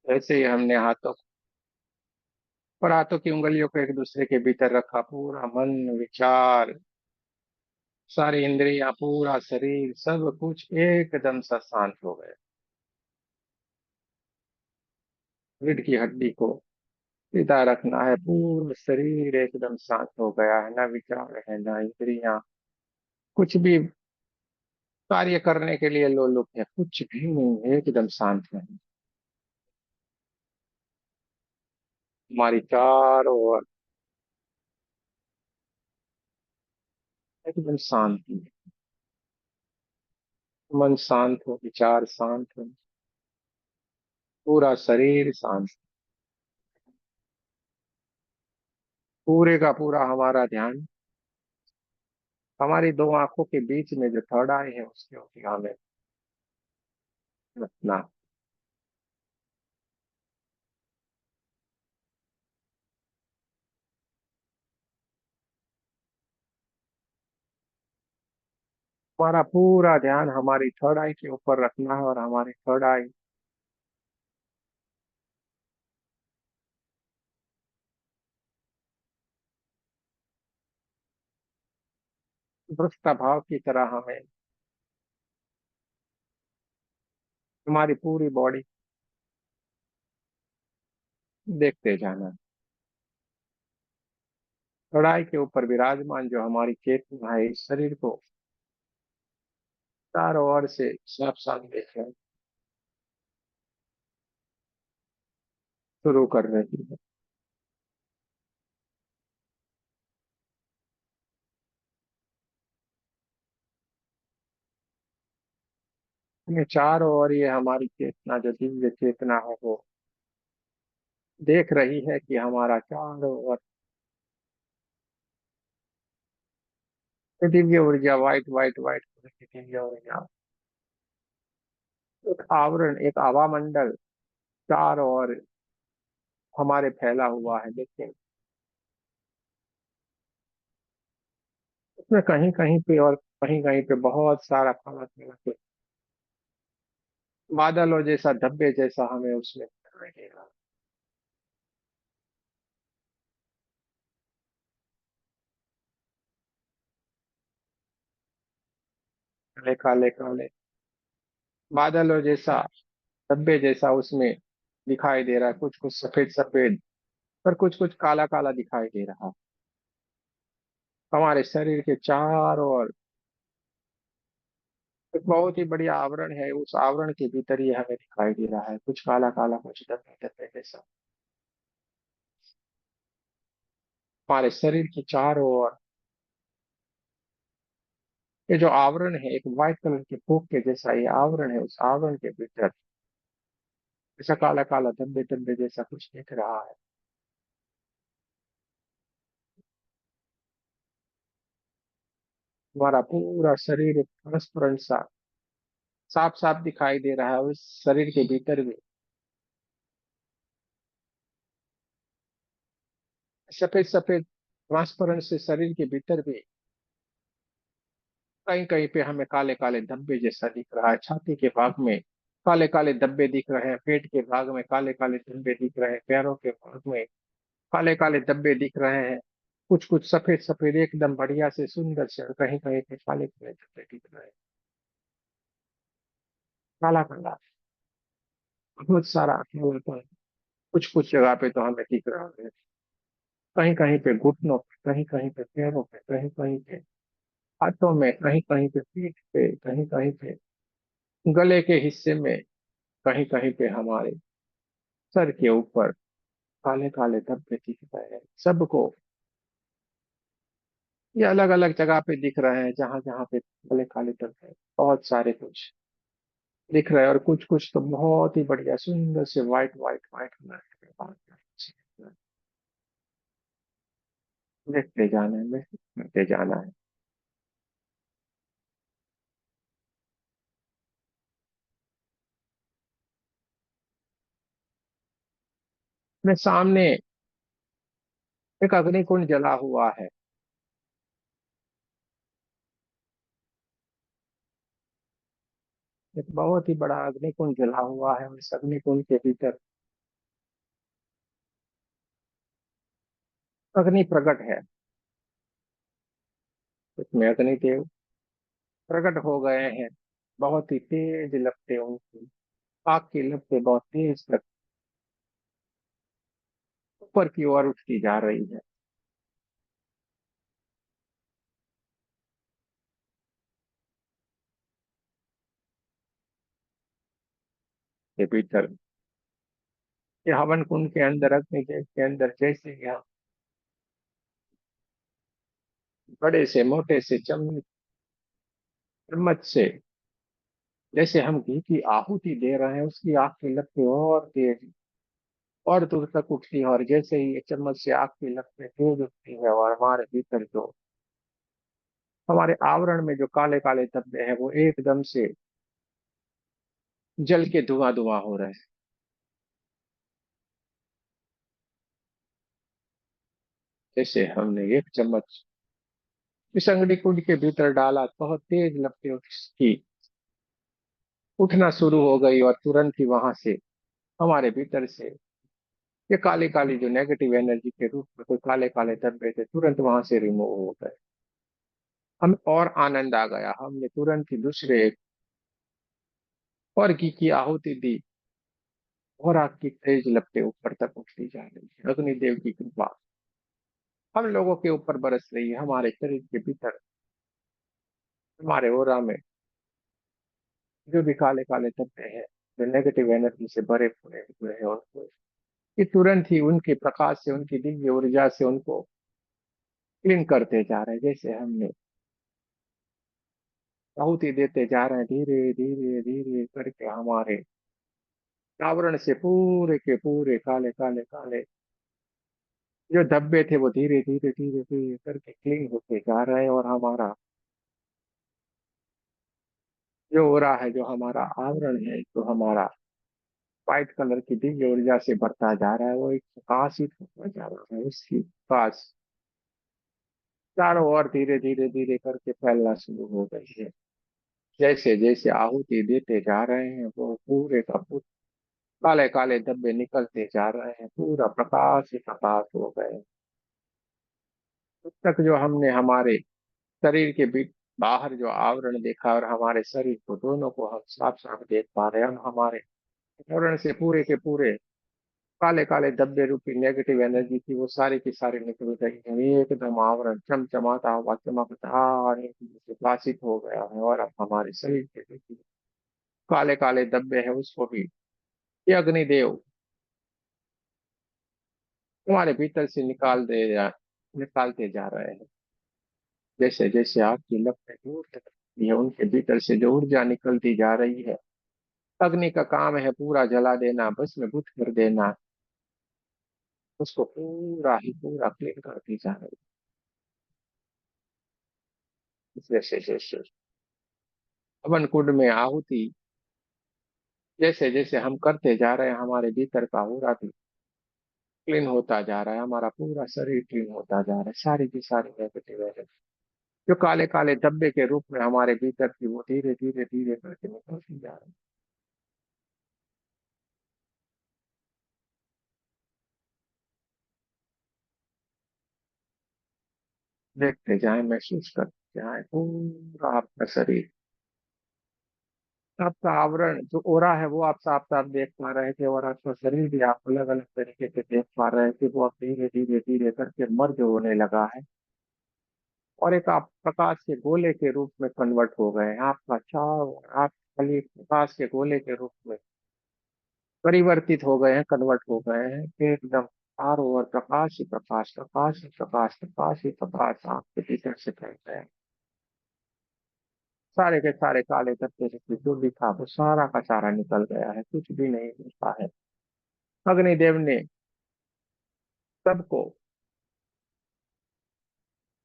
ऐसे ही हमने हाथों और हाथों की उंगलियों को एक दूसरे के भीतर रखा, पूरा मन विचार सारी इंद्रियां पूरा शरीर सब कुछ एकदम सा शांत हो गया। रीढ़ की हड्डी को सीधा रखना है, पूरा शरीर एकदम शांत हो गया है, ना विचार है ना इंद्रियां कुछ भी कार्य करने के लिए लोलुप है, कुछ भी नहीं है, एकदम शांत है। हमारी चारों ओर एकदम शांति है। मन शांत हो, विचार शांत हो, पूरा शरीर शांत। पूरे का पूरा हमारा ध्यान हमारी दो आंखों के बीच में जो थर्ड आई है उसके ऊपर हमें रखना। हमारा पूरा ध्यान हमारी थर्ड आई के ऊपर रखना है और हमारी थर्ड आई दृष्टा भाव की तरह हमें हमारी पूरी बॉडी देखते जाना है। थर्ड आई के ऊपर विराजमान जो हमारी चेतना है, इस शरीर को चारों ओर से साफ साफ देखना शुरू कर रही है। हमें चारों ओर ये हमारी चेतना जो दिव्य चेतना है वो देख रही है कि हमारा चारों ओर ये दिव्य ऊर्जा वाइट वाइट वाइट कलर की दिव्य ऊर्जा, एक आवरण, एक आभा मंडल चारों ओर हमारे फैला हुआ है, लेकिन उसमें कहीं कहीं पे और कहीं कहीं पे बहुत सारा काला काला कुछ बादलों जैसा, धब्बे जैसा हमें उसमें दिखाई दे रहा है। काले काले काले बादलों जैसा, धब्बे जैसा उसमें दिखाई दे रहा है, कुछ कुछ सफेद सफेद पर कुछ कुछ काला काला दिखाई दे रहा है। हमारे शरीर के चारों ओर एक बहुत ही बढ़िया आवरण है, उस आवरण के भीतर ही हमें दिखाई दे रहा है कुछ काला काला, कुछ धब्बे धब्बे जैसा। हमारे शरीर के चारों ओर ये जो आवरण है, एक व्हाइट कलर के फूक के जैसा ये आवरण है, उस आवरण के भीतर ऐसा काला काला धब्बे धब्बे जैसा कुछ दिख रहा है। हमारा पूरा शरीर एक ट्रांसपेरेंट सा साफ साफ दिखाई दे रहा है, उस शरीर के भीतर भी सफेद सफेद ट्रांसपेरेंट से शरीर के भीतर भी कहीं कहीं पे हमें काले काले धब्बे जैसा दिख रहा है। छाती के भाग में काले काले धब्बे दिख रहे हैं, पेट के भाग में काले काले धब्बे दिख रहे हैं, पैरों के भाग में काले काले धब्बे दिख रहे हैं, कुछ कुछ सफेद सफेद एकदम बढ़िया से सुंदर से, और कहीं कहीं पे काले काले धब्बे दिख रहे हैं, काला काला बहुत सारा कालापन कुछ कुछ जगह पे तो हमें दिख रहा है। कहीं कहीं पे घुटनों पे, कहीं कहीं पे पैरों पे, कहीं कहीं पे हाथों में, कहीं कहीं पे पीठ पे, कहीं कहीं पे गले के हिस्से में, कहीं कहीं पे हमारे सर के ऊपर काले काले धब्बे दिख रहे हैं। सबको ये अलग अलग जगह पे दिख रहे हैं, जहां जहां पे काले काले धब्बे हैं, बहुत सारे कुछ दिख रहे हैं। और कुछ कुछ तो बहुत ही बढ़िया सुंदर से वाइट वाइट वाइट देखते जाना है, देखते जाना है। मेरे सामने एक अग्निकुंड जला हुआ है। एक बहुत ही बड़ा अग्निकुंड जला हुआ है, और इस अग्निकुंड के भीतर अग्नि प्रकट है। इसमें अग्निदेव प्रकट हो गए हैं। बहुत ही तेज लपटें उनकी, आग की लपटें बहुत तेज तक ऊपर की ओर उठती जा रही है। के भीतर, ये हवन कुंड के अंदर, अग्निदेव के अंदर, जैसे यहाँ बड़े से मोटे से चम्मच से जैसे हम घी की आहुति दे रहे हैं, उसकी आग की लपटें और तेज और दूर तक उठती है। और जैसे ही ये चम्मच से आग की लपटें तेज उठती है, और हमारे भीतर जो हमारे आवरण में जो काले काले धब्बे हैं, वो एकदम से जल के धुआं धुआं हो रहे हैं। जैसे हमने एक चम्मच इस अंगड़ी कुंड के भीतर डाला, बहुत तेज लपटें उसकी उठना शुरू हो गई, और तुरंत ही वहां से हमारे भीतर से ये काली काली जो नेगेटिव एनर्जी के रूप में कोई काले काले धब्बे थे, तुरंत वहां से रिमूव हो गए। हमें और आनंद आ गया। हमने तुरंत ही दूसरे एक और घी की आहुति दी, और आग की तेज लपटें ऊपर तक उठती जा रही है। अग्निदेव की कृपा हम लोगों के ऊपर बरस रही है। हमारे शरीर के भीतर, हमारे ओरा में जो भी काले काले धब्बे हैं, जो नेगेटिव एनर्जी से भरे पूरे हुए हैं, उनको ये तुरंत ही उनके प्रकाश से, उनकी दिव्य ऊर्जा से उनको क्लीन करते जा रहे हैं। जैसे हमने आहुति देते जा रहे हैं, धीरे धीरे धीरे करके हमारे आवरण से पूरे के पूरे काले काले काले जो धब्बे थे, वो धीरे धीरे धीरे धीरे करके क्लीन होते जा रहे हैं। और हमारा जो ओरा है, जो हमारा आवरण है, जो हमारा व्हाइट कलर की दिव्य ऊर्जा से भरता जा रहा है, वो एक प्रकाशित होता जा रहा है। उसकी प्रकाश चारों ओर धीरे धीरे धीरे करके फैलना शुरू हो गई है। जैसे जैसे आहुति देते जा रहे हैं, वो पूरे का पूरे काले काले धब्बे निकलते जा रहे हैं, पूरा प्रकाश ही प्रकाश हो गए। तब तक जो हमने हमारे शरीर के बीच बाहर जो आवरण देखा, और हमारे शरीर को, दोनों को हम साफ साफ देख पा रहे हैं। हम हमारे आवरण से पूरे के पूरे काले काले धब्बे रूपी नेगेटिव एनर्जी थी, वो सारी की सारी निकल गई है। एकदम आवरण चमचमाता हुआ, चमकदार प्रकाशित हो गया है। और अब हमारे शरीर के जो काले काले धब्बे हैं, उसको भी ये अग्निदेव हमारे भीतर से निकालते जा रहे हैं। जैसे जैसे आग की लपटें दूर तक है, उनके भीतर से जो ऊर्जा निकलती जा रही है, अग्नि का काम है पूरा जला देना, भस्मीभूत कर देना। उसको पूरा ही पूरा क्लीन करती जा रही है। जैसे जैसे हवन कुंड में आहुति जैसे जैसे हम करते जा रहे हैं, हमारे भीतर का हो भी क्लीन होता जा रहा है। हमारा पूरा शरीर क्लीन होता जा रहा है। सारी की सारी नेगेटिव एनर्जी जो काले काले धब्बे के रूप में हमारे भीतर थी, वो धीरे धीरे धीरे करके निकलती जा रही है। देखते जाए, महसूस करते जाए पूरा आपका शरीर, आपका आवरण जो ओरा है, वो आप साफ साफ देख पा रहे थे। और आपका शरीर भी आप अलग अलग तरीके से देख पा रहे थे। वो अब धीरे धीरे धीरे करके मर्ज होने लगा है, और एक आप प्रकाश के गोले के रूप में कन्वर्ट हो गए हैं। आपका चाव, आप खाली प्रकाश के गोले के रूप में परिवर्तित हो गए हैं, कन्वर्ट हो गए हैं एकदम। चारों ओर प्रकाश ही प्रकाश, प्रकाश ही प्रकाश, प्रकाश ही प्रकाश आपके भीतर से फैल गया। सारे के सारे काले धब्बे से जो भी था वो सारा का सारा निकल गया है, कुछ भी नहीं बचा है। अग्निदेव ने सबको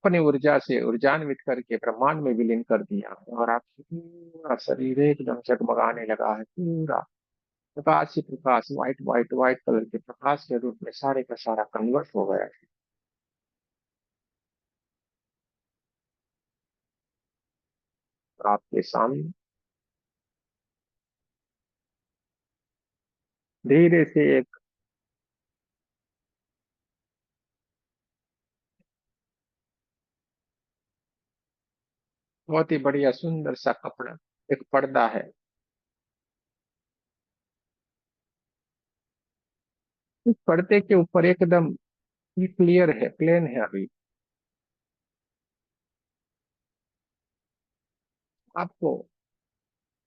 अपनी ऊर्जा से ऊर्जान्वित करके ब्रह्मांड में विलीन कर दिया और आपका पूरा शरीर एकदम जगमगाने लगा है। पूरा प्रकाश ही प्रकाश, व्हाइट व्हाइट व्हाइट कलर के प्रकाश के रूप में सारे का सारा कन्वर्ट हो गया है। आपके सामने धीरे से एक बहुत ही बढ़िया सुंदर सा कपड़ा, एक पर्दा है। इस पर्दे के ऊपर एकदम क्लियर है, प्लेन है। अभी आपको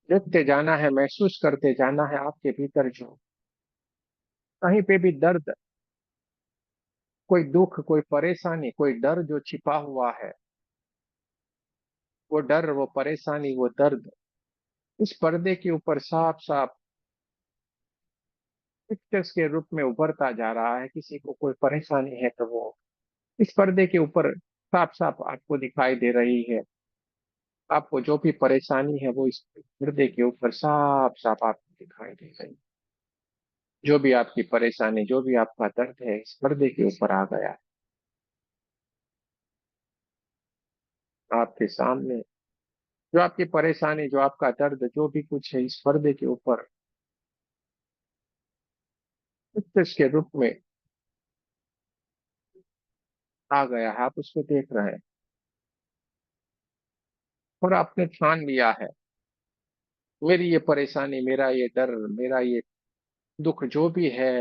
देखते जाना है, महसूस करते जाना है आपके भीतर जो कहीं पे भी दर्द, कोई दुख, कोई परेशानी, कोई डर जो छिपा हुआ है, वो डर, वो परेशानी, वो दर्द इस पर्दे के ऊपर साफ साफ पिक्चर्स के रूप में उभरता जा रहा है। किसी को कोई परेशानी है तो वो इस पर्दे के ऊपर साफ साफ आपको दिखाई दे रही है। आपको जो भी परेशानी है वो इस पर्दे के ऊपर साफ साफ आपको दिखाई दे रही है। जो भी आपकी परेशानी, जो भी आपका दर्द है इस पर्दे के ऊपर आ गया है। आपके सामने जो आपकी परेशानी, जो आपका दर्द, जो भी कुछ है इस पर्दे के ऊपर पिक्चर्स के रूप में आ गया है। आप उसको देख रहे हैं और आपने ठान लिया है, मेरी ये परेशानी, मेरा ये डर, मेरा ये दुख जो भी है,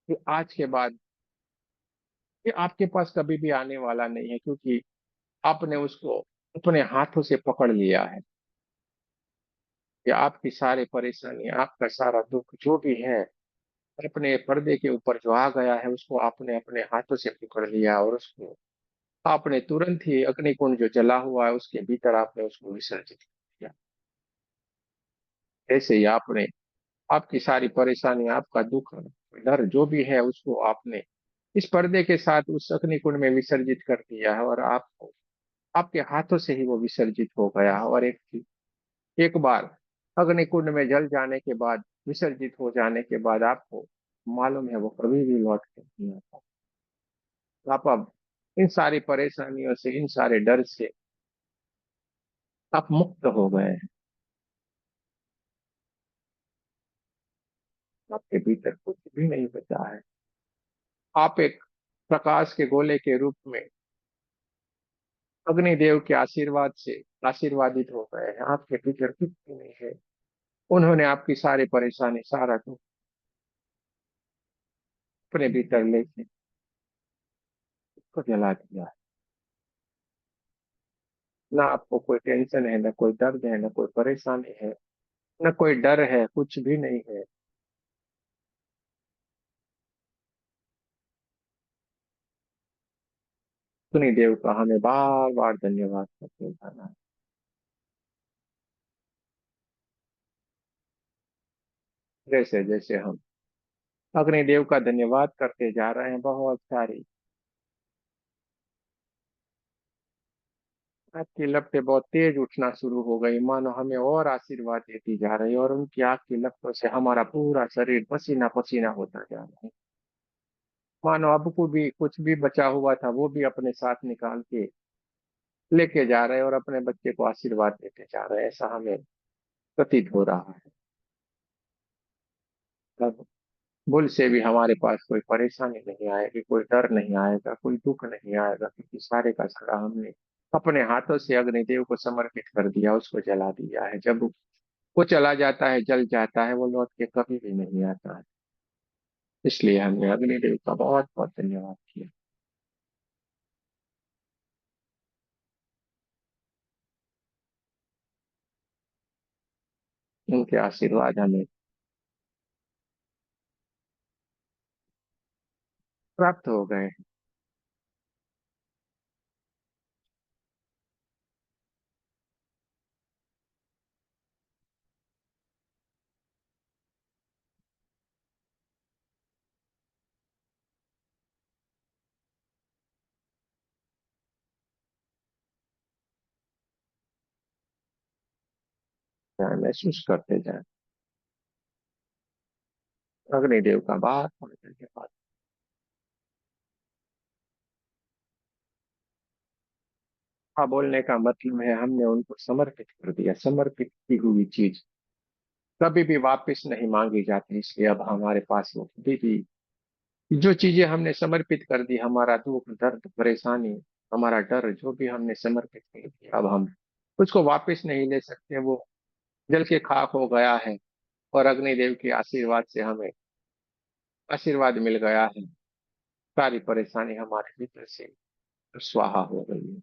ये आज के बाद ये आपके पास कभी भी आने वाला नहीं है, क्योंकि आपने उसको अपने हाथों से पकड़ लिया है। कि आपकी सारी परेशानी, आपका सारा दुख जो भी है अपने पर्दे के ऊपर जो आ गया है उसको आपने अपने हाथों से पकड़ लिया और उसको आपने तुरंत ही अग्निकुंड जो जला हुआ है उसके भीतर आपने उसको विसर्जित किया। ऐसे ही आपने आपकी सारी परेशानी, आपका दुख, डर जो भी है उसको आपने इस पर्दे के साथ उस अग्निकुंड में विसर्जित कर दिया है और आपको आपके हाथों से ही वो विसर्जित हो गया है। और एक बार अग्निकुंड में जल जाने के बाद, विसर्जित हो जाने के बाद आपको मालूम है वो कभी भी लौट के नहीं आता। आप अब इन सारी परेशानियों से, इन सारे डर से आप मुक्त हो गए हैं। आपके भीतर कुछ भी नहीं बचा है। आप एक प्रकाश के गोले के रूप में अग्निदेव के आशीर्वाद से आशीर्वादित हो गए हैं। आपके भीतर कुछ भी नहीं है। उन्होंने आपकी सारी परेशानी, सारा दुख अपने भीतर लेके उसको जला दिया है। ना आपको कोई टेंशन है, ना कोई दर्द है, ना कोई परेशानी है, ना कोई डर है, कुछ भी नहीं है। अग्निदेव का हमें बार बार धन्यवाद करते जाना है। जैसे जैसे हम अग्निदेव का धन्यवाद करते जा रहे हैं, बहुत सारी आग की लपटें बहुत तेज उठना शुरू हो गई, मानो हमें और आशीर्वाद देती जा रही है और उनकी आग की लपटों से हमारा पूरा शरीर पसीना पसीना होता जा रहा है। मानो अब को भी कुछ भी बचा हुआ था वो भी अपने साथ निकाल के लेके जा रहे हैं और अपने बच्चे को आशीर्वाद देते जा रहे हैं, ऐसा हमें प्रतीत हो रहा है। अब भूल से भी हमारे पास कोई परेशानी नहीं आएगी, कोई डर नहीं आएगा, कोई दुख नहीं आएगा, क्योंकि सारे का सारा हमने अपने हाथों से अग्निदेव को समर्पित कर दिया, उसको जला दिया है। जब वो चला जाता है, जल जाता है, वो लौट के कभी भी नहीं आता है। इसलिए हमने अग्निदेव का बहुत बहुत धन्यवाद किया। उनके आशीर्वाद हमें प्राप्त हो गए। महसूस करते जाए। अग्निदेव का बहुत बहुत धन्यवाद। हाँ, बोलने का मतलब है हमने उनको समर्पित कर दिया। समर्पित की हुई चीज कभी भी वापस नहीं मांगी जाती, इसलिए अब हमारे पास वो कभी भी जो चीजें हमने समर्पित कर दी, हमारा दुख दर्द परेशानी, हमारा डर, जो भी हमने समर्पित कर दिया, अब हम उसको वापस नहीं ले सकते। वो जल के खाक हो गया है और अग्निदेव के आशीर्वाद से हमें आशीर्वाद मिल गया है। सारी परेशानी हमारे भीतर से स्वाहा हो गई है।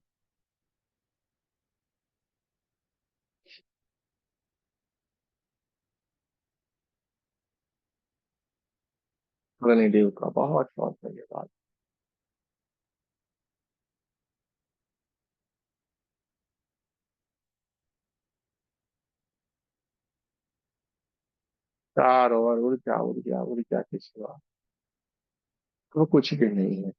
अग्निदेव का बहुत बहुत धन्यवाद। चारों ओर ऊर्जा ऊर्जा ऊर्जा के सिवा वो कुछ भी नहीं है।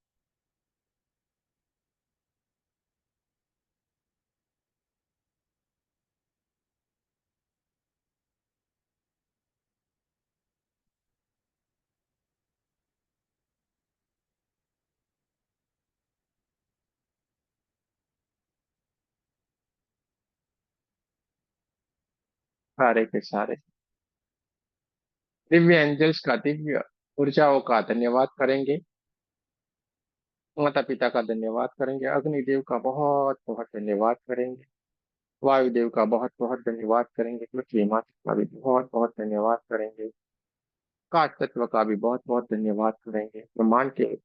सारे के सारे दिव्य एंजल्स का, दिव्य ऊर्जाओं का धन्यवाद करेंगे। माता पिता का धन्यवाद करेंगे। अग्निदेव का बहुत बहुत धन्यवाद करेंगे। वायुदेव का बहुत बहुत धन्यवाद करेंगे। पृथ्वी माता का भी बहुत बहुत धन्यवाद करेंगे। काश तत्व का भी बहुत बहुत धन्यवाद करेंगे। ब्रह्मांड के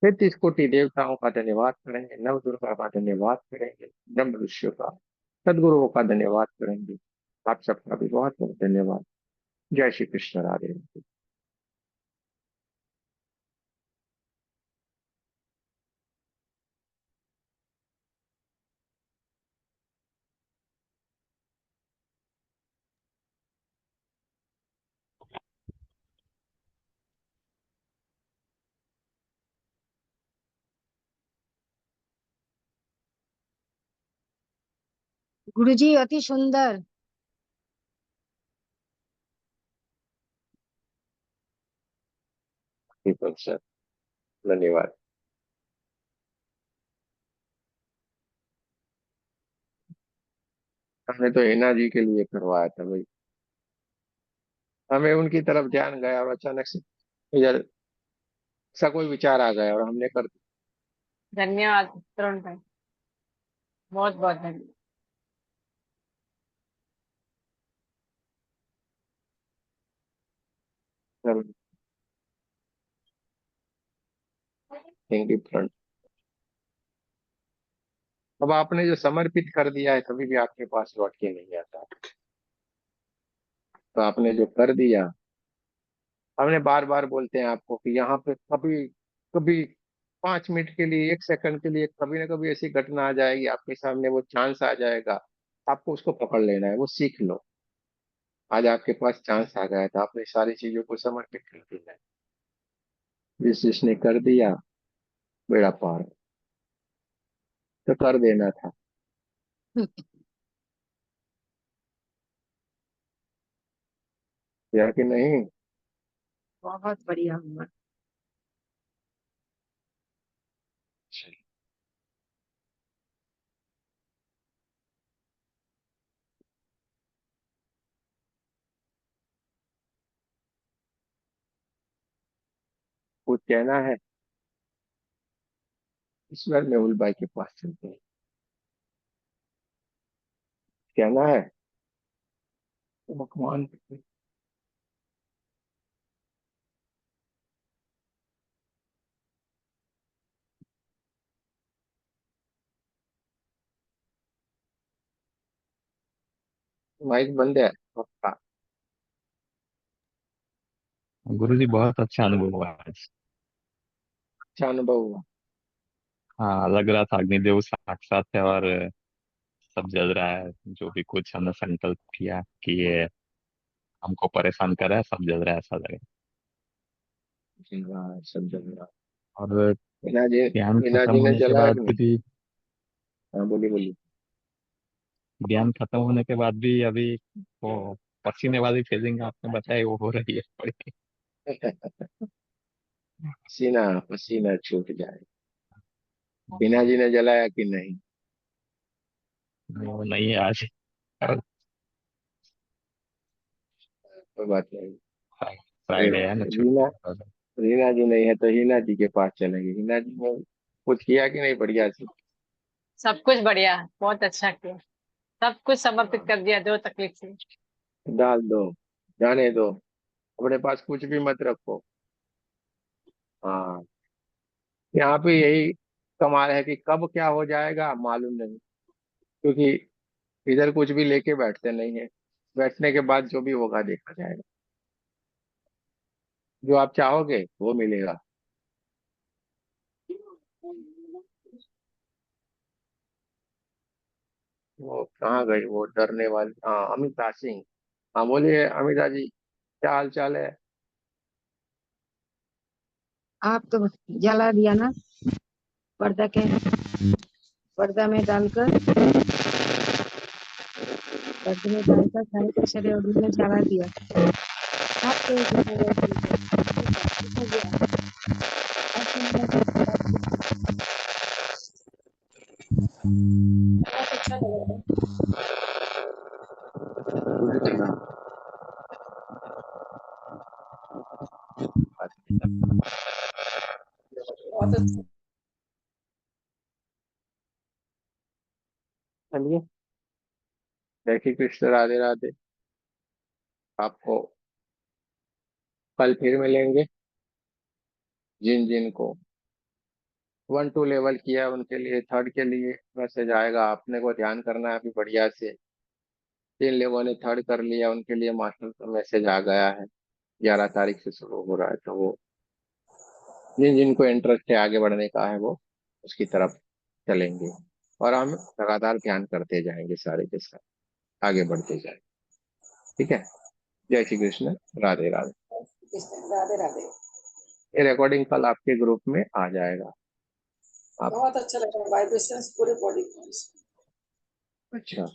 33 कोटि देवताओं का धन्यवाद करेंगे। नव दुर्गा का धन्यवाद करेंगे। ब्रह्म ऋषियों का, सदगुरुओं का धन्यवाद करेंगे। आप सबका भी बहुत बहुत धन्यवाद। जय श्री कृष्ण, राधे राधे। गुरुजी अति सुंदर। सर, धन्यवाद। हमने तो हिना जी के लिए करवाया था भाई। हमें उनकी तरफ ध्यान गया और अचानक से इधर सा कोई विचार आ गया और हमने कर धन्यवाद तरुण भाई, बहुत बहुत धन्यवाद। दिया। Thank you friend. अब आपने जो समर्पित कर दिया है कभी भी आपके पास लौट के नहीं आता। तो आपने जो कर दिया, हमने बार बार बोलते हैं आपको कि यहाँ पे कभी कभी 5 मिनट के लिए, 1 सेकंड के लिए कभी ना कभी ऐसी घटना आ जाएगी आपके सामने, वो चांस आ जाएगा। आपको उसको पकड़ लेना है, वो सीख लो। आज आपके पास चांस आ गया था, आपने सारी चीजों को समर्पित कर दिया है। जिसने कर दिया, बेड़ा पार। तो कर देना था। या कि नहीं? बहुत बढ़िया हुआ। कुछ कहना है? इस बार मेहुल भाई के पास चलते हैं। कहना है तो भगवान माइक बंद है पक्का। गुरु जी बहुत अच्छा अनुभव हुआ आज। अच्छा अनुभव हुआ। हाँ, लग रहा था अग्निदेव साक्षात है और सब जल रहा है। जो भी कुछ हमने संकल्प किया कि ये हमको परेशान कर रहा है, सब जल रहा है, ऐसा लगे। जी हाँ, सब जल रहा। और मीना जी, ध्यान मीना खत्म जी ने होने के जलाया बाद कि नहीं? भी हाँ बोलिए बोलिए। ध्यान खत्म होने के बाद भी अभी वो पसीने वाली फीलिंग आपने बताई, वो हो रही है थोड़ी। पसीना पसीना छूट जाए। मीना जी ने जलाया कि नहीं? वो नहीं है आज। कोई बात नहीं। फ्राइडे है ना, रीना, छुट्टी। रीना जी नहीं है तो हिना जी के पास चलेंगे। हिना जी ने कुछ किया कि नहीं बढ़िया से? सब कुछ बढ़िया, बहुत अच्छा किया, सब कुछ समर्पित कर दिया जो तकलीफ थी। डाल दो, जाने दो, अपने पास कुछ भी मत रखो। हाँ, यहाँ पे यही कमाल है कि कब क्या हो जाएगा मालूम नहीं, क्योंकि इधर कुछ भी लेके बैठते नहीं है। बैठने के बाद जो भी होगा देखा जाएगा। जो आप चाहोगे वो मिलेगा। वो कहाँ गई वो डरने वाली? हाँ, अमिता सिंह। हाँ बोलिए अमिता जी, क्या हाल चाल है? आप तो जला दिया ना, पर्दा के पर्दा में डालकर, पर्दे में डालकर सारे कचरे और में जला दिया। आप तो हो गया। बहुत अच्छा लगा। मुझे चला। बहुत अच्छा। चलिए, जय श्री कृष्ण, राधे राधे। आपको कल फिर मिलेंगे। जिन जिन को 1 2 लेवल किया उनके लिए, 3rd के लिए मैसेज आएगा। आपने को ध्यान करना है अभी बढ़िया से। 3 लोगों ने 3rd कर लिया, उनके लिए मास्टर का मैसेज आ गया है। 11 तारीख से शुरू हो रहा है, तो वो जिन जिनको इंटरेस्ट है आगे बढ़ने का है वो उसकी तरफ चलेंगे। और हम लगातार ध्यान करते जाएंगे, सारे के साथ आगे बढ़ते जाएंगे। ठीक है, जय श्री कृष्ण, राधे राधे। राधे राधे। ये रिकॉर्डिंग कल आपके ग्रुप में आ जाएगा। आप बहुत अच्छा लगा, वाइब्रेशंस पूरे बॉडी को। अच्छा।